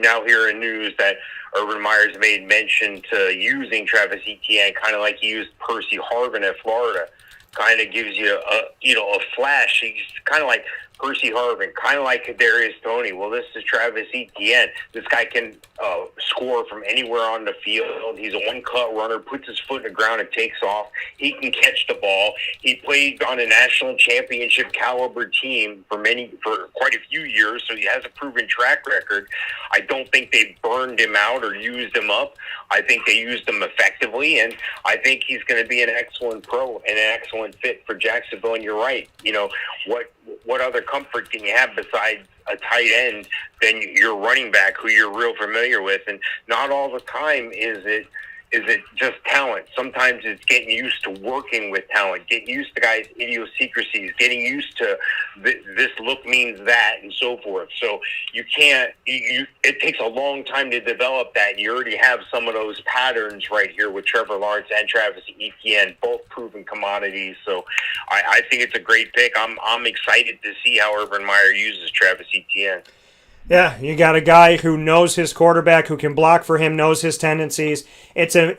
now hearing news that Urban Meyer's made mention to using Travis Etienne kind of like he used Percy Harvin at Florida. Kind of gives you a flash. He's kind of like Percy Harvin, kind of like Kadarius Toney. Well, this is Travis Etienne. This guy can score from anywhere on the field. He's a one-cut runner, puts his foot in the ground and takes off. He can catch the ball. He played on a national championship caliber team for quite a few years, so he has a proven track record. I don't think they burned him out or used him up. I think they used him effectively, and I think he's going to be an excellent pro and an excellent fit for Jacksonville. And you're right. What other comfort can you have besides a tight end than your running back who you're real familiar with? And not all the time is it just talent. Sometimes it's getting used to working with talent, getting used to guys' idiosyncrasies, getting used to this look means that, and so forth. So you can't. It takes a long time to develop that. You already have some of those patterns right here with Trevor Lawrence and Travis Etienne, both proven commodities. So I think it's a great pick. I'm excited to see how Urban Meyer uses Travis Etienne. Yeah, you got a guy who knows his quarterback, who can block for him, knows his tendencies. Listen,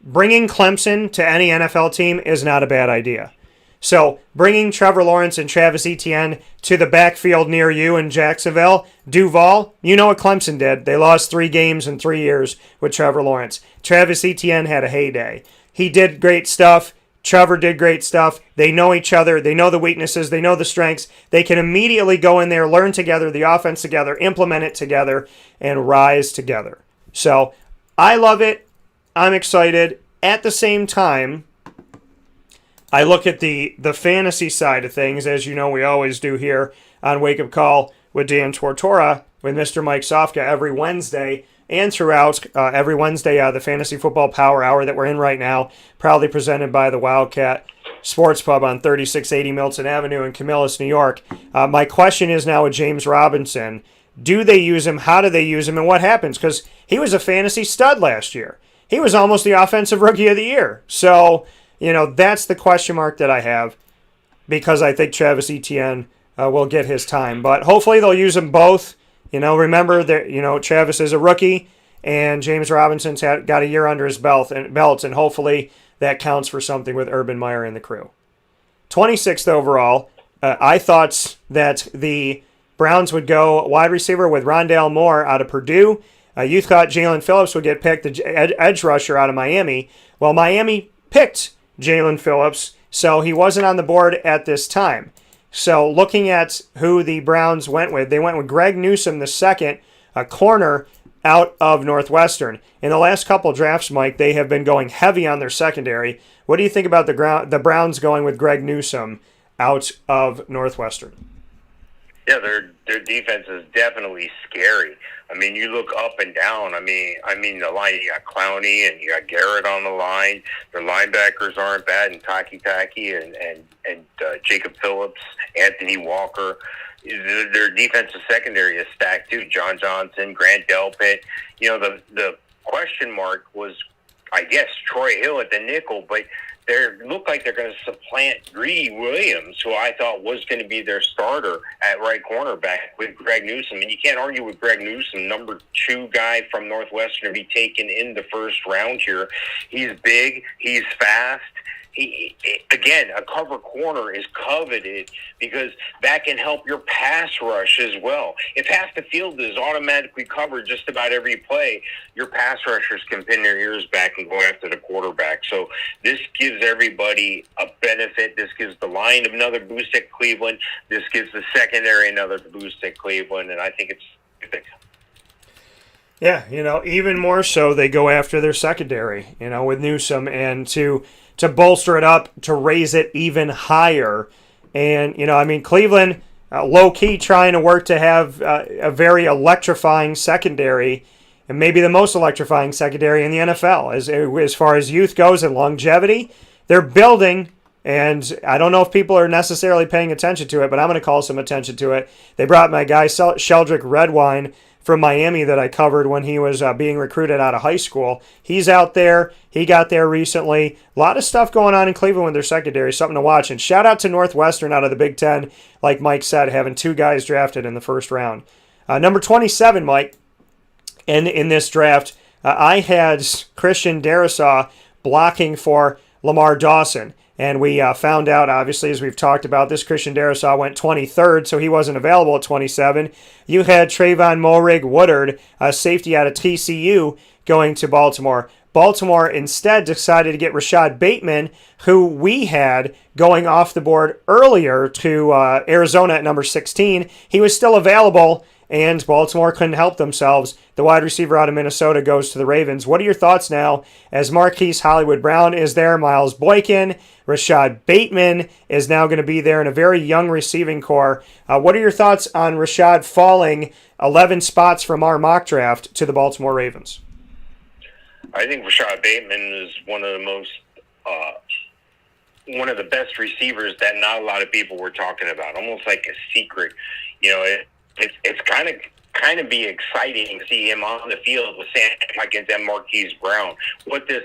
bringing Clemson to any NFL team is not a bad idea. So bringing Trevor Lawrence and Travis Etienne to the backfield near you in Jacksonville, Duval, you know what Clemson did. They lost 3 games in 3 years with Trevor Lawrence. Travis Etienne had a heyday. He did great stuff. Trevor did great stuff. They know each other. They know the weaknesses. They know the strengths. They can immediately go in there, learn together, the offense together, implement it together, and rise together. So I love it. I'm excited. At the same time, I look at the fantasy side of things, as you know we always do here on Wake Up Call with Dan Tortora, with Mr. Mike Sofka every Wednesday. And throughout every Wednesday, the Fantasy Football Power Hour that we're in right now, proudly presented by the Wildcat Sports Pub on 3680 Milton Avenue in Camillus, New York. My question is now with James Robinson. Do they use him? How do they use him? And what happens? Because he was a fantasy stud last year. He was almost the Offensive Rookie of the Year. So, that's the question mark that I have, because I think Travis Etienne will get his time. But hopefully they'll use them both. Remember that, Travis is a rookie, and James Robinson's got a year under his belt, and hopefully that counts for something with Urban Meyer and the crew. 26th overall, I thought that the Browns would go wide receiver with Rondale Moore out of Purdue. You thought Jalen Phillips would get picked, the edge rusher out of Miami. Well, Miami picked Jalen Phillips, so he wasn't on the board at this time. So looking at who the Browns went with, they went with Greg Newsome the second, a corner out of Northwestern. In the last couple drafts, Mike, they have been going heavy on their secondary. What do you think about the Browns going with Greg Newsome out of Northwestern? Yeah, their defense is definitely scary. I mean, you look up and down. I mean, the line, you got Clowney and you got Garrett on the line. Their linebackers aren't bad, and Taki and Jacob Phillips, Anthony Walker. Their defensive secondary is stacked too. John Johnson, Grant Delpit. The question mark was, I guess, Troy Hill at the nickel, but they look like they're going to supplant Greedy Williams, who I thought was going to be their starter at right cornerback with Greg Newsome. And you can't argue with Greg Newsome, number 2 guy from Northwestern, to be taken in the first round here. He's big. He's fast. Again, a cover corner is coveted because that can help your pass rush as well. If half the field is automatically covered just about every play, your pass rushers can pin their ears back and go after the quarterback. So this gives everybody a benefit. This gives the line another boost at Cleveland. This gives the secondary another boost at Cleveland, and I think it's Yeah, even more so, they go after their secondary, with Newsome, and to bolster it up, to raise it even higher. And, Cleveland, low-key trying to work to have a very electrifying secondary, and maybe the most electrifying secondary in the NFL. As far as youth goes and longevity, they're building, and I don't know if people are necessarily paying attention to it, but I'm going to call some attention to it. They brought my guy, Sheldrick Redwine, from Miami that I covered when he was being recruited out of high school. He's out there. He got there recently. A lot of stuff going on in Cleveland with their secondary. Something to watch. And shout out to Northwestern out of the Big Ten, like Mike said, having 2 guys drafted in the first round. Number 27, Mike, in this draft, I had Christian Darrisaw blocking for Lamar Dawson. And we found out, obviously, as we've talked about, this Christian Darrisaw went 23rd, so he wasn't available at 27. You had Trayvon Moehrig Woodard, a safety out of TCU, going to Baltimore. Baltimore instead decided to get Rashad Bateman, who we had going off the board earlier to Arizona at number 16. He was still available, and Baltimore couldn't help themselves. The wide receiver out of Minnesota goes to the Ravens. What are your thoughts now as Marquise Hollywood Brown is there, Miles Boykin, Rashad Bateman is now going to be there in a very young receiving core. What are your thoughts on Rashad falling 11 spots from our mock draft to the Baltimore Ravens? I think Rashad Bateman is one of the best receivers that not a lot of people were talking about, almost like a secret. It's kind of be exciting to see him on the field with Sam Watkins and Marquise Brown. What this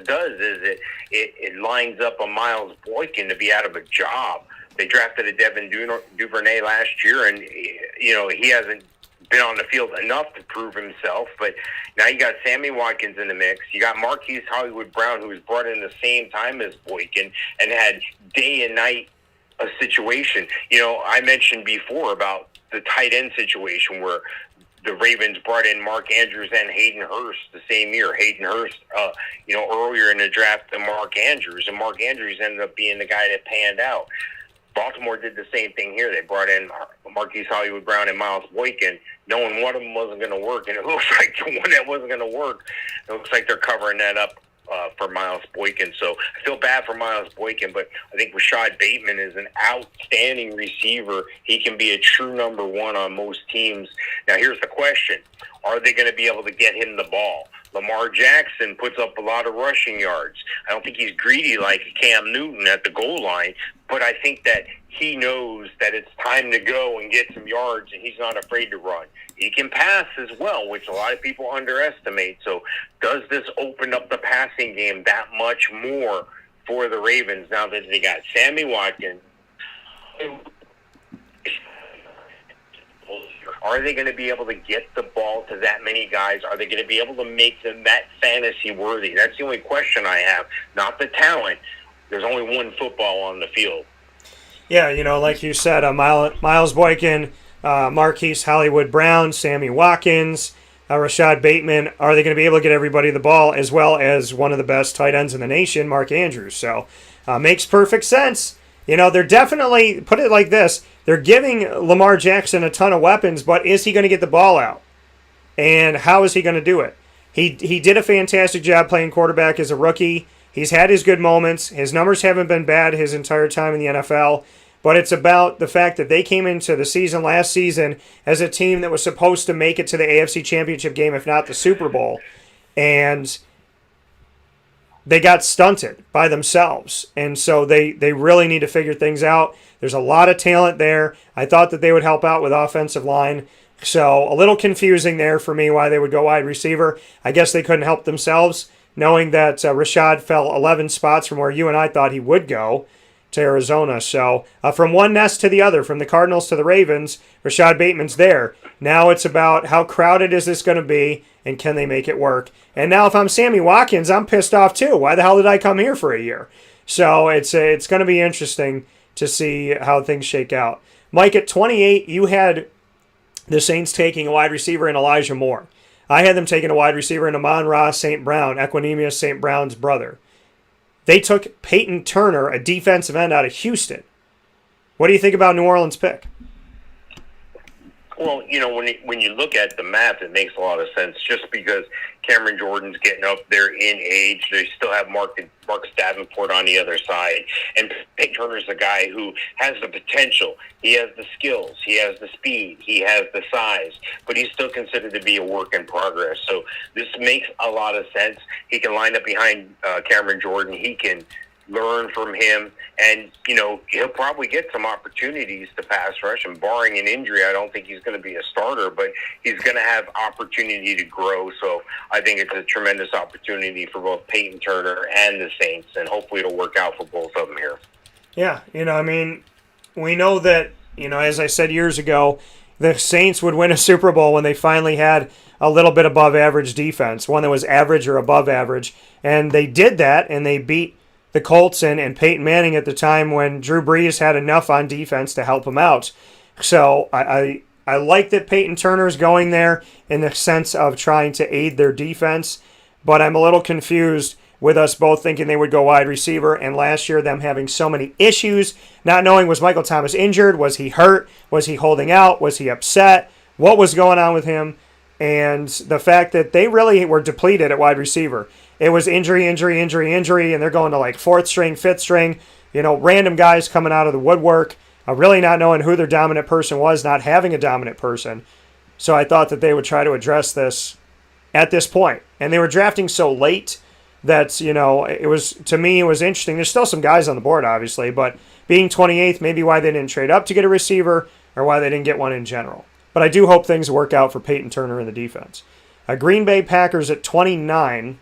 does is it lines up a Miles Boykin to be out of a job. They drafted a Devin Duvernay last year, and he hasn't been on the field enough to prove himself. But now you got Sammy Watkins in the mix. You got Marquise Hollywood Brown, who was brought in the same time as Boykin and had day and night a situation. I mentioned before about the tight end situation where the Ravens brought in Mark Andrews and Hayden Hurst the same year. Hayden Hurst, earlier in the draft than Mark Andrews, and Mark Andrews ended up being the guy that panned out. Baltimore did the same thing here. They brought in Marquise Hollywood Brown and Miles Boykin, knowing one of them wasn't going to work, and it looks like the one that wasn't going to work, it looks like they're covering that up for Miles Boykin. So I feel bad for Miles Boykin, but I think Rashad Bateman is an outstanding receiver. He can be a true number one on most teams. Now, here's the question. Are they going to be able to get him the ball? Lamar Jackson puts up a lot of rushing yards. I don't think he's greedy like Cam Newton at the goal line, but I think that he knows that it's time to go and get some yards, and he's not afraid to run. He can pass as well, which a lot of people underestimate. So does this open up the passing game that much more for the Ravens now that they got Sammy Watkins? Are they going to be able to get the ball to that many guys? Are they going to be able to make them that fantasy worthy? That's the only question I have, not the talent. There's only one football on the field. Yeah, like you said, Miles Boykin, Marquise Hollywood Brown, Sammy Watkins, Rashad Bateman. Are they going to be able to get everybody the ball, as well as one of the best tight ends in the nation, Mark Andrews? So makes perfect sense. They're definitely, put it like this, they're giving Lamar Jackson a ton of weapons, but is he going to get the ball out? And how is he going to do it? He did a fantastic job playing quarterback as a rookie. He's had his good moments. His numbers haven't been bad his entire time in the NFL. But it's about the fact that they came into the season last season as a team that was supposed to make it to the AFC Championship game, if not the Super Bowl. And they got stunted by themselves. And so they really need to figure things out. There's a lot of talent there. I thought that they would help out with offensive line. So a little confusing there for me why they would go wide receiver. I guess they couldn't help themselves, knowing that Rashad fell 11 spots from where you and I thought he would go to Arizona. So from one nest to the other, from the Cardinals to the Ravens, Rashad Bateman's there. Now it's about how crowded is this going to be and can they make it work. And now if I'm Sammy Watkins, I'm pissed off too. Why the hell did I come here for a year? So it's going to be interesting to see how things shake out. Mike, at 28, you had the Saints taking a wide receiver in Elijah Moore. I had them taking a wide receiver in Amon-Ra St. Brown, Equanimous St. Brown's brother. They took Peyton Turner, a defensive end out of Houston. What do you think about New Orleans' pick? Well, when you look at the math, it makes a lot of sense. Just because Cameron Jordan's getting up there in age, they still have Marcus Davenport on the other side, and Peyton Turner's a guy who has the potential. He has the skills, he has the speed, he has the size, but he's still considered to be a work in progress. So this makes a lot of sense. He can line up behind Cameron Jordan. He can learn from him, and he'll probably get some opportunities to pass rush, and barring an injury, I don't think he's going to be a starter, but he's going to have opportunity to grow. So I think it's a tremendous opportunity for both Peyton Turner and the Saints, and hopefully it'll work out for both of them here. Yeah, we know that, as I said years ago, the Saints would win a Super Bowl when they finally had a little bit above average defense, one that was average or above average, and they did that, and they beat the Colts and Peyton Manning at the time when Drew Brees had enough on defense to help him out. So I like that Peyton Turner's going there in the sense of trying to aid their defense, but I'm a little confused with us both thinking they would go wide receiver, and last year them having so many issues, not knowing, was Michael Thomas injured? Was he hurt? Was he holding out? Was he upset? What was going on with him? And the fact that they really were depleted at wide receiver. It was injury, and they're going to like fourth string, fifth string, random guys coming out of the woodwork, really not knowing who their dominant person was, not having a dominant person. So I thought that they would try to address this at this point. And they were drafting so late that, it was, to me, it was interesting. There's still some guys on the board, obviously, but being 28th, maybe why they didn't trade up to get a receiver or why they didn't get one in general. But I do hope things work out for Peyton Turner in the defense. Green Bay Packers at 29,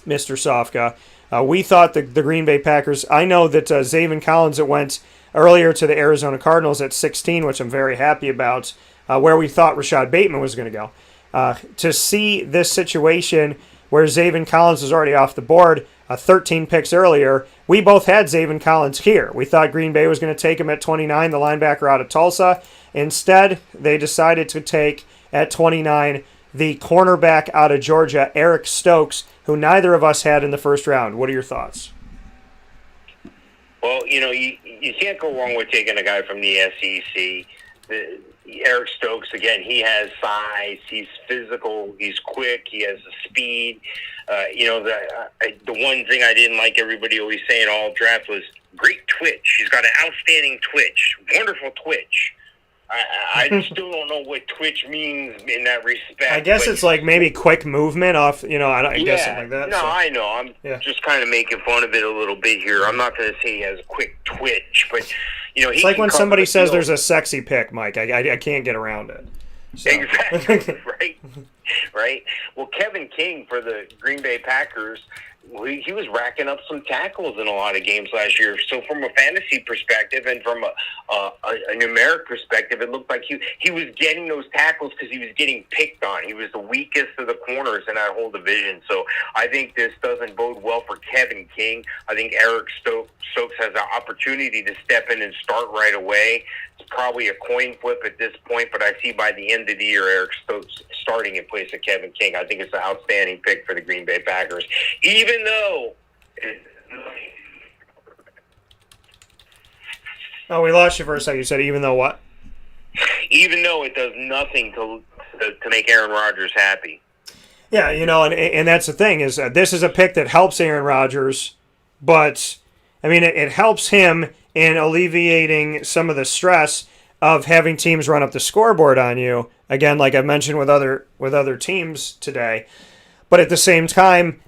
Mr. Sofka. We thought the Green Bay Packers, I know that Zaven Collins that went earlier to the Arizona Cardinals at 16, which I'm very happy about, where we thought Rashad Bateman was going to go. To see this situation where Zaven Collins was already off the board, 13 picks earlier, we both had Zaven Collins here. We thought Green Bay was going to take him at 29, the linebacker out of Tulsa. Instead, they decided to take at 29 the cornerback out of Georgia, Eric Stokes, who neither of us had in the first round. What are your thoughts? Well, you can't go wrong with taking a guy from the SEC. Eric Stokes, again, he has size, he's physical, he's quick, he has the speed. The one thing I didn't like everybody always saying all draft was great twitch. He's got an outstanding twitch, wonderful twitch. I still don't know what twitch means in that respect. I guess it's like maybe quick movement off, I guess something like that. No, so. I know. I'm just kind of making fun of it a little bit here. I'm not going to say he has a quick twitch, but, it's like when somebody says there's a sexy pick, Mike. I can't get around it. So. Exactly, right? Well, Kevin King for the Green Bay Packers, he was racking up some tackles in a lot of games last year. So from a fantasy perspective and from a numeric perspective, it looked like he was getting those tackles because he was getting picked on. He was the weakest of the corners in that whole division. So I think this doesn't bode well for Kevin King. I think Eric Stokes has an opportunity to step in and start right away. It's probably a coin flip at this point, but I see by the end of the year Eric Stokes starting in place of Kevin King. I think it's an outstanding pick for the Green Bay Packers, even though Oh, we lost you for a second. You said even though what? Even though it does nothing to make Aaron Rodgers happy. Yeah, and that's the thing is this is a pick that helps Aaron Rodgers, but it helps him in alleviating some of the stress of having teams run up the scoreboard on you. Again, like I've mentioned with other teams today. But at the same time,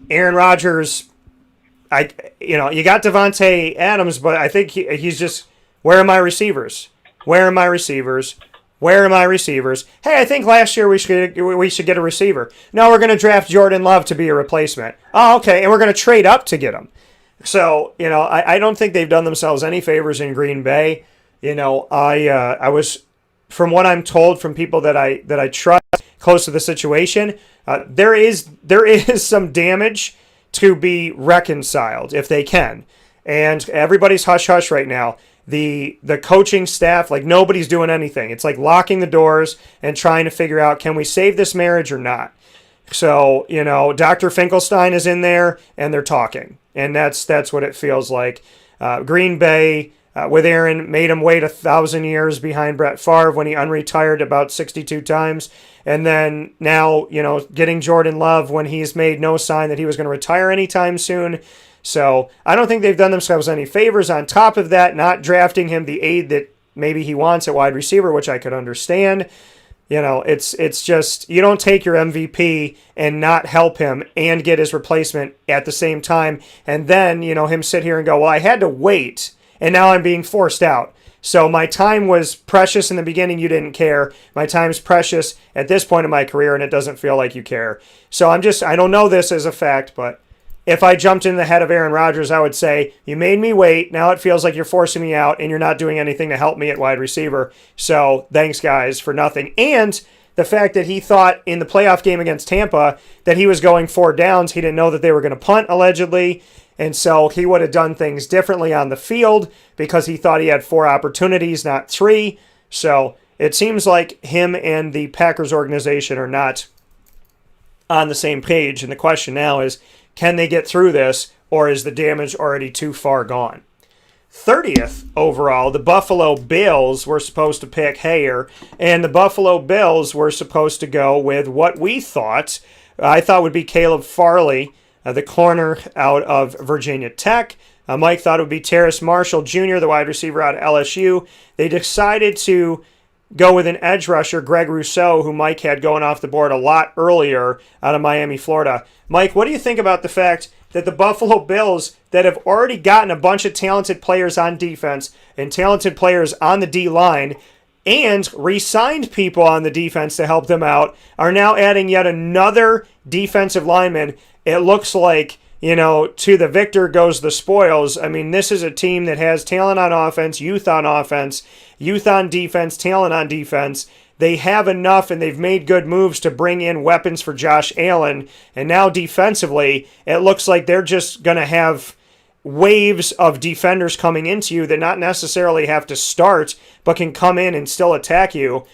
Aaron Rodgers, you got Devontae Adams, but I think he's just, where are my receivers? Where are my receivers? Where are my receivers? Hey, I think last year we should get a receiver. No, we're going to draft Jordan Love to be a replacement. Oh, okay, and we're going to trade up to get him. So, I don't think they've done themselves any favors in Green Bay. I was, from what I'm told from people that I trust close to the situation, there is some damage to be reconciled if they can. And everybody's hush-hush right now. The coaching staff, like nobody's doing anything. It's like locking the doors and trying to figure out, can we save this marriage or not? So, Dr. Finkelstein is in there and they're talking. And that's what it feels like. Green Bay, with Aaron, made him wait 1,000 years behind Brett Favre when he unretired about 62 times. And then now, getting Jordan Love when he's made no sign that he was going to retire anytime soon. So I don't think they've done themselves any favors. On top of that, not drafting him the aide that maybe he wants at wide receiver, which I could understand. It's just, you don't take your MVP and not help him and get his replacement at the same time. And then, him sit here and go, well, I had to wait and now I'm being forced out. So my time was precious in the beginning. You didn't care. My time's precious at this point in my career and it doesn't feel like you care. So I don't know this as a fact, but if I jumped in the head of Aaron Rodgers, I would say, you made me wait. Now it feels like you're forcing me out and you're not doing anything to help me at wide receiver. So thanks, guys, for nothing. And the fact that he thought in the playoff game against Tampa that he was going 4 downs. He didn't know that they were going to punt, allegedly. And so he would have done things differently on the field because he thought he had 4 opportunities, not 3. So it seems like him and the Packers organization are not on the same page. And the question now is, can they get through this, or is the damage already too far gone? 30th overall, the Buffalo Bills were supposed to pick Hayer, and the Buffalo Bills were supposed to go with what I thought would be Caleb Farley, the corner out of Virginia Tech. Mike thought it would be Terrace Marshall Jr., the wide receiver out of LSU. They decided to go with an edge rusher, Greg Rousseau, who Mike had going off the board a lot earlier out of Miami, Florida. Mike, what do you think about the fact that the Buffalo Bills, that have already gotten a bunch of talented players on defense and talented players on the D-line and re-signed people on the defense to help them out, are now adding yet another defensive lineman? It looks like, to the victor goes the spoils. I mean, this is a team that has talent on offense, youth on defense, talent on defense. They have enough, and they've made good moves to bring in weapons for Josh Allen. And now defensively, it looks like they're just going to have waves of defenders coming into you that not necessarily have to start, but can come in and still attack you.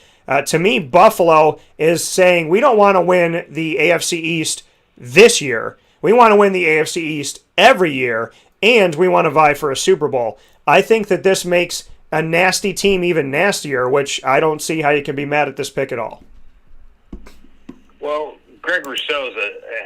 To me, Buffalo is saying, we don't want to win the AFC East this year. We want to win the AFC East every year, and we want to vie for a Super Bowl. I think that this makes a nasty team even nastier, which I don't see how you can be mad at this pick at all. Well, Greg Rousseau's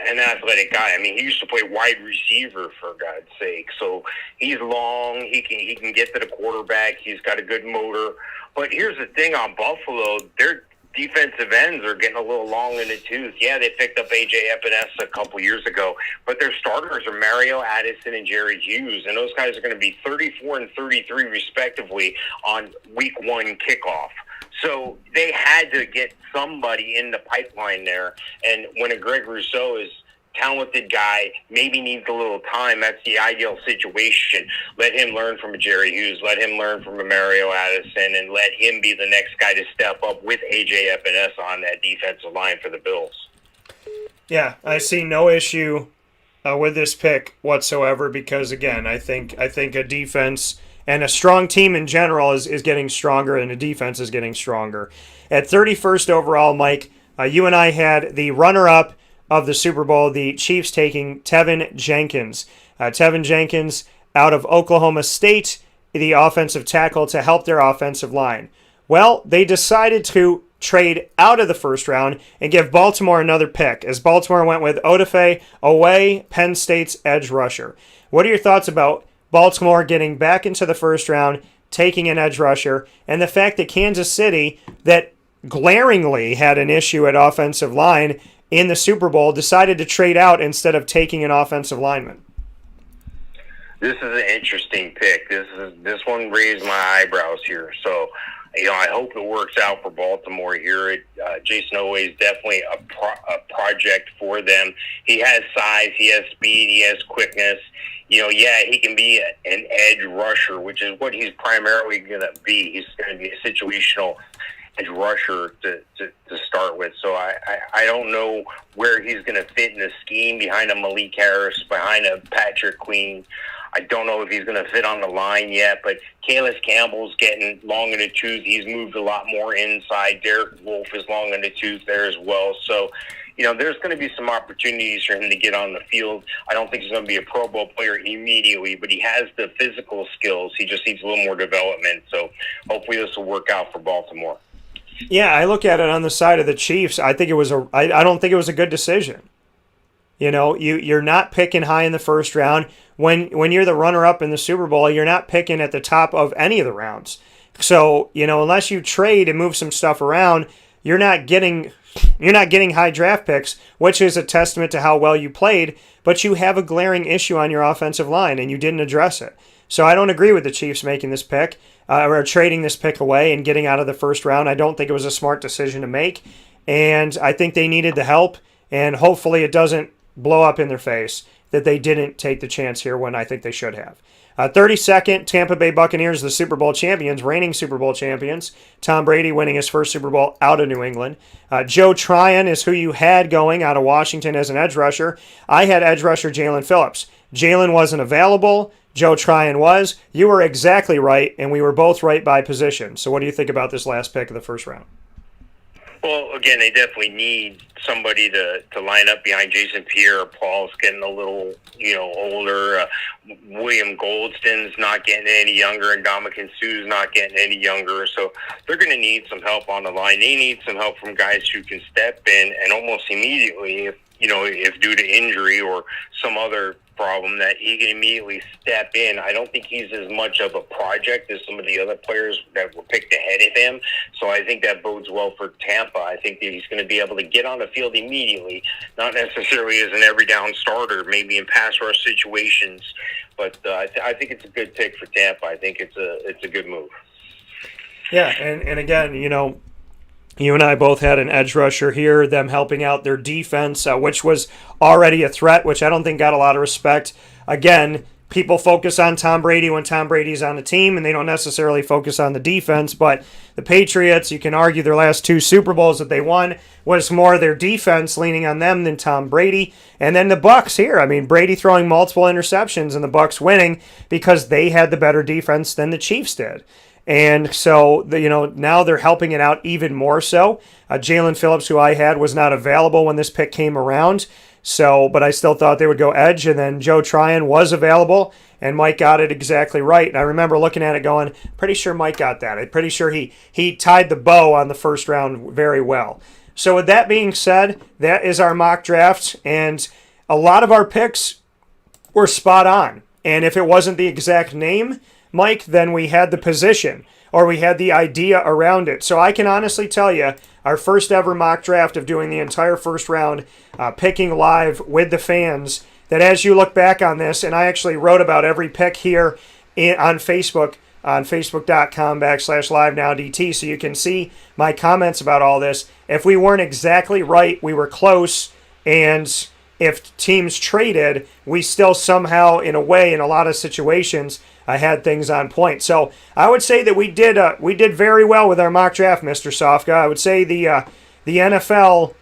an athletic guy. I mean, he used to play wide receiver, for God's sake. So he's long. He can get to the quarterback. He's got a good motor. But here's the thing on Buffalo. Their defensive ends are getting a little long in the tooth. Yeah, they picked up A.J. Epinesa a couple years ago, but their starters are Mario Addison and Jerry Hughes, and those guys are going to be 34 and 33 respectively on week 1 kickoff. So they had to get somebody in the pipeline there, and when a Greg Rousseau is talented guy, maybe needs a little time, that's the ideal situation. Let him learn from a Jerry Hughes, let him learn from a Mario Addison, and let him be the next guy to step up with A.J. Epinesa on that defensive line for the Bills. Yeah, I see no issue with this pick whatsoever because, again, I think a defense and a strong team in general is getting stronger, and the defense is getting stronger. At 31st overall, Mike, you and I had the runner-up of the Super Bowl, the Chiefs taking Tevin Jenkins. Tevin Jenkins out of Oklahoma State, the offensive tackle to help their offensive line. Well, they decided to trade out of the first round and give Baltimore another pick, as Baltimore went with Odafe Oweh, Penn State's edge rusher. What are your thoughts about Baltimore getting back into the first round, taking an edge rusher, and the fact that Kansas City, that glaringly had an issue at offensive line in the Super Bowl, decided to trade out instead of taking an offensive lineman? This is an interesting pick. This one raised my eyebrows here. So, I hope it works out for Baltimore here. Jason Oweh is definitely a project for them. He has size, he has speed, he has quickness. He can be an edge rusher, which is what he's primarily going to be. He's going to be a situational edge rusher to start with. So I don't know where he's going to fit in the scheme behind a Malik Harris, behind a Patrick Queen. I don't know if he's going to fit on the line yet, but Calais Campbell's getting long in the tooth. He's moved a lot more inside. Derek Wolfe is long in the tooth there as well. So, there's going to be some opportunities for him to get on the field. I don't think he's going to be a Pro Bowl player immediately, but he has the physical skills. He just needs a little more development. So hopefully this will work out for Baltimore. Yeah, I look at it on the side of the Chiefs. I think it was I don't think it was a good decision. You're not picking high in the first round. When you're the runner-up in the Super Bowl, you're not picking at the top of any of the rounds. So, unless you trade and move some stuff around, you're not getting high draft picks, which is a testament to how well you played, but you have a glaring issue on your offensive line, and you didn't address it. So I don't agree with the Chiefs making this pick or trading this pick away and getting out of the first round. I don't think it was a smart decision to make, and I think they needed the help, and hopefully it doesn't blow up in their face that they didn't take the chance here when I think they should have. 32nd, Tampa Bay Buccaneers, the Super Bowl champions, reigning Super Bowl champions. Tom Brady winning his first Super Bowl out of New England. Joe Tryon is who you had going out of Washington as an edge rusher. I had edge rusher Jalen Phillips. Jalen wasn't available. Joe Tryon was. You were exactly right, and we were both right by position. So what do you think about this last pick of the first round? Well, again, they definitely need somebody to line up behind Jason Pierre-Paul's getting a little, older. William Goldston's not getting any younger, and Ndamukong Suh's not getting any younger. So they're going to need some help on the line. They need some help from guys who can step in and almost immediately, if due to injury or some other problem, that he can immediately step in. I don't think he's as much of a project as some of the other players that were picked ahead of him. So I think that bodes well for Tampa. I think that he's going to be able to get on the field immediately, not necessarily as an every down starter, maybe in pass rush situations. But I think it's a good pick for Tampa. I think it's a good move. Yeah, and again, you and I both had an edge rusher here, them helping out their defense, which was already a threat, which I don't think got a lot of respect. Again, people focus on Tom Brady when Tom Brady's on the team, and they don't necessarily focus on the defense. But the Patriots, you can argue their last two Super Bowls that they won was more their defense leaning on them than Tom Brady. And then the Bucs here. I mean, Brady throwing multiple interceptions and the Bucs winning because they had the better defense than the Chiefs did. And so, now they're helping it out even more so. Jalen Phillips, who I had, was not available when this pick came around. So, but I still thought they would go edge. And then Joe Tryon was available, and Mike got it exactly right. And I remember looking at it going, pretty sure Mike got that. I'm pretty sure he tied the bow on the first round very well. So with that being said, that is our mock draft. And a lot of our picks were spot on. And if it wasn't the exact name, Mike, then we had the position or we had the idea around it. So I can honestly tell you, our first ever mock draft of doing the entire first round, picking live with the fans, that as you look back on this, and I actually wrote about every pick here on Facebook, on facebook.com/livenowdt, so you can see my comments about all this. If we weren't exactly right, we were close, and if teams traded, we still somehow, in a way, in a lot of situations, I had things on point. So I would say that we did very well with our mock draft, Mr. Sofka. I would say the NFL,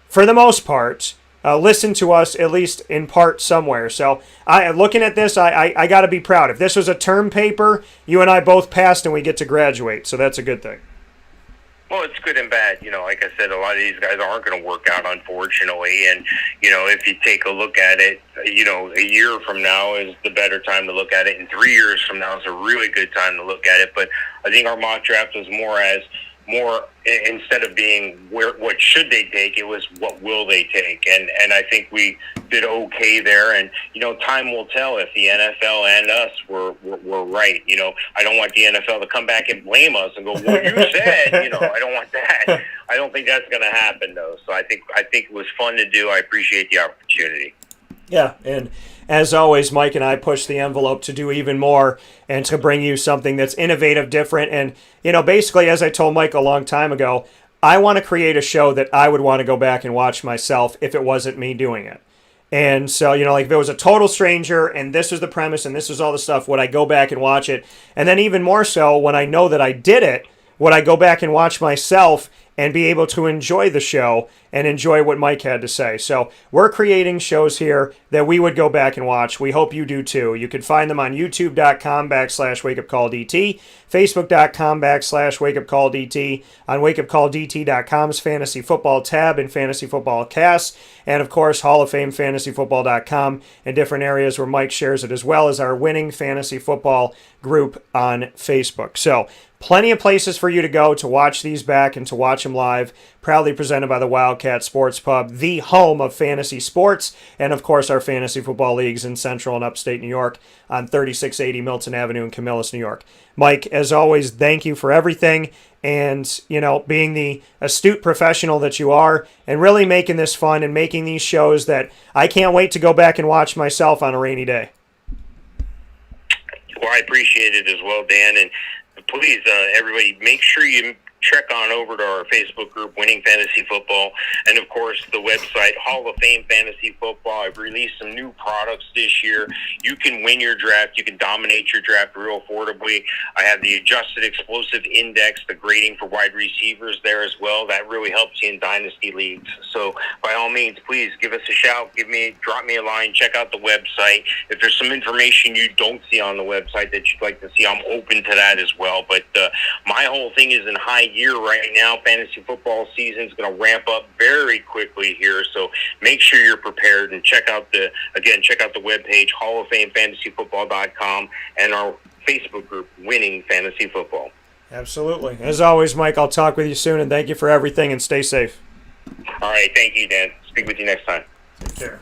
for the most part, listened to us at least in part somewhere. So looking at this, I got to be proud. If this was a term paper, you and I both passed and we get to graduate. So that's a good thing. Well, it's good and bad. Like I said, a lot of these guys aren't going to work out, unfortunately. And, if you take a look at it, a year from now is the better time to look at it. And 3 years from now is a really good time to look at it. But I think our mock draft was more instead of being what should they take, it was what will they take. And I think we did okay there. And, time will tell if the NFL and us were right. I don't want the NFL to come back and blame us and go, well, you said, I don't want that. I don't think that's going to happen, though. So I think it was fun to do. I appreciate the opportunity. Yeah, and as always, Mike and I push the envelope to do even more and to bring you something that's innovative, different. And, basically, as I told Mike a long time ago, I want to create a show that I would want to go back and watch myself if it wasn't me doing it. And so, like if it was a total stranger and this was the premise and this was all the stuff, would I go back and watch it? And then even more so when I know that I did it, would I go back and watch myself and be able to enjoy the show and enjoy what Mike had to say. So we're creating shows here that we would go back and watch. We hope you do too. You can find them on youtube.com/wakeupcalldt, facebook.com/wakeupcalldt, on wakeupcalldt.com's fantasy football tab and fantasy football casts, and of course Hall of Fame fantasyfootball.com and different areas where Mike shares it, as well as our winning fantasy football group on Facebook. So plenty of places for you to go to watch these back and to watch them live. Proudly presented by the Wildcat Sports Pub, the home of fantasy sports, and of course our fantasy football leagues in Central and Upstate New York on 3680 Milton Avenue in Camillus, New York. Mike, as always, thank you for everything, and being the astute professional that you are, and really making this fun and making these shows that I can't wait to go back and watch myself on a rainy day. Well, I appreciate it as well, Dan, and please, everybody, make sure you check on over to our Facebook group, Winning Fantasy Football, and of course the website, Hall of Fame Fantasy Football. I've released some new products this year. You can win your draft. You can dominate your draft real affordably. I have the Adjusted Explosive Index, the grading for wide receivers there as well. That really helps you in dynasty leagues. So by all means, please give us a shout. Drop me a line. Check out the website. If there's some information you don't see on the website that you'd like to see, I'm open to that as well. But my whole thing is in high gear right now. Fantasy football season is going to ramp up very quickly here, so make sure you're prepared and check out the webpage, halloffameffantasyfootball.com, and our Facebook group, Winning Fantasy Football. Absolutely. As always, Mike, I'll talk with you soon, and thank you for everything, and stay safe. All right, thank you, Dan. Speak with you next time. Take care.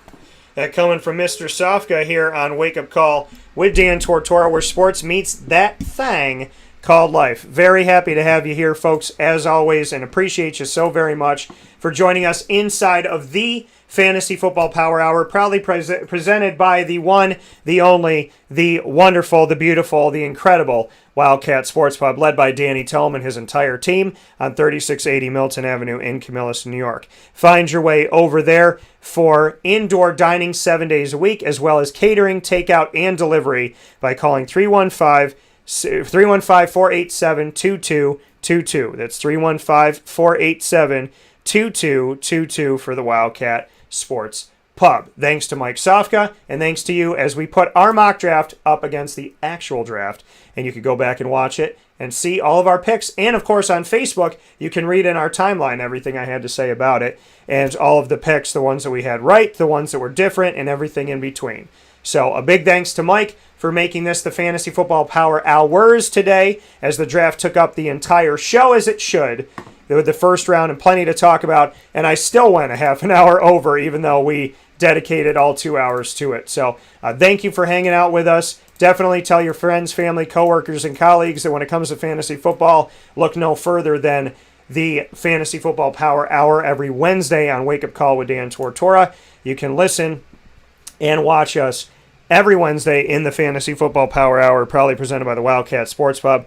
That coming from Mr. Sofka here on Wake Up Call with Dan Tortora, where sports meets that thing called life. Very happy to have you here, folks, as always, and appreciate you so very much for joining us inside of the Fantasy Football Power Hour, proudly presented by the one, the only, the wonderful, the beautiful, the incredible Wildcat Sports Pub, led by Danny Tome and his entire team on 3680 Milton Avenue in Camillus, New York. Find your way over there for indoor dining 7 days a week, as well as catering, takeout, and delivery by calling 315-487-2222. That's 315-487-2222 for the Wildcat Sports Pub. Thanks to Mike Sofka, and thanks to you as we put our mock draft up against the actual draft. And you can go back and watch it and see all of our picks. And, of course, on Facebook, you can read in our timeline everything I had to say about it, and all of the picks, the ones that we had right, the ones that were different, and everything in between. So a big thanks to Mike for making this the Fantasy Football Power Hours today, as the draft took up the entire show, as it should, with the first round and plenty to talk about. And I still went a half an hour over, even though we dedicated all 2 hours to it. So thank you for hanging out with us. Definitely tell your friends, family, coworkers, and colleagues that when it comes to fantasy football, look no further than the Fantasy Football Power Hour every Wednesday on Wake Up Call with Dan Tortora. You can listen and watch us every Wednesday in the Fantasy Football Power Hour, proudly presented by the Wildcat Sports Pub,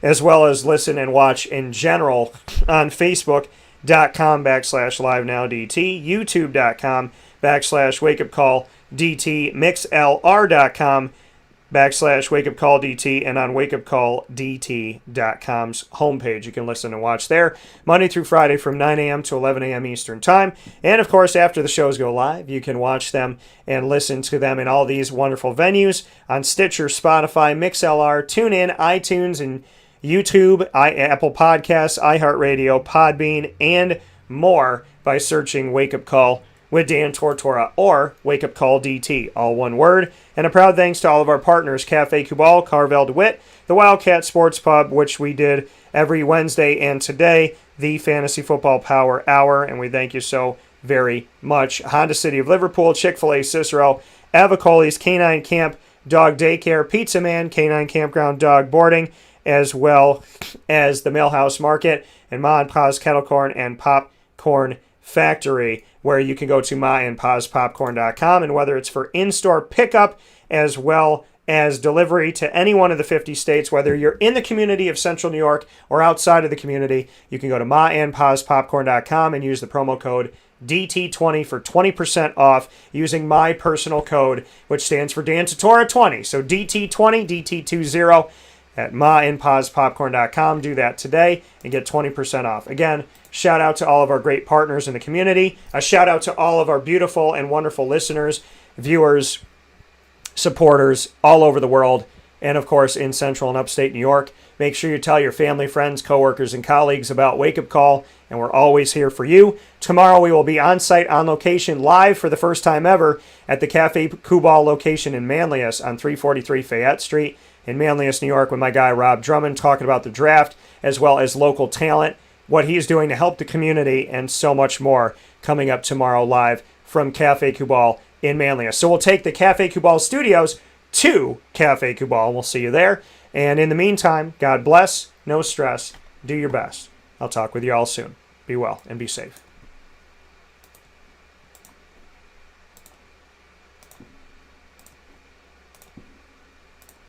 as well as listen and watch in general on Facebook.com/LiveNowDT, YouTube.com/WakeUpCallDT, MixLR.com/WakeUpCallDT, and on WakeUpCallDT.com's homepage. You can listen and watch there Monday through Friday from 9 a.m. to 11 a.m. Eastern Time. And, of course, after the shows go live, you can watch them and listen to them in all these wonderful venues on Stitcher, Spotify, MixLR, TuneIn, iTunes, and YouTube, Apple Podcasts, iHeartRadio, Podbean, and more by searching Wake Up Call with Dan Tortora or Wake Up Call DT, all one word. And a proud thanks to all of our partners, Cafe Cubal, Carvel DeWitt, the Wildcat Sports Pub, which we did every Wednesday, and today, the Fantasy Football Power Hour, and we thank you so very much. Honda City of Liverpool, Chick-fil-A Cicero, Avicoli's Canine Camp Dog Daycare, Pizza Man, Canine Campground Dog Boarding, as well as the Millhouse Market, and Ma and Pa's Kettle Corn and Popcorn Factory, where you can go to maandpazpopcorn.com, and whether it's for in-store pickup as well as delivery to any one of the 50 states, whether you're in the community of Central New York or outside of the community, you can go to maandpazpopcorn.com and use the promo code DT20 for 20% off using my personal code, which stands for Dan Tortora 20. So DT20, DT20. at maandpazpopcorn.com. Do that today and get 20% off. Again, shout out to all of our great partners in the community. A shout out to all of our beautiful and wonderful listeners, viewers, supporters all over the world, and of course in Central and Upstate New York. Make sure you tell your family, friends, coworkers, and colleagues about Wake Up Call, and we're always here for you. Tomorrow we will be on site, on location, live for the first time ever at the Cafe Kubal location in Manlius on 343 Fayette Street in Manlius, New York, with my guy Rob Drummond talking about the draft as well as local talent, what he's doing to help the community, and so much more coming up tomorrow live from Cafe Kubal in Manlius. So we'll take the Cafe Kubal studios to Cafe Kubal. We'll see you there. And in the meantime, God bless, no stress, do your best. I'll talk with you all soon. Be well and be safe.